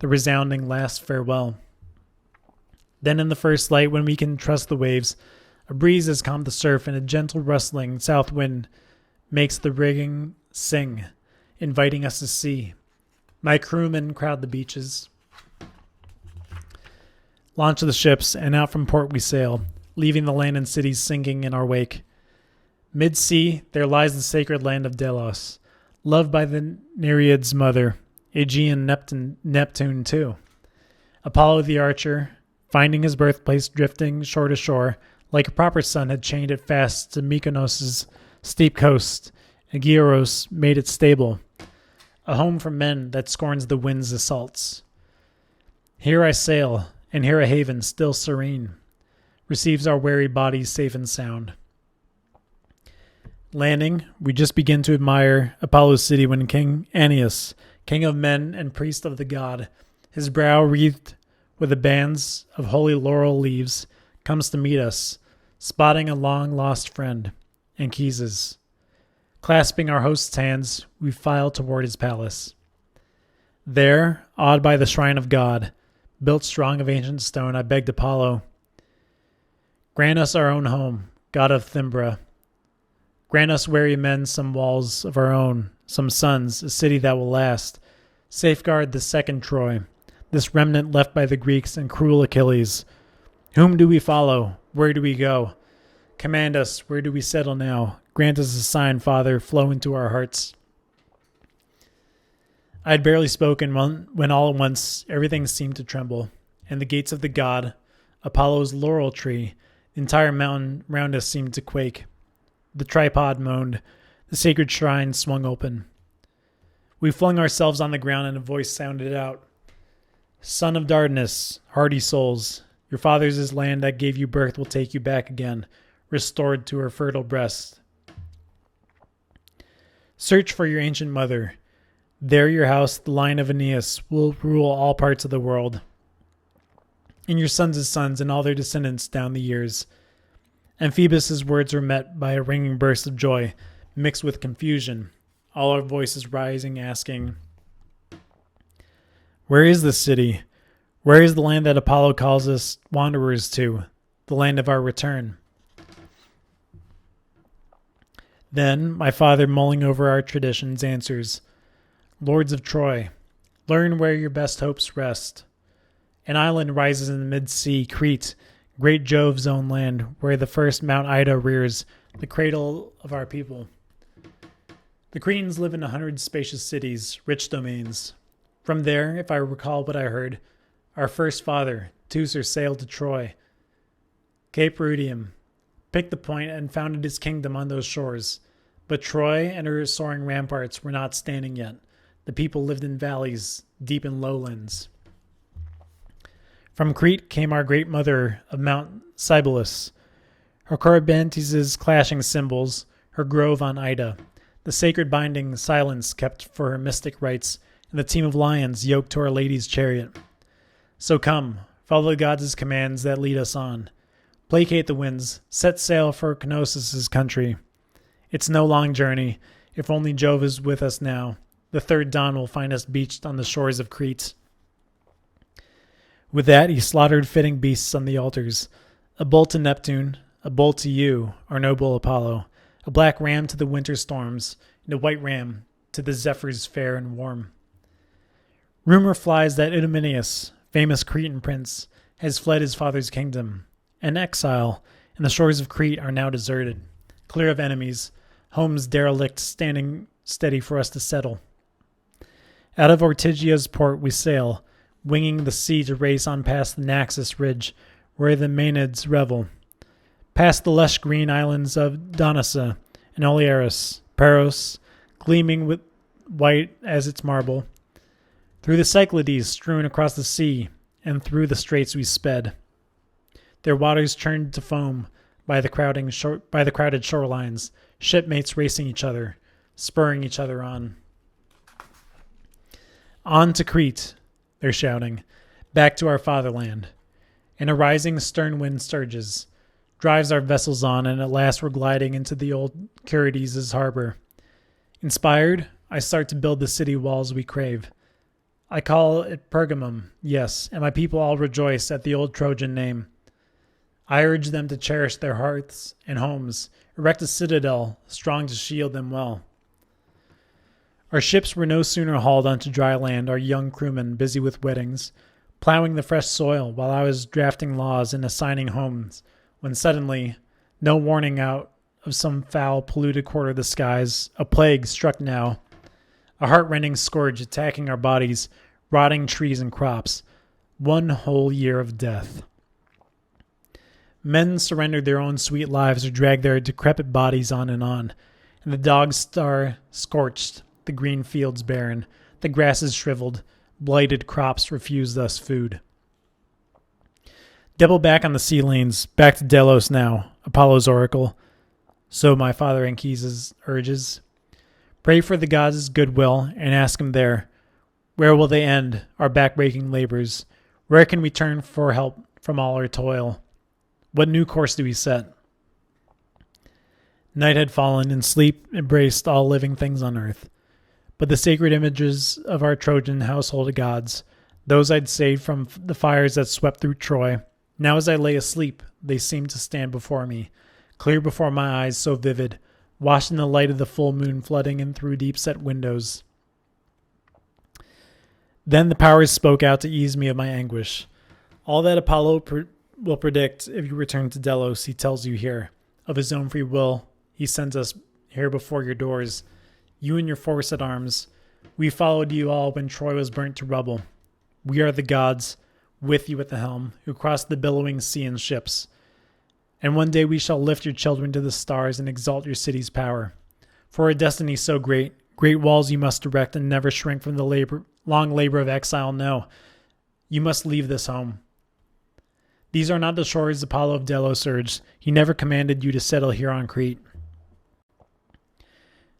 the resounding last farewell. Then in the first light, when we can trust the waves, a breeze has calmed the surf, and a gentle rustling south wind makes the rigging sing, inviting us to sea. My crewmen crowd the beaches. Launch the ships, and out from port we sail, leaving the land and cities sinking in our wake. Mid-sea, there lies the sacred land of Delos, loved by the Nereid's mother, Aegean Neptune too. Apollo the archer, finding his birthplace drifting shore to shore, like a proper son had chained it fast to Mykonos' steep coast, and Gyaros made it stable. a home for men that scorns the wind's assaults. Here I sail, and here a haven still serene receives our weary bodies safe and sound. Landing, we just begin to admire Apollo's city when King Aeneas, king of men and priest of the god, his brow wreathed with the bands of holy laurel leaves, comes to meet us, spotting a long-lost friend, Anchises. Clasping our host's hands, we file toward his palace. There, awed by the shrine of God, built strong of ancient stone, I begged Apollo, grant us our own home, god of Thimbra. Grant us weary men some walls of our own, some sons, a city that will last. Safeguard the second Troy, this remnant left by the Greeks and cruel Achilles. Whom do we follow? Where do we go? Command us, where do we settle now? Grant us a sign, Father, flow into our hearts. I had barely spoken when all at once everything seemed to tremble, and the gates of the god, Apollo's laurel tree, the entire mountain round us seemed to quake. The tripod moaned. The sacred shrine swung open. We flung ourselves on the ground and a voice sounded out. Son of Dardanus, hardy souls, your father's land that gave you birth will take you back again, restored to her fertile breast. Search for your ancient mother. There your house, the line of Aeneas, will rule all parts of the world. And your sons' sons and all their descendants down the years. And Phoebus' words were met by a ringing burst of joy, mixed with confusion, all our voices rising, asking, where is this city? Where is the land that Apollo calls us wanderers to, the land of our return? Then my father, mulling over our traditions, answers, Lords of Troy, learn where your best hopes rest. An island rises in the mid-sea, Crete, great Jove's own land, where the first Mount Ida rears, the cradle of our people. The Cretans live in 100 spacious cities, rich domains. From there, if I recall what I heard, our first father, Teucer, sailed to Troy, Cape Rudium, picked the point and founded his kingdom on those shores. But Troy and her soaring ramparts were not standing yet. The people lived in valleys, deep in lowlands. From Crete came our great mother of Mount Cybelus, her Corybantes' clashing cymbals, her grove on Ida, the sacred binding silence kept for her mystic rites, and the team of lions yoked to Our Lady's chariot. So come, follow the gods' commands that lead us on. Placate the winds, set sail for Knossos' country. It's no long journey, if only Jove is with us now. The third dawn will find us beached on the shores of Crete. With that, he slaughtered fitting beasts on the altars. A bull to Neptune, a bull to you, our noble Apollo, a black ram to the winter storms, and a white ram to the zephyrs fair and warm. Rumor flies that Idomeneus, famous Cretan prince, has fled his father's kingdom. An exile, and the shores of Crete are now deserted, clear of enemies, homes derelict standing steady for us to settle. Out of Ortygia's port we sail, winging the sea to race on past the Naxos ridge, where the Maenads revel, past the lush green islands of Donosa and Olearis, Paros, gleaming with white as its marble, through the Cyclades strewn across the sea, and through the straits we sped. Their waters churned to foam by the crowded shorelines, shipmates racing each other, spurring each other on. On to Crete, they're shouting, back to our fatherland. And a rising stern wind surges, drives our vessels on, and at last we're gliding into the old Curides' harbor. Inspired, I start to build the city walls we crave. I call it Pergamum, yes, and my people all rejoice at the old Trojan name. I urge them to cherish their hearths and homes, erect a citadel, strong to shield them well. Our ships were no sooner hauled onto dry land, our young crewmen busy with weddings, plowing the fresh soil while I was drafting laws and assigning homes, when suddenly, no warning out of some foul, polluted quarter of the skies, a plague struck now, a heart-rending scourge attacking our bodies, rotting trees and crops, 1 whole year of death. Men surrendered their own sweet lives or dragged their decrepit bodies on, and the dog star scorched, the green fields barren, the grasses shriveled, blighted crops refused us food. Double back on the sea lanes, back to Delos now, Apollo's oracle. So my father Anchises urges. Pray for the gods' goodwill and ask him there. Where will they end our back-breaking labors? Where can we turn for help from all our toil? What new course do we set? Night had fallen, and sleep embraced all living things on earth. But the sacred images of our Trojan household gods, those I'd saved from the fires that swept through Troy, now as I lay asleep, they seemed to stand before me, clear before my eyes so vivid, washed in the light of the full moon flooding in through deep-set windows. Then the powers spoke out to ease me of my anguish. All that Apollo will predict if you return to Delos, he tells you here. Of his own free will, he sends us here before your doors. You and your force at arms. We followed you all when Troy was burnt to rubble. We are the gods, with you at the helm, who crossed the billowing sea in ships. And one day we shall lift your children to the stars and exalt your city's power. For a destiny so great, great walls you must erect and never shrink from the long labor of exile. No, you must leave this home. These are not the shores Apollo of Delos urged. He never commanded you to settle here on Crete.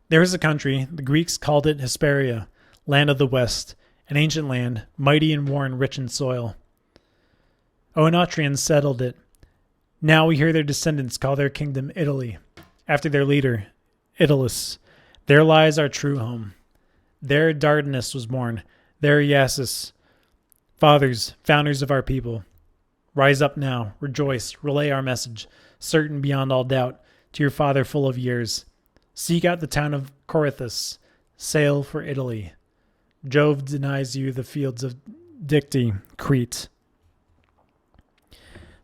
There is a country, the Greeks called it Hesperia, land of the west, an ancient land, mighty in war and rich in soil. Oenotrians settled it. Now we hear their descendants call their kingdom Italy, after their leader, Italus. There lies our true home. There Dardanus was born, there Iasus, fathers, founders of our people. Rise up now, rejoice, relay our message, certain beyond all doubt, to your father full of years. Seek out the town of Corythus, sail for Italy. Jove denies you the fields of Dicte, Crete.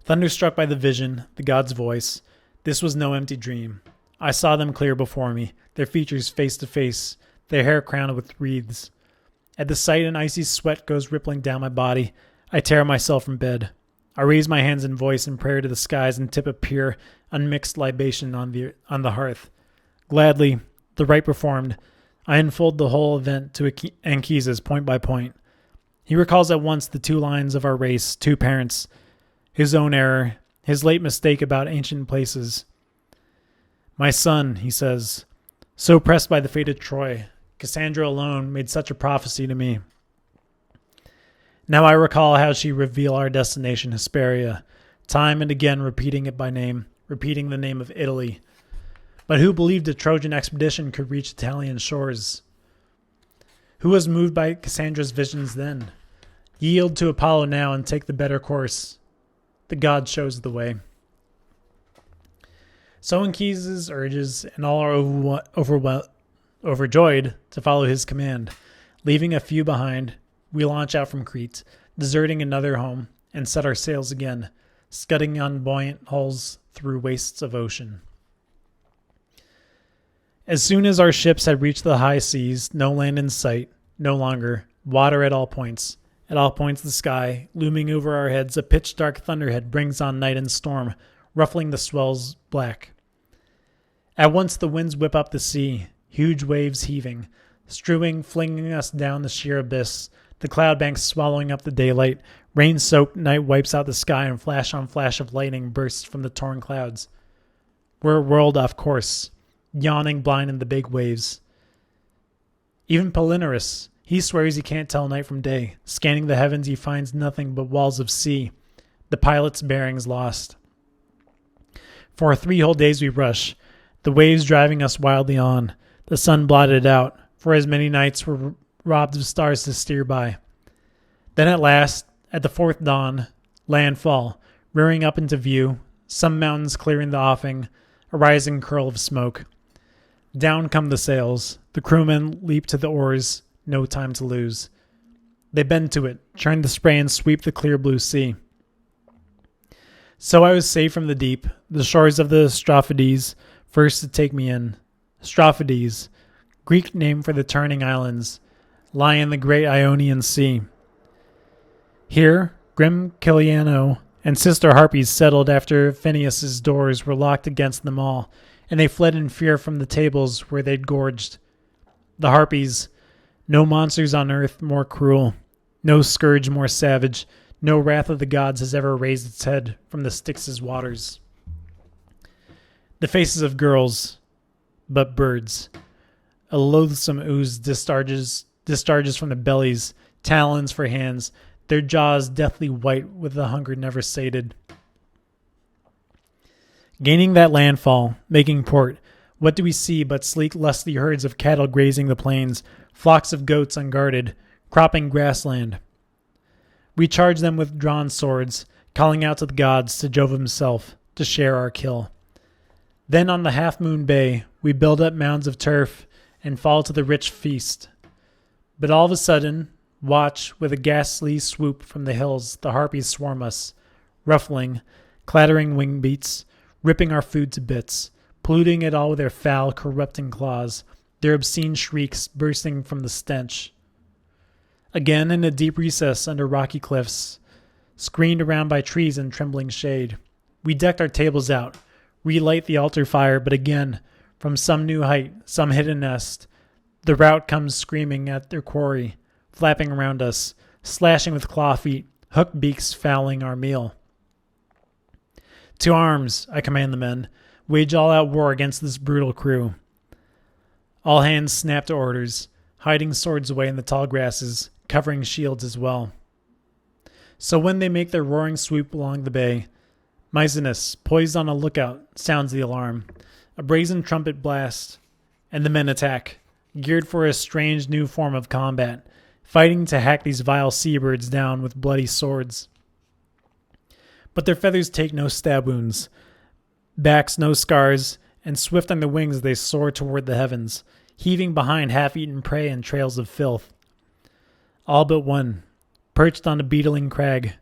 Thunderstruck by the vision, the god's voice, this was no empty dream. I saw them clear before me, their features face to face, their hair crowned with wreaths. At the sight, an icy sweat goes rippling down my body. I tear myself from bed. I raise my hands in voice in prayer to the skies and tip a pure, unmixed libation on the hearth. Gladly, the rite performed, I unfold the whole event to Anchises point by point. He recalls at once the two lines of our race, two parents, his own error, his late mistake about ancient places. My son, he says, so pressed by the fate of Troy, Cassandra alone made such a prophecy to me. Now I recall how she revealed our destination, Hesperia, time and again repeating it by name, repeating the name of Italy. But who believed a Trojan expedition could reach Italian shores? Who was moved by Cassandra's visions then? Yield to Apollo now and take the better course. The god shows the way. So Anchises urges, and all are overjoyed to follow his command. Leaving a few behind, we launch out from Crete, deserting another home, and set our sails again, scudding on buoyant hulls through wastes of ocean. As soon as our ships had reached the high seas, no land in sight, no longer, water at all points the sky, looming over our heads, a pitch-dark thunderhead brings on night and storm, ruffling the swells black. At once the winds whip up the sea, huge waves heaving, strewing, flinging us down the sheer abyss, the cloud banks swallowing up the daylight, rain-soaked night wipes out the sky and flash on flash of lightning bursts from the torn clouds. We're whirled off course, yawning blind in the big waves. Even Palinurus, he swears he can't tell night from day. Scanning the heavens, he finds nothing but walls of sea, the pilot's bearings lost. For 3 whole days we rush, the waves driving us wildly on, the sun blotted out, for as many nights were robbed of stars to steer by. Then at last, at the 4th dawn, landfall, rearing up into view, some mountains clearing the offing, a rising curl of smoke. Down come the sails. The crewmen leap to the oars, no time to lose. They bend to it, churn the spray and sweep the clear blue sea. So I was saved from the deep, the shores of the Strophides, first to take me in. Strophides, Greek name for the turning islands, lie in the great Ionian Sea. Here, grim Ciliano and sister harpies settled after Phineus's doors were locked against them all, and they fled in fear from the tables where they'd gorged. The Harpies, no monsters on earth more cruel, no scourge more savage, no wrath of the gods has ever raised its head from the Styx's waters. The faces of girls, but birds. A loathsome ooze discharges from the bellies, talons for hands, their jaws deathly white with the hunger never sated. Gaining that landfall, making port, what do we see but sleek lusty herds of cattle grazing the plains, flocks of goats unguarded, cropping grassland. We charge them with drawn swords, calling out to the gods, to Jove himself, to share our kill. Then on the half-moon bay, we build up mounds of turf and fall to the rich feast. But all of a sudden, watch with a ghastly swoop from the hills, the harpies swarm us, ruffling, clattering wing beats, ripping our food to bits, polluting it all with their foul, corrupting claws, their obscene shrieks bursting from the stench. Again, in a deep recess under rocky cliffs, screened around by trees and trembling shade, we decked our tables out, relight the altar fire, but again, from some new height, some hidden nest, the rout comes screaming at their quarry, flapping around us, slashing with claw feet, hooked beaks fouling our meal. To arms, I command the men, wage all-out war against this brutal crew. All hands snap to orders, hiding swords away in the tall grasses, covering shields as well. So when they make their roaring swoop along the bay, Maecenas, poised on a lookout, sounds the alarm, a brazen trumpet blast, and the men attack, geared for a strange new form of combat, fighting to hack these vile seabirds down with bloody swords. But their feathers take no stab wounds, backs no scars, and swift on the wings they soar toward the heavens, heaving behind half-eaten prey and trails of filth. All but one, perched on a beetling crag.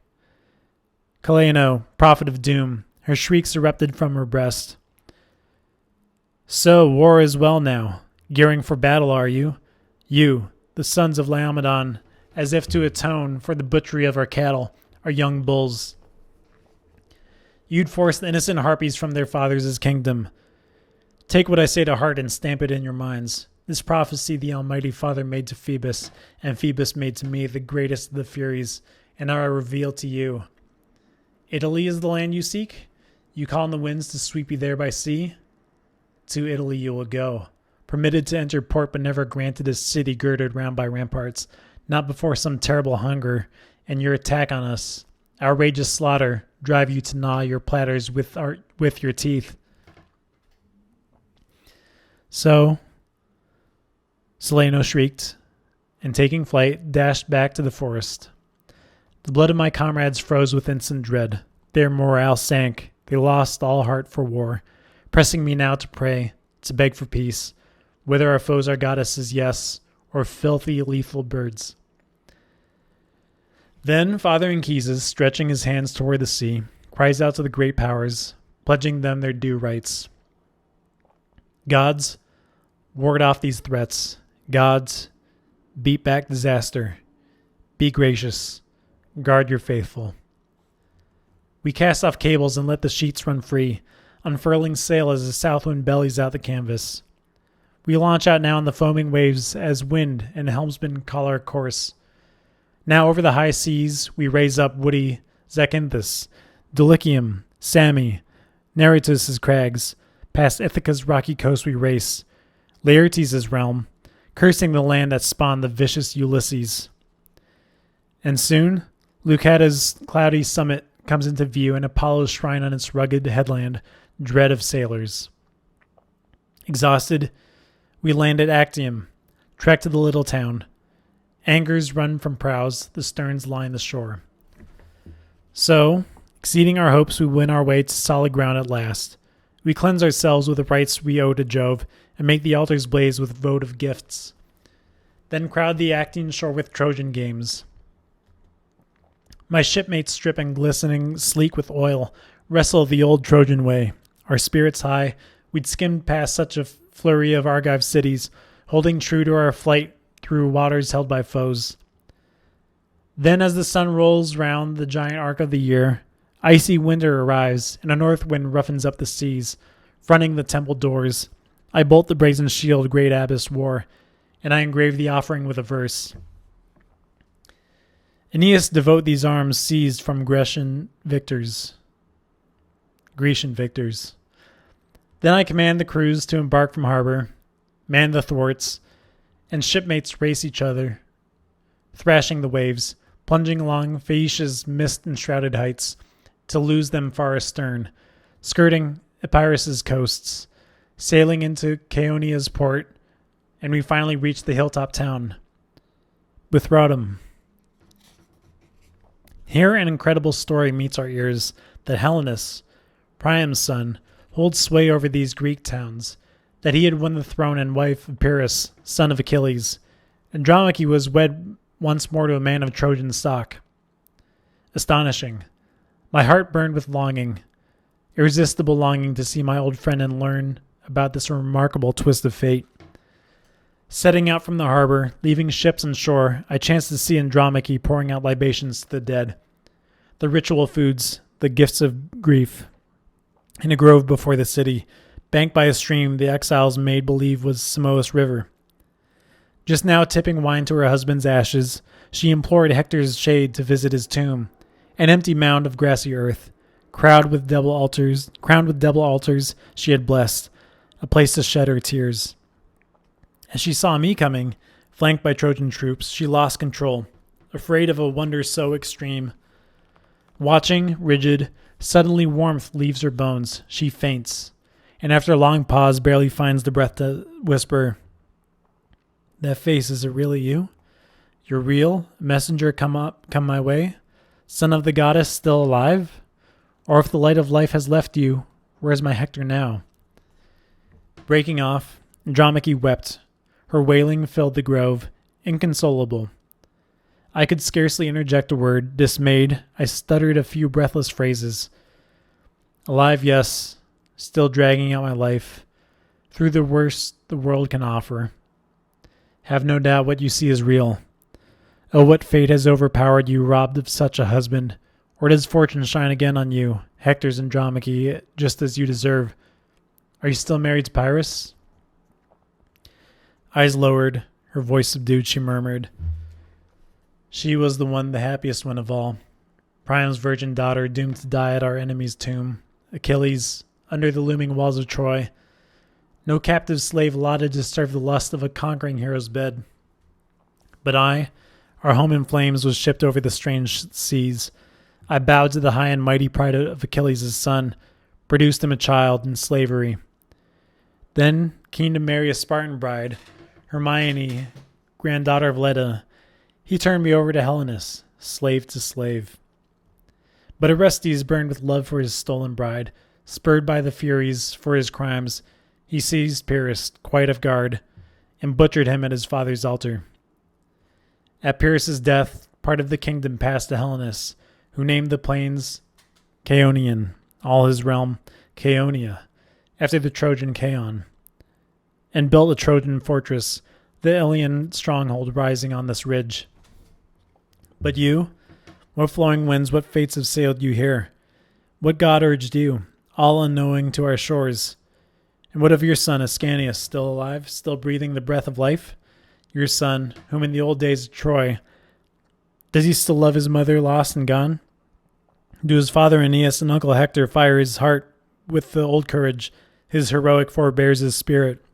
Calaeno, prophet of doom, her shrieks erupted from her breast. So, war is well now. Gearing for battle, are you? You, the sons of Laomedon, as if to atone for the butchery of our cattle, our young bulls. You'd force the innocent harpies from their fathers' kingdom. Take what I say to heart and stamp it in your minds. This prophecy the Almighty Father made to Phoebus, and Phoebus made to me, the greatest of the Furies, and now I reveal to you. Italy is the land you seek? You call on the winds to sweep you there by sea? To Italy you will go, permitted to enter port but never granted a city girded round by ramparts, not before some terrible hunger, and your attack on us, outrageous slaughter, drive you to gnaw your platters with your teeth. So, Celaeno shrieked, and taking flight, dashed back to the forest. The blood of my comrades froze with instant dread. Their morale sank. They lost all heart for war, pressing me now to pray, to beg for peace, whether our foes are goddesses, yes, or filthy, lethal birds. Then Father Anchises, stretching his hands toward the sea, cries out to the great powers, pledging them their due rights. Gods, ward off these threats. Gods, beat back disaster. Be gracious. Guard your faithful. We cast off cables and let the sheets run free, unfurling sail as the south wind bellies out the canvas. We launch out now on the foaming waves as wind and helmsman call our course. Now over the high seas we raise up woody Zacynthus, Dulichium, Sami, Neritus' crags. Past Ithaca's rocky coast we race, Laertes' realm, cursing the land that spawned the vicious Ulysses. And soon, Leucada's cloudy summit comes into view and Apollo's shrine on its rugged headland, dread of sailors. Exhausted, we land at Actium, trek to the little town. Anchors run from prows, the sterns line the shore. So, exceeding our hopes, we win our way to solid ground at last. We cleanse ourselves with the rites we owe to Jove, and make the altars blaze with votive gifts. Then crowd the Actian shore with Trojan games. My shipmates strip and glistening, sleek with oil, wrestle the old Trojan way. Our spirits high, we'd skimmed past such a flurry of Argive cities, holding true to our flight through waters held by foes. Then as the sun rolls round the giant arc of the year, icy winter arrives, and a north wind roughens up the seas, fronting the temple doors. I bolt the brazen shield great Abas wore, and I engraved the offering with a verse. Aeneas, devote these arms seized from Grecian victors. Then I command the crews to embark from harbor, man the thwarts, and shipmates race each other, thrashing the waves, plunging along Phaeacia's mist-enshrouded heights, to lose them far astern, skirting Epirus' coasts, sailing into Chaonia's port, and we finally reach the hilltop town, Withrodum. Here an incredible story meets our ears that Helenus, Priam's son, holds sway over these Greek towns, that he had won the throne and wife of Pyrrhus, son of Achilles. Andromache was wed once more to a man of Trojan stock. Astonishing. My heart burned with longing, irresistible longing to see my old friend and learn about this remarkable twist of fate. Setting out from the harbor, leaving ships and shore, I chanced to see Andromache pouring out libations to the dead, the ritual foods, the gifts of grief. In a grove before the city, banked by a stream the exiles made believe was Simois River. Just now tipping wine to her husband's ashes, she implored Hector's shade to visit his tomb, an empty mound of grassy earth, crowned with double altars she had blessed, a place to shed her tears. As she saw me coming, flanked by Trojan troops, she lost control, afraid of a wonder so extreme. Watching, rigid, suddenly warmth leaves her bones, she faints, and after a long pause barely finds the breath to whisper, "That face, is it really you? You're real? A messenger come my way? Son of the goddess still alive? Or if the light of life has left you, where's my Hector now?" Breaking off, Andromache wept. Her wailing filled the grove, inconsolable. I could scarcely interject a word. Dismayed, I stuttered a few breathless phrases. Alive, yes, still dragging out my life, through the worst the world can offer. Have no doubt what you see is real. Oh, what fate has overpowered you, robbed of such a husband? Or does fortune shine again on you, Hector's Andromache, just as you deserve? Are you still married to Pyrrhus? Eyes lowered, her voice subdued, she murmured. She was the happiest one of all. Priam's virgin daughter, doomed to die at our enemy's tomb. Achilles, under the looming walls of Troy. No captive slave allotted to serve the lust of a conquering hero's bed. But I, our home in flames, was shipped over the strange seas. I bowed to the high and mighty pride of Achilles' son, produced him a child in slavery. Then, keen to marry a Spartan bride, Hermione, granddaughter of Leda, he turned me over to Helenus, slave to slave. But Orestes burned with love for his stolen bride. Spurred by the Furies for his crimes, he seized Pyrrhus, quite off guard, and butchered him at his father's altar. At Pyrrhus' death, part of the kingdom passed to Helenus, who named the plains Chaonian, all his realm Chaonia, after the Trojan Chaon, and built a Trojan fortress, the Ilian stronghold rising on this ridge. But you, what flowing winds, what fates have sailed you here? What god urged you, all unknowing, to our shores? And what of your son Ascanius, still alive, still breathing the breath of life? Your son, whom in the old days of Troy, does he still love his mother lost and gone? Do his father Aeneas and uncle Hector fire his heart with the old courage his heroic forebears his spirit?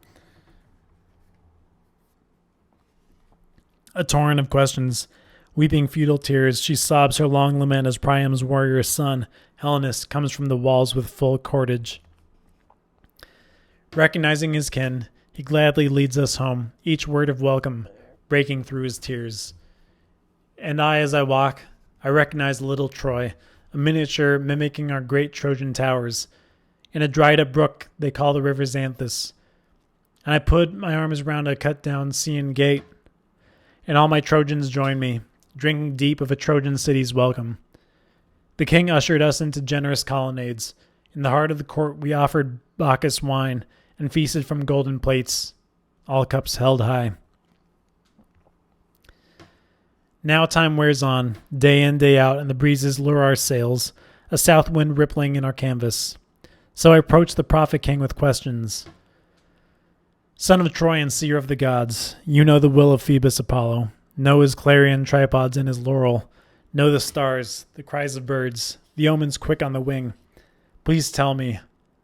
A torrent of questions, weeping futile tears, she sobs her long lament as Priam's warrior son, Helenus, comes from the walls with full cordage. Recognizing his kin, he gladly leads us home, each word of welcome breaking through his tears. And as I walk, I recognize little Troy, a miniature mimicking our great Trojan towers. In a dried-up brook they call the river Xanthus. And I put my arms around a cut-down Scaean gate, and all my Trojans join me, drinking deep of a Trojan city's welcome. The king ushered us into generous colonnades. In the heart of the court we offered Bacchus wine and feasted from golden plates, all cups held high. Now time wears on, day in, day out, and the breezes lure our sails, a south wind rippling in our canvas. So I approach the prophet king with questions. Son of Troy and seer of the gods, you know the will of Phoebus Apollo. Know his clarion tripods and his laurel. Know the stars, the cries of birds, the omens quick on the wing. Please tell me.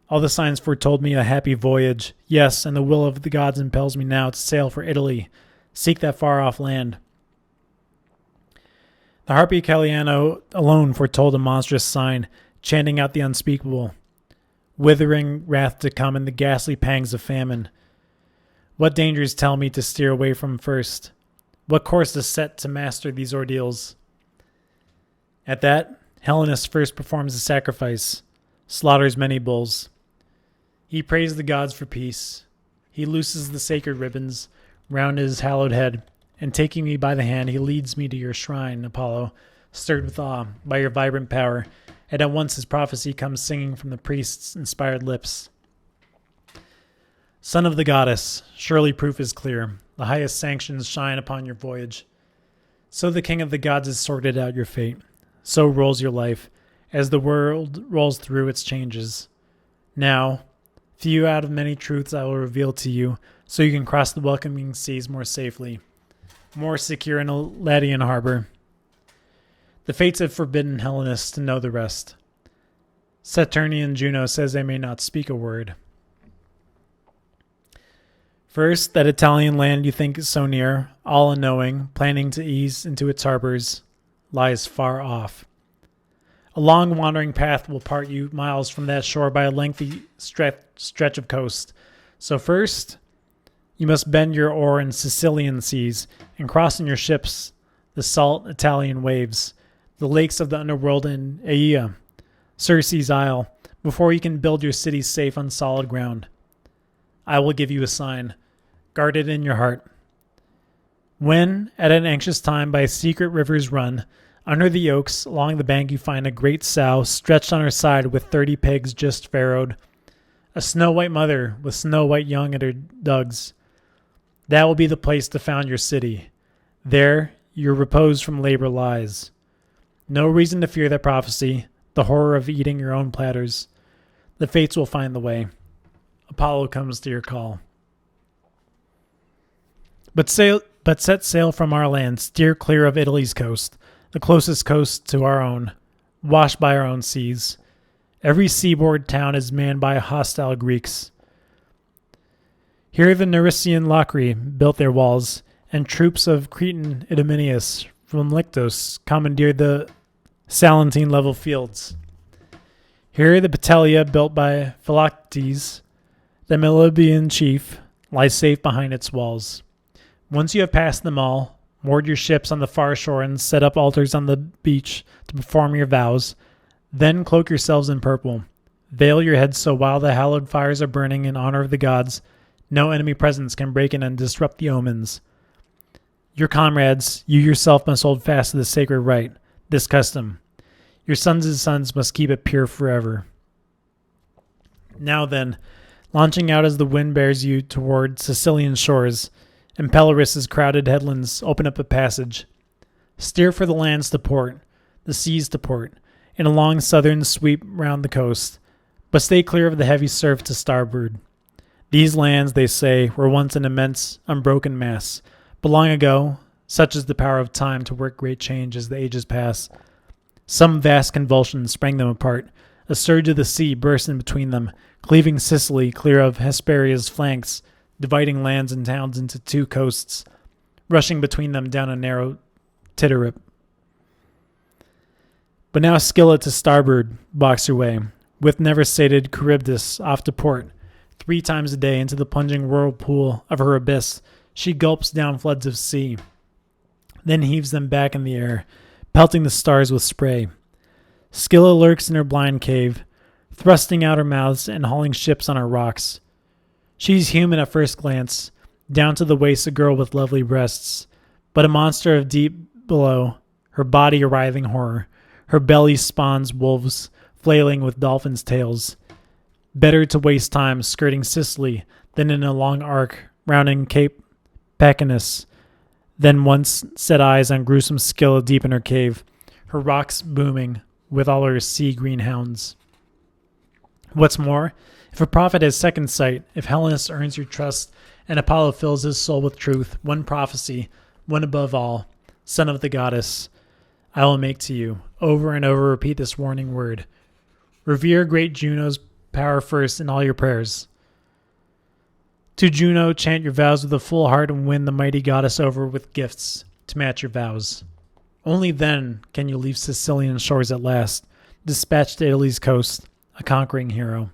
All the signs foretold me a happy voyage. Yes, and the will of the gods impels me now to sail for Italy. Seek that far-off land. The harpy Caliano alone foretold a monstrous sign, chanting out the unspeakable. Withering wrath to come and the ghastly pangs of famine. What dangers tell me to steer away from first? What course to set to master these ordeals? At that, Helenus first performs a sacrifice, slaughters many bulls. He prays the gods for peace. He looses the sacred ribbons round his hallowed head, and taking me by the hand, he leads me to your shrine, Apollo, stirred with awe by your vibrant power, and at once his prophecy comes singing from the priest's inspired lips. Son of the goddess, surely proof is clear. The highest sanctions shine upon your voyage. So the king of the gods has sorted out your fate. So rolls your life, as the world rolls through its changes. Now, few out of many truths I will reveal to you, so you can cross the welcoming seas more safely, more secure in a Latian harbor. The fates have forbidden Helenus to know the rest. Saturnian Juno says I may not speak a word. First, that Italian land you think is so near, all unknowing, planning to ease into its harbors, lies far off. A long wandering path will part you miles from that shore by a lengthy stretch of coast. So first, you must bend your oar in Sicilian seas and cross in your ships the salt Italian waves, the lakes of the underworld in Aea, Circe's isle, before you can build your city safe on solid ground. I will give you a sign. Guard it in your heart. When, at an anxious time by secret rivers run, under the oaks along the bank you find a great sow stretched on her side with 30 pigs just farrowed, a snow-white mother with snow-white young at her dugs. That will be the place to found your city. There your repose from labor lies. No reason to fear that prophecy, the horror of eating your own platters. The fates will find the way. Apollo comes to your call. But set sail from our land, steer clear of Italy's coast, the closest coast to our own, washed by our own seas. Every seaboard town is manned by hostile Greeks. Here the Nerician Locri built their walls, and troops of Cretan Idomeneus from Lyctos commandeered the Salentine level fields. Here the Petelia built by Philoctetes, the Melibæan chief, lies safe behind its walls. Once you have passed them all, moored your ships on the far shore and set up altars on the beach to perform your vows, then cloak yourselves in purple. Veil your heads so while the hallowed fires are burning in honor of the gods, no enemy presence can break in and disrupt the omens. Your comrades, you yourself must hold fast to the sacred rite, this custom. Your sons' must keep it pure forever. Now then, launching out as the wind bears you toward Sicilian shores, and Pelorus's crowded headlands open up a passage. Steer for the lands to port, the seas to port, in a long southern sweep round the coast, but stay clear of the heavy surf to starboard. These lands, they say, were once an immense, unbroken mass, but long ago, such is the power of time to work great change as the ages pass, some vast convulsion sprang them apart. A surge of the sea burst in between them, cleaving Sicily clear of Hesperia's flanks, dividing lands and towns into two coasts, rushing between them down a narrow Tityrup. But now Scylla to starboard blocks your way, with never-sated Charybdis off to port. 3 times a day into the plunging whirlpool of her abyss, she gulps down floods of sea, then heaves them back in the air, pelting the stars with spray. Scylla lurks in her blind cave, thrusting out her mouths and hauling ships on her rocks. She's human at first glance, down to the waist a girl with lovely breasts, but a monster of deep below, her body a writhing horror. Her belly spawns wolves, flailing with dolphins' tails. Better to waste time skirting Sicily than in a long arc rounding Cape Pacanus, than once set eyes on gruesome Scylla deep in her cave, her rocks booming with all her sea-green hounds. What's more, if a prophet has second sight, if Helenus earns your trust and Apollo fills his soul with truth, one prophecy, one above all, son of the goddess, I will make to you. Over and over repeat this warning word. Revere great Juno's power first in all your prayers. To Juno, chant your vows with a full heart and win the mighty goddess over with gifts to match your vows. Only then can you leave Sicilian shores at last, dispatched to Italy's coast, a conquering hero.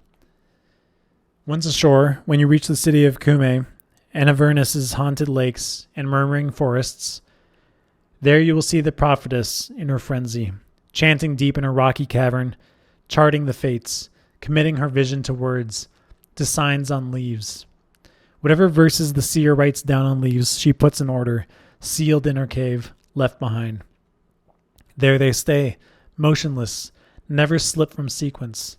Once ashore, when you reach the city of Cumae and Avernus' haunted lakes and murmuring forests, there you will see the prophetess in her frenzy, chanting deep in a rocky cavern, charting the fates, committing her vision to words, to signs on leaves. Whatever verses the seer writes down on leaves, she puts in order, sealed in her cave, left behind. There they stay, motionless, never slip from sequence.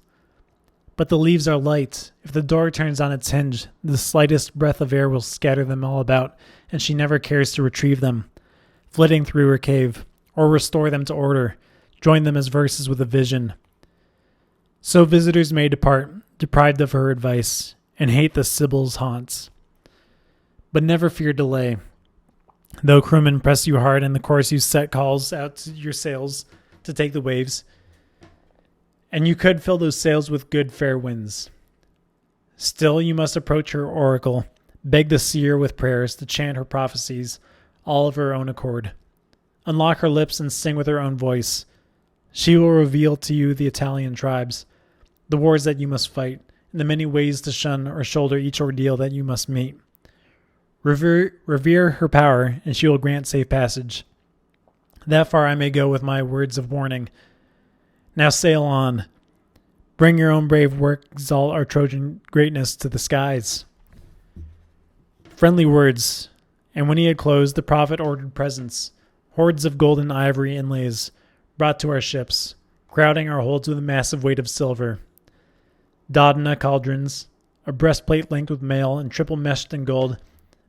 But the leaves are light. If the door turns on its hinge, the slightest breath of air will scatter them all about, and she never cares to retrieve them, flitting through her cave, or restore them to order, join them as verses with a vision. So visitors may depart, deprived of her advice, and hate the Sibyl's haunts. But never fear delay. Though crewmen press you hard and the course you set calls out to your sails to take the waves, and you could fill those sails with good fair winds. Still you must approach her oracle, beg the seer with prayers to chant her prophecies, all of her own accord. Unlock her lips and sing with her own voice. She will reveal to you the Italian tribes, the wars that you must fight, and the many ways to shun or shoulder each ordeal that you must meet. Revere her power, and she will grant safe passage. That far I may go with my words of warning. Now sail on. Bring your own brave work, exalt our Trojan greatness to the skies. Friendly words, and when he had closed, the prophet ordered presents, hordes of gold and ivory inlays, brought to our ships, crowding our holds with a massive weight of silver. Dodona cauldrons, a breastplate linked with mail and triple meshed in gold,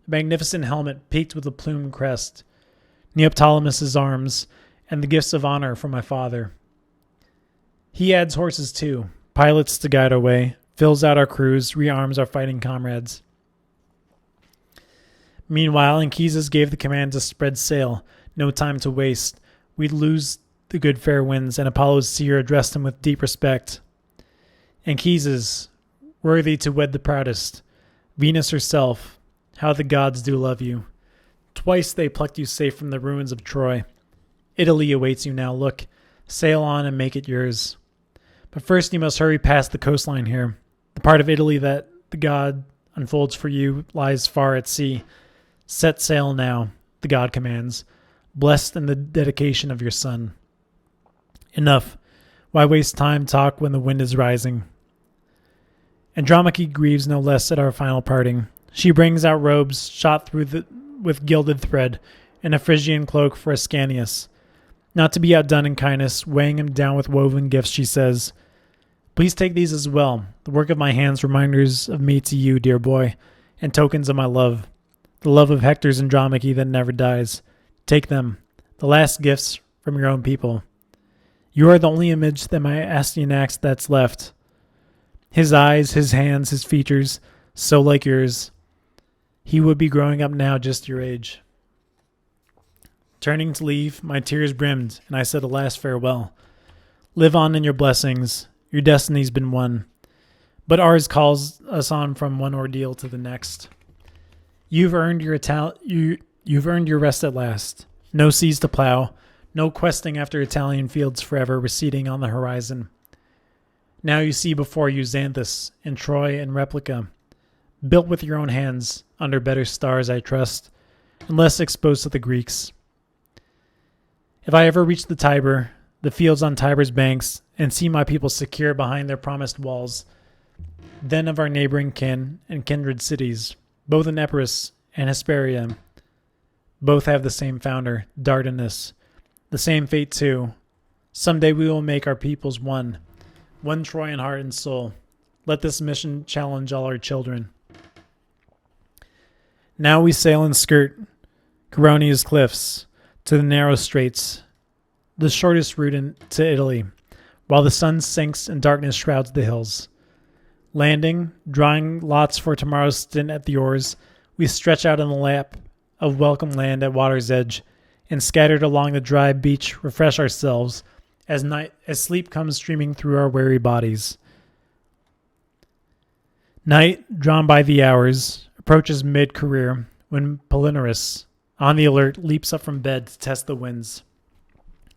a magnificent helmet peaked with a plumed crest, Neoptolemus' arms, and the gifts of honor from my father. He adds horses too, pilots to guide our way, fills out our crews, rearms our fighting comrades. Meanwhile, Anchises gave the command to spread sail, no time to waste. We'd lose the good fair winds, and Apollo's seer addressed him with deep respect. Anchises, worthy to wed the proudest, Venus herself, how the gods do love you. Twice they plucked you safe from the ruins of Troy. Italy awaits you now. Look, sail on and make it yours. But first you must hurry past the coastline here. The part of Italy that the god unfolds for you lies far at sea. Set sail now, the god commands, blessed in the dedication of your son. Enough. Why waste time talk when the wind is rising? Andromache grieves no less at our final parting. She brings out robes shot through with gilded thread, and a Phrygian cloak for Ascanius. Not to be outdone in kindness, weighing him down with woven gifts, she says, "Please take these as well, the work of my hands, reminders of me to you, dear boy, and tokens of my love, the love of Hector's Andromache that never dies. Take them, the last gifts from your own people. You are the only image that my Astyanax that's left. His eyes, his hands, his features, so like yours. He would be growing up now just your age." Turning to leave, my tears brimmed, and I said a last farewell. Live on in your blessings. Your destiny's been won. But ours calls us on from one ordeal to the next. You've earned your rest at last. No seas to plow, no questing after Italian fields forever receding on the horizon. Now you see before you Xanthus and Troy and Replica, built with your own hands, under better stars, I trust, and less exposed to the Greeks. If I ever reach the Tiber, the fields on Tiber's banks, and see my people secure behind their promised walls, then of our neighboring kin and kindred cities, both in Epirus and Hesperia, both have the same founder, Dardanus, the same fate too. Someday we will make our peoples one Troy in heart and soul. Let this mission challenge all our children. Now we sail and skirt Caronia's cliffs to the narrow straits, the shortest route to Italy, while the sun sinks and darkness shrouds the hills. Landing, drawing lots for tomorrow's stint at the oars, We stretch out in the lap of welcome land at water's edge, and scattered along the dry beach refresh ourselves as sleep comes streaming through our weary bodies. Night, drawn by the hours, approaches mid-career when Palinurus, on the alert, leaps up from bed to test the winds.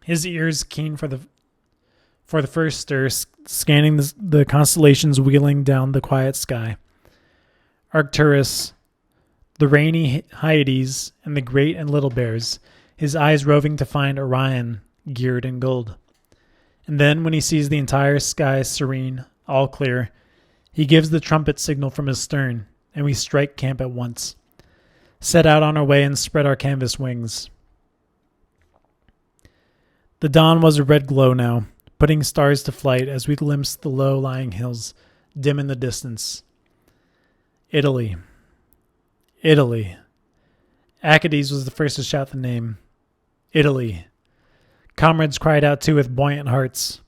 His ears keen for the first stir, scanning the constellations wheeling down the quiet sky. Arcturus, the rainy Hyades, and the great and little bears, his eyes roving to find Orion geared in gold. And then, when he sees the entire sky serene, all clear, he gives the trumpet signal from his stern, and we strike camp at once, set out on our way and spread our canvas wings. The dawn was a red glow now, putting stars to flight as we glimpsed the low-lying hills dim in the distance. Italy. Italy. Aeneas was the first to shout the name. Italy. Comrades cried out too with buoyant hearts.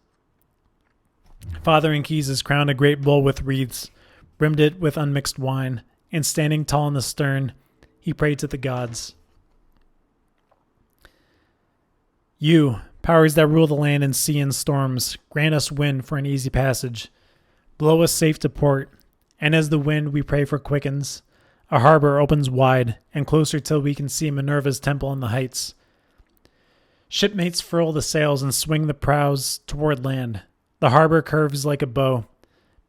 Father Anchises crowned a great bowl with wreaths, brimmed it with unmixed wine, and standing tall in the stern, he prayed to the gods. You, powers that rule the land and sea and storms, grant us wind for an easy passage. Blow us safe to port, and as the wind we pray for quickens, a harbor opens wide and closer till we can see Minerva's temple in the heights. Shipmates furl the sails and swing the prows toward land. The harbor curves like a bow,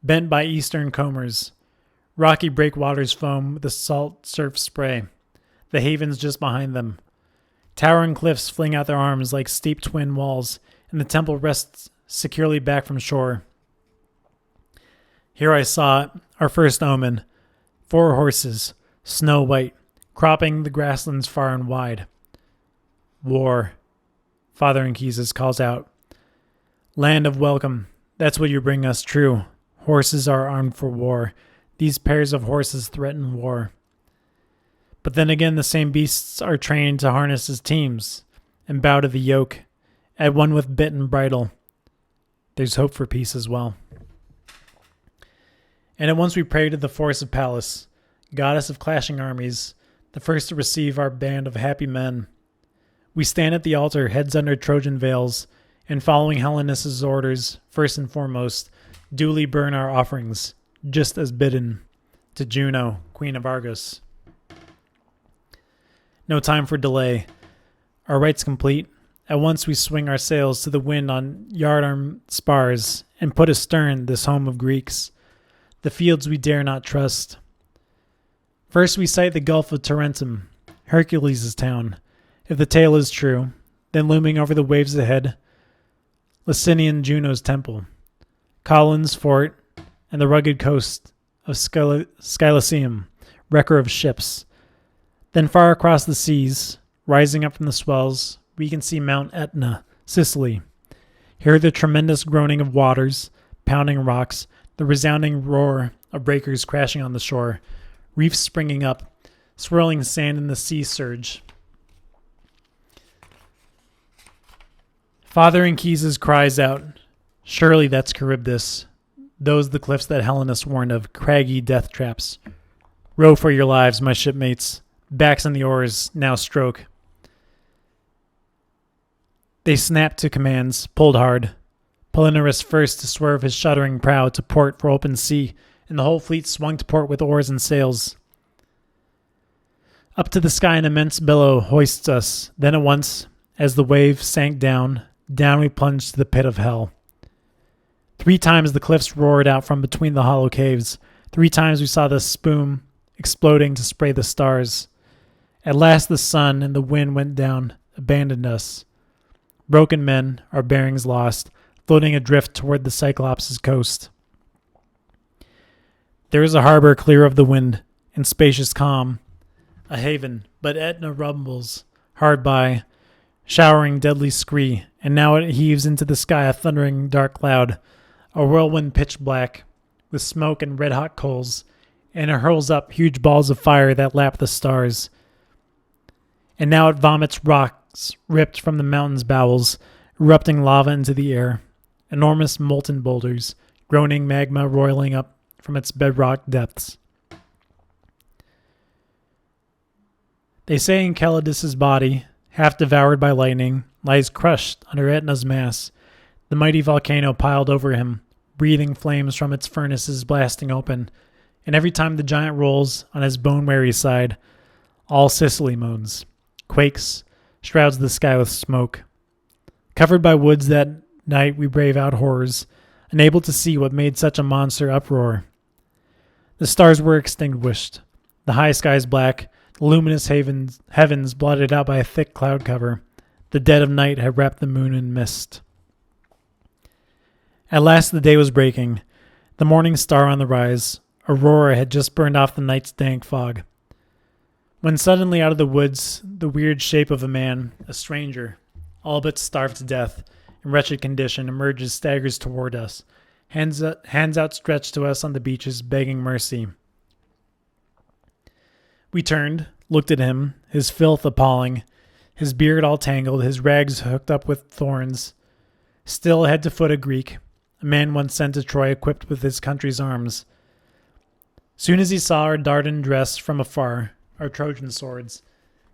bent by eastern combers. Rocky breakwaters foam with the salt surf spray, the havens just behind them. Towering cliffs fling out their arms like steep twin walls, and the temple rests securely back from shore. Here I saw it, our first omen. 4 horses, snow white, cropping the grasslands far and wide. War, Father Anchises calls out. Land of welcome, that's what you bring us, true. Horses are armed for war. These pairs of horses threaten war. But then again, the same beasts are trained to harness as teams and bow to the yoke, at one with bit and bridle. There's hope for peace as well. And at once we pray to the force of Pallas, goddess of clashing armies, the first to receive our band of happy men. We stand at the altar, heads under Trojan veils, and following Helenus' orders, first and foremost, duly burn our offerings, just as bidden, to Juno, Queen of Argos. No time for delay. Our rites complete, at once we swing our sails to the wind on yardarm spars and put astern this home of Greeks, the fields we dare not trust. First we sight the Gulf of Tarentum, Hercules' town. If the tale is true, then looming over the waves ahead, Licinian Juno's temple, Collin's fort, and the rugged coast of Scylaceum, wrecker of ships. Then far across the seas, rising up from the swells, we can see Mount Etna, Sicily. Hear the tremendous groaning of waters, pounding rocks, the resounding roar of breakers crashing on the shore, reefs springing up, swirling sand in the sea surge. Father Anchises cries out, surely that's Charybdis, those the cliffs that Helenus warned of, craggy death traps. Row for your lives, my shipmates. Backs on the oars, now stroke. They snapped to commands, pulled hard. Palinurus first to swerve his shuddering prow to port for open sea, and the whole fleet swung to port with oars and sails. Up to the sky an immense billow hoists us, then at once, as the wave sank down we plunged to the pit of hell. 3 times the cliffs roared out from between the hollow caves. 3 times we saw the spume exploding to spray the stars. At last the sun and the wind went down, abandoned us. Broken men, our bearings lost, floating adrift toward the Cyclops' coast. There is a harbor clear of the wind, and spacious calm, a haven, but Etna rumbles, hard by, showering deadly scree, and now it heaves into the sky a thundering dark cloud, a whirlwind pitch black, with smoke and red-hot coals, and it hurls up huge balls of fire that lap the stars. And now it vomits rocks ripped from the mountain's bowels, erupting lava into the air, enormous molten boulders, groaning magma roiling up from its bedrock depths. They say Enceladus's body, half devoured by lightning, lies crushed under Etna's mass, the mighty volcano piled over him, breathing flames from its furnaces blasting open, and every time the giant rolls on his bone-weary side, all Sicily moans, quakes, shrouds the sky with smoke. Covered by woods that night we brave out horrors, unable to see what made such a monster uproar. The stars were extinguished, the high skies black, the luminous heavens blotted out by a thick cloud cover. The dead of night had wrapped the moon in mist. At last the day was breaking, the morning star on the rise. Aurora had just burned off the night's dank fog. When suddenly out of the woods, the weird shape of a man, a stranger, all but starved to death, in wretched condition, emerges, staggers toward us, hands outstretched to us on the beaches, begging mercy. We turned, looked at him, his filth appalling, his beard all tangled, his rags hooked up with thorns. Still head to foot a Greek, a man once sent to Troy equipped with his country's arms. Soon as he saw our Dardan dress from afar, our Trojan swords,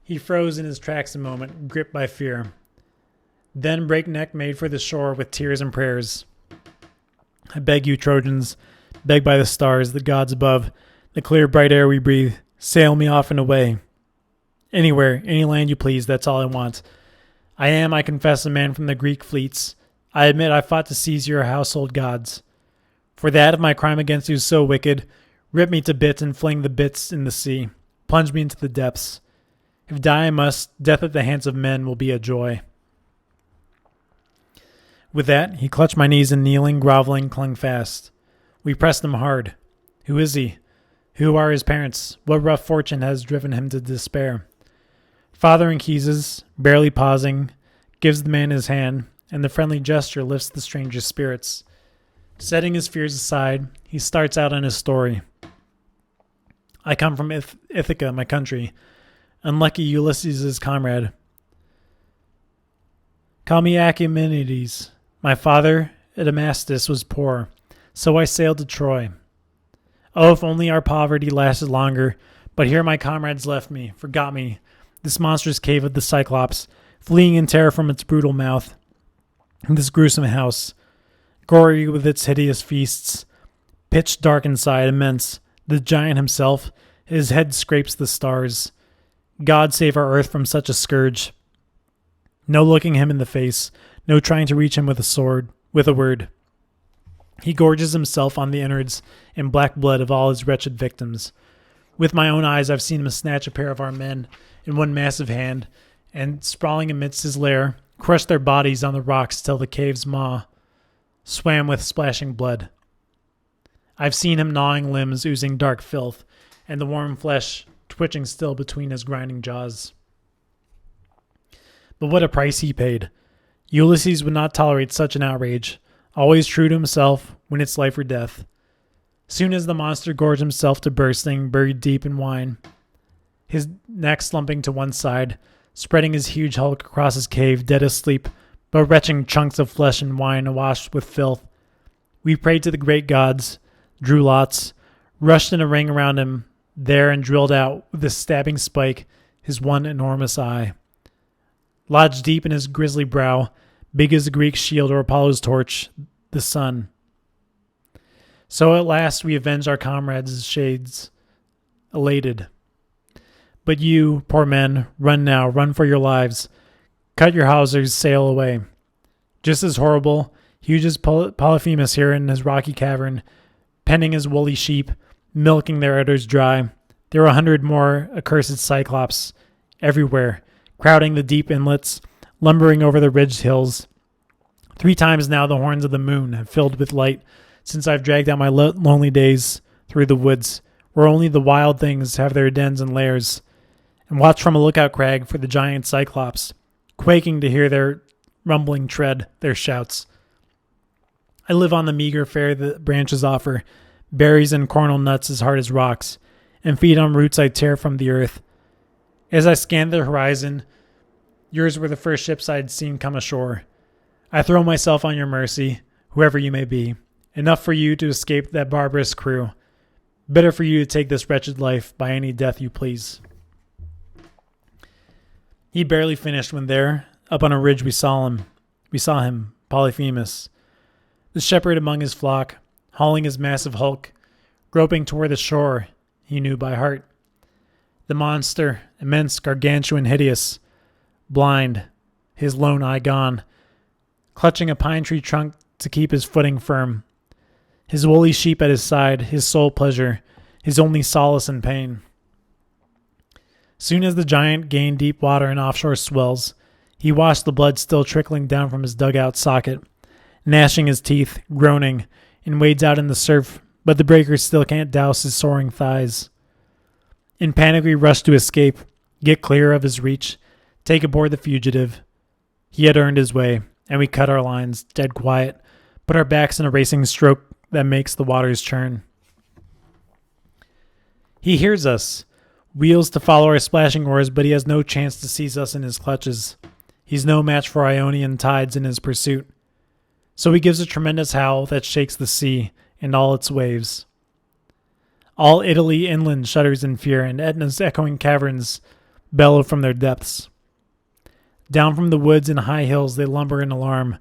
he froze in his tracks a moment, gripped by fear. Then breakneck made for the shore with tears and prayers. I beg you, Trojans, beg by the stars, the gods above, the clear bright air we breathe, sail me off and away. Anywhere, any land you please, that's all I want. I confess, a man from the Greek fleets. I admit I fought to seize your household gods. For that of my crime against you so wicked, rip me to bits and fling the bits in the sea. Plunge me into the depths. If die I must, death at the hands of men will be a joy. With that, he clutched my knees and kneeling, groveling, clung fast. We pressed him hard. Who is he? Who are his parents? What rough fortune has driven him to despair? Father Anchises, barely pausing, gives the man his hand, and the friendly gesture lifts the stranger's spirits. Setting his fears aside, he starts out on his story. I come from Ithaca, my country, unlucky Ulysses' comrade. Call me Achaemenides. My father, Adamastus, was poor, so I sailed to Troy. Oh, if only our poverty lasted longer, but here my comrades left me, forgot me, this monstrous cave of the Cyclops, fleeing in terror from its brutal mouth, this gruesome house, gory with its hideous feasts, pitch dark inside, immense, the giant himself, his head scrapes the stars. God save our earth from such a scourge. No looking him in the face, no trying to reach him with a word. He gorges himself on the innards and black blood of all his wretched victims. With my own eyes I've seen him snatch a pair of our men in one massive hand, and, sprawling amidst his lair, crush their bodies on the rocks till the cave's maw swam with splashing blood. I've seen him gnawing limbs, oozing dark filth, and the warm flesh twitching still between his grinding jaws. But what a price he paid. Ulysses would not tolerate such an outrage, always true to himself when it's life or death. Soon as the monster gorged himself to bursting, buried deep in wine, his neck slumping to one side, spreading his huge hulk across his cave, dead asleep, but retching chunks of flesh and wine awash with filth. We prayed to the great gods, drew lots, rushed in a ring around him there and drilled out with a stabbing spike his one enormous eye. Lodged deep in his grisly brow, big as a Greek shield or Apollo's torch, the sun. So at last we avenged our comrades' shades, elated. But you, poor men, run now, run for your lives. Cut your hawsers, sail away. Just as horrible, huge as Polyphemus here in his rocky cavern, penning his woolly sheep, milking their udders dry. There were 100 more accursed Cyclops everywhere, crowding the deep inlets, lumbering over the ridged hills. 3 times now the horns of the moon have filled with light since I've dragged out my lonely days through the woods, where only the wild things have their dens and lairs, and watch from a lookout crag for the giant Cyclops, quaking to hear their rumbling tread, their shouts. I live on the meager fare the branches offer, berries and cornel nuts as hard as rocks, and feed on roots I tear from the earth. As I scanned the horizon, yours were the first ships I'd seen come ashore. I throw myself on your mercy, whoever you may be. Enough for you to escape that barbarous crew. Better for you to take this wretched life by any death you please. He barely finished when there, up on a ridge, we saw him, Polyphemus, the shepherd among his flock, hauling his massive hulk, groping toward the shore he knew by heart. The monster, immense, gargantuan, hideous, blind, his lone eye gone, clutching a pine tree trunk to keep his footing firm, his woolly sheep at his side, his sole pleasure, his only solace in pain. Soon as the giant gained deep water in offshore swells, he washed the blood still trickling down from his dugout socket, gnashing his teeth, groaning, and wades out in the surf, but the breakers still can't douse his soaring thighs. In panic we rush to escape, get clear of his reach, take aboard the fugitive. He had earned his way, and we cut our lines, dead quiet, put our backs in a racing stroke that makes the waters churn. He hears us, wheels to follow our splashing oars, but he has no chance to seize us in his clutches. He's no match for Ionian tides in his pursuit. So he gives a tremendous howl that shakes the sea and all its waves. All Italy inland shudders in fear, and Etna's echoing caverns bellow from their depths. Down from the woods and high hills they lumber in alarm,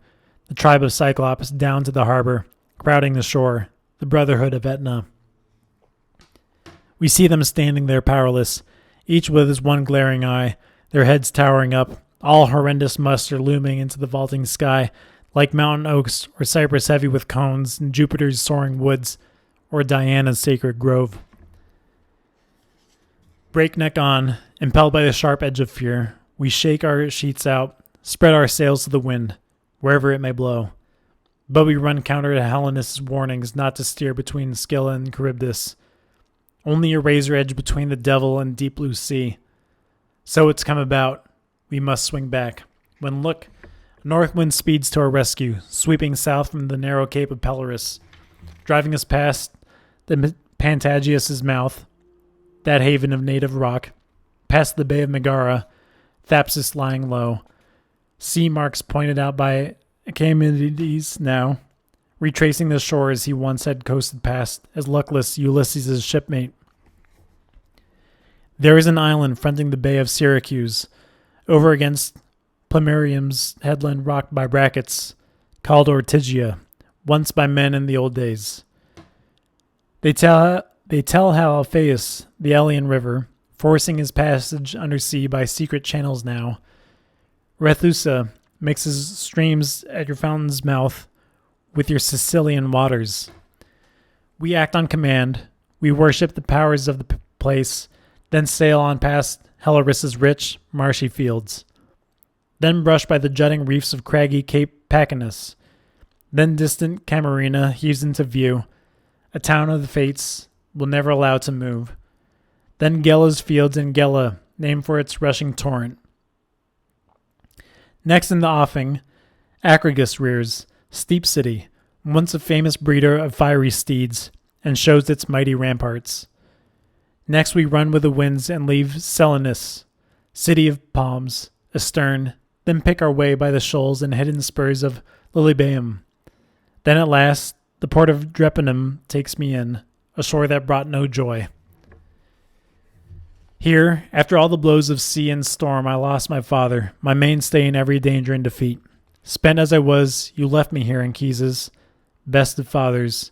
the tribe of Cyclops down to the harbor, crowding the shore, the brotherhood of Etna. We see them standing there powerless, each with his one glaring eye, their heads towering up, all horrendous muster looming into the vaulting sky, like mountain oaks or cypress heavy with cones in Jupiter's soaring woods or Diana's sacred grove. Breakneck on, impelled by the sharp edge of fear, we shake our sheets out, spread our sails to the wind, wherever it may blow. But we run counter to Helenus' warnings not to steer between Scylla and Charybdis, only a razor edge between the devil and deep blue sea. So it's come about, we must swing back, when look, a north wind speeds to our rescue, sweeping south from the narrow cape of Pelorus, driving us past the Pantagius' mouth, that haven of native rock, past the bay of Megara, Thapsus lying low, sea marks pointed out by Achaemenides now, retracing the shores he once had coasted past as luckless Ulysses' shipmate. There is an island fronting the bay of Syracuse, over against Plumerium's headland rocked by brackets, called Ortygia, once by men in the old days. They tell how Alpheus, the Elian river, forcing his passage undersea by secret channels now, Rethusa mixes streams at your fountain's mouth with your Sicilian waters. We act on command, we worship the powers of the place, then sail on past Helleris' rich, marshy fields, then brush by the jutting reefs of craggy Cape Pacanus, then distant Camarina heaves into view, a town of the fates will never allow to move, then Gela's fields in Gela, named for its rushing torrent. Next in the offing, Acragus rears, steep city, once a famous breeder of fiery steeds, and shows its mighty ramparts. Next we run with the winds and leave Selinus, city of palms, astern, then pick our way by the shoals and hidden spurs of Lilybaeum. Then at last the port of Drepanum takes me in, a shore that brought no joy. Here, after all the blows of sea and storm, I lost my father, my mainstay in every danger and defeat. Spent as I was, you left me here, Anchises, best of fathers,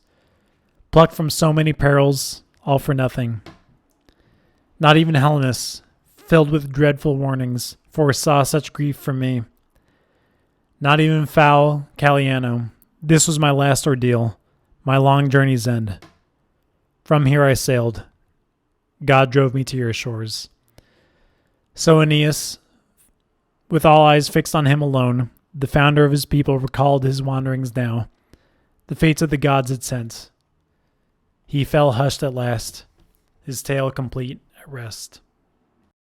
plucked from so many perils, all for nothing. Not even Helenus, filled with dreadful warnings, foresaw such grief from me. Not even foul Caliano. This was my last ordeal, my long journey's end. From here I sailed. God drove me to your shores. So Aeneas, with all eyes fixed on him alone, the founder of his people, recalled his wanderings now. The fates of the gods had sent. He fell hushed at last, his tale complete at rest.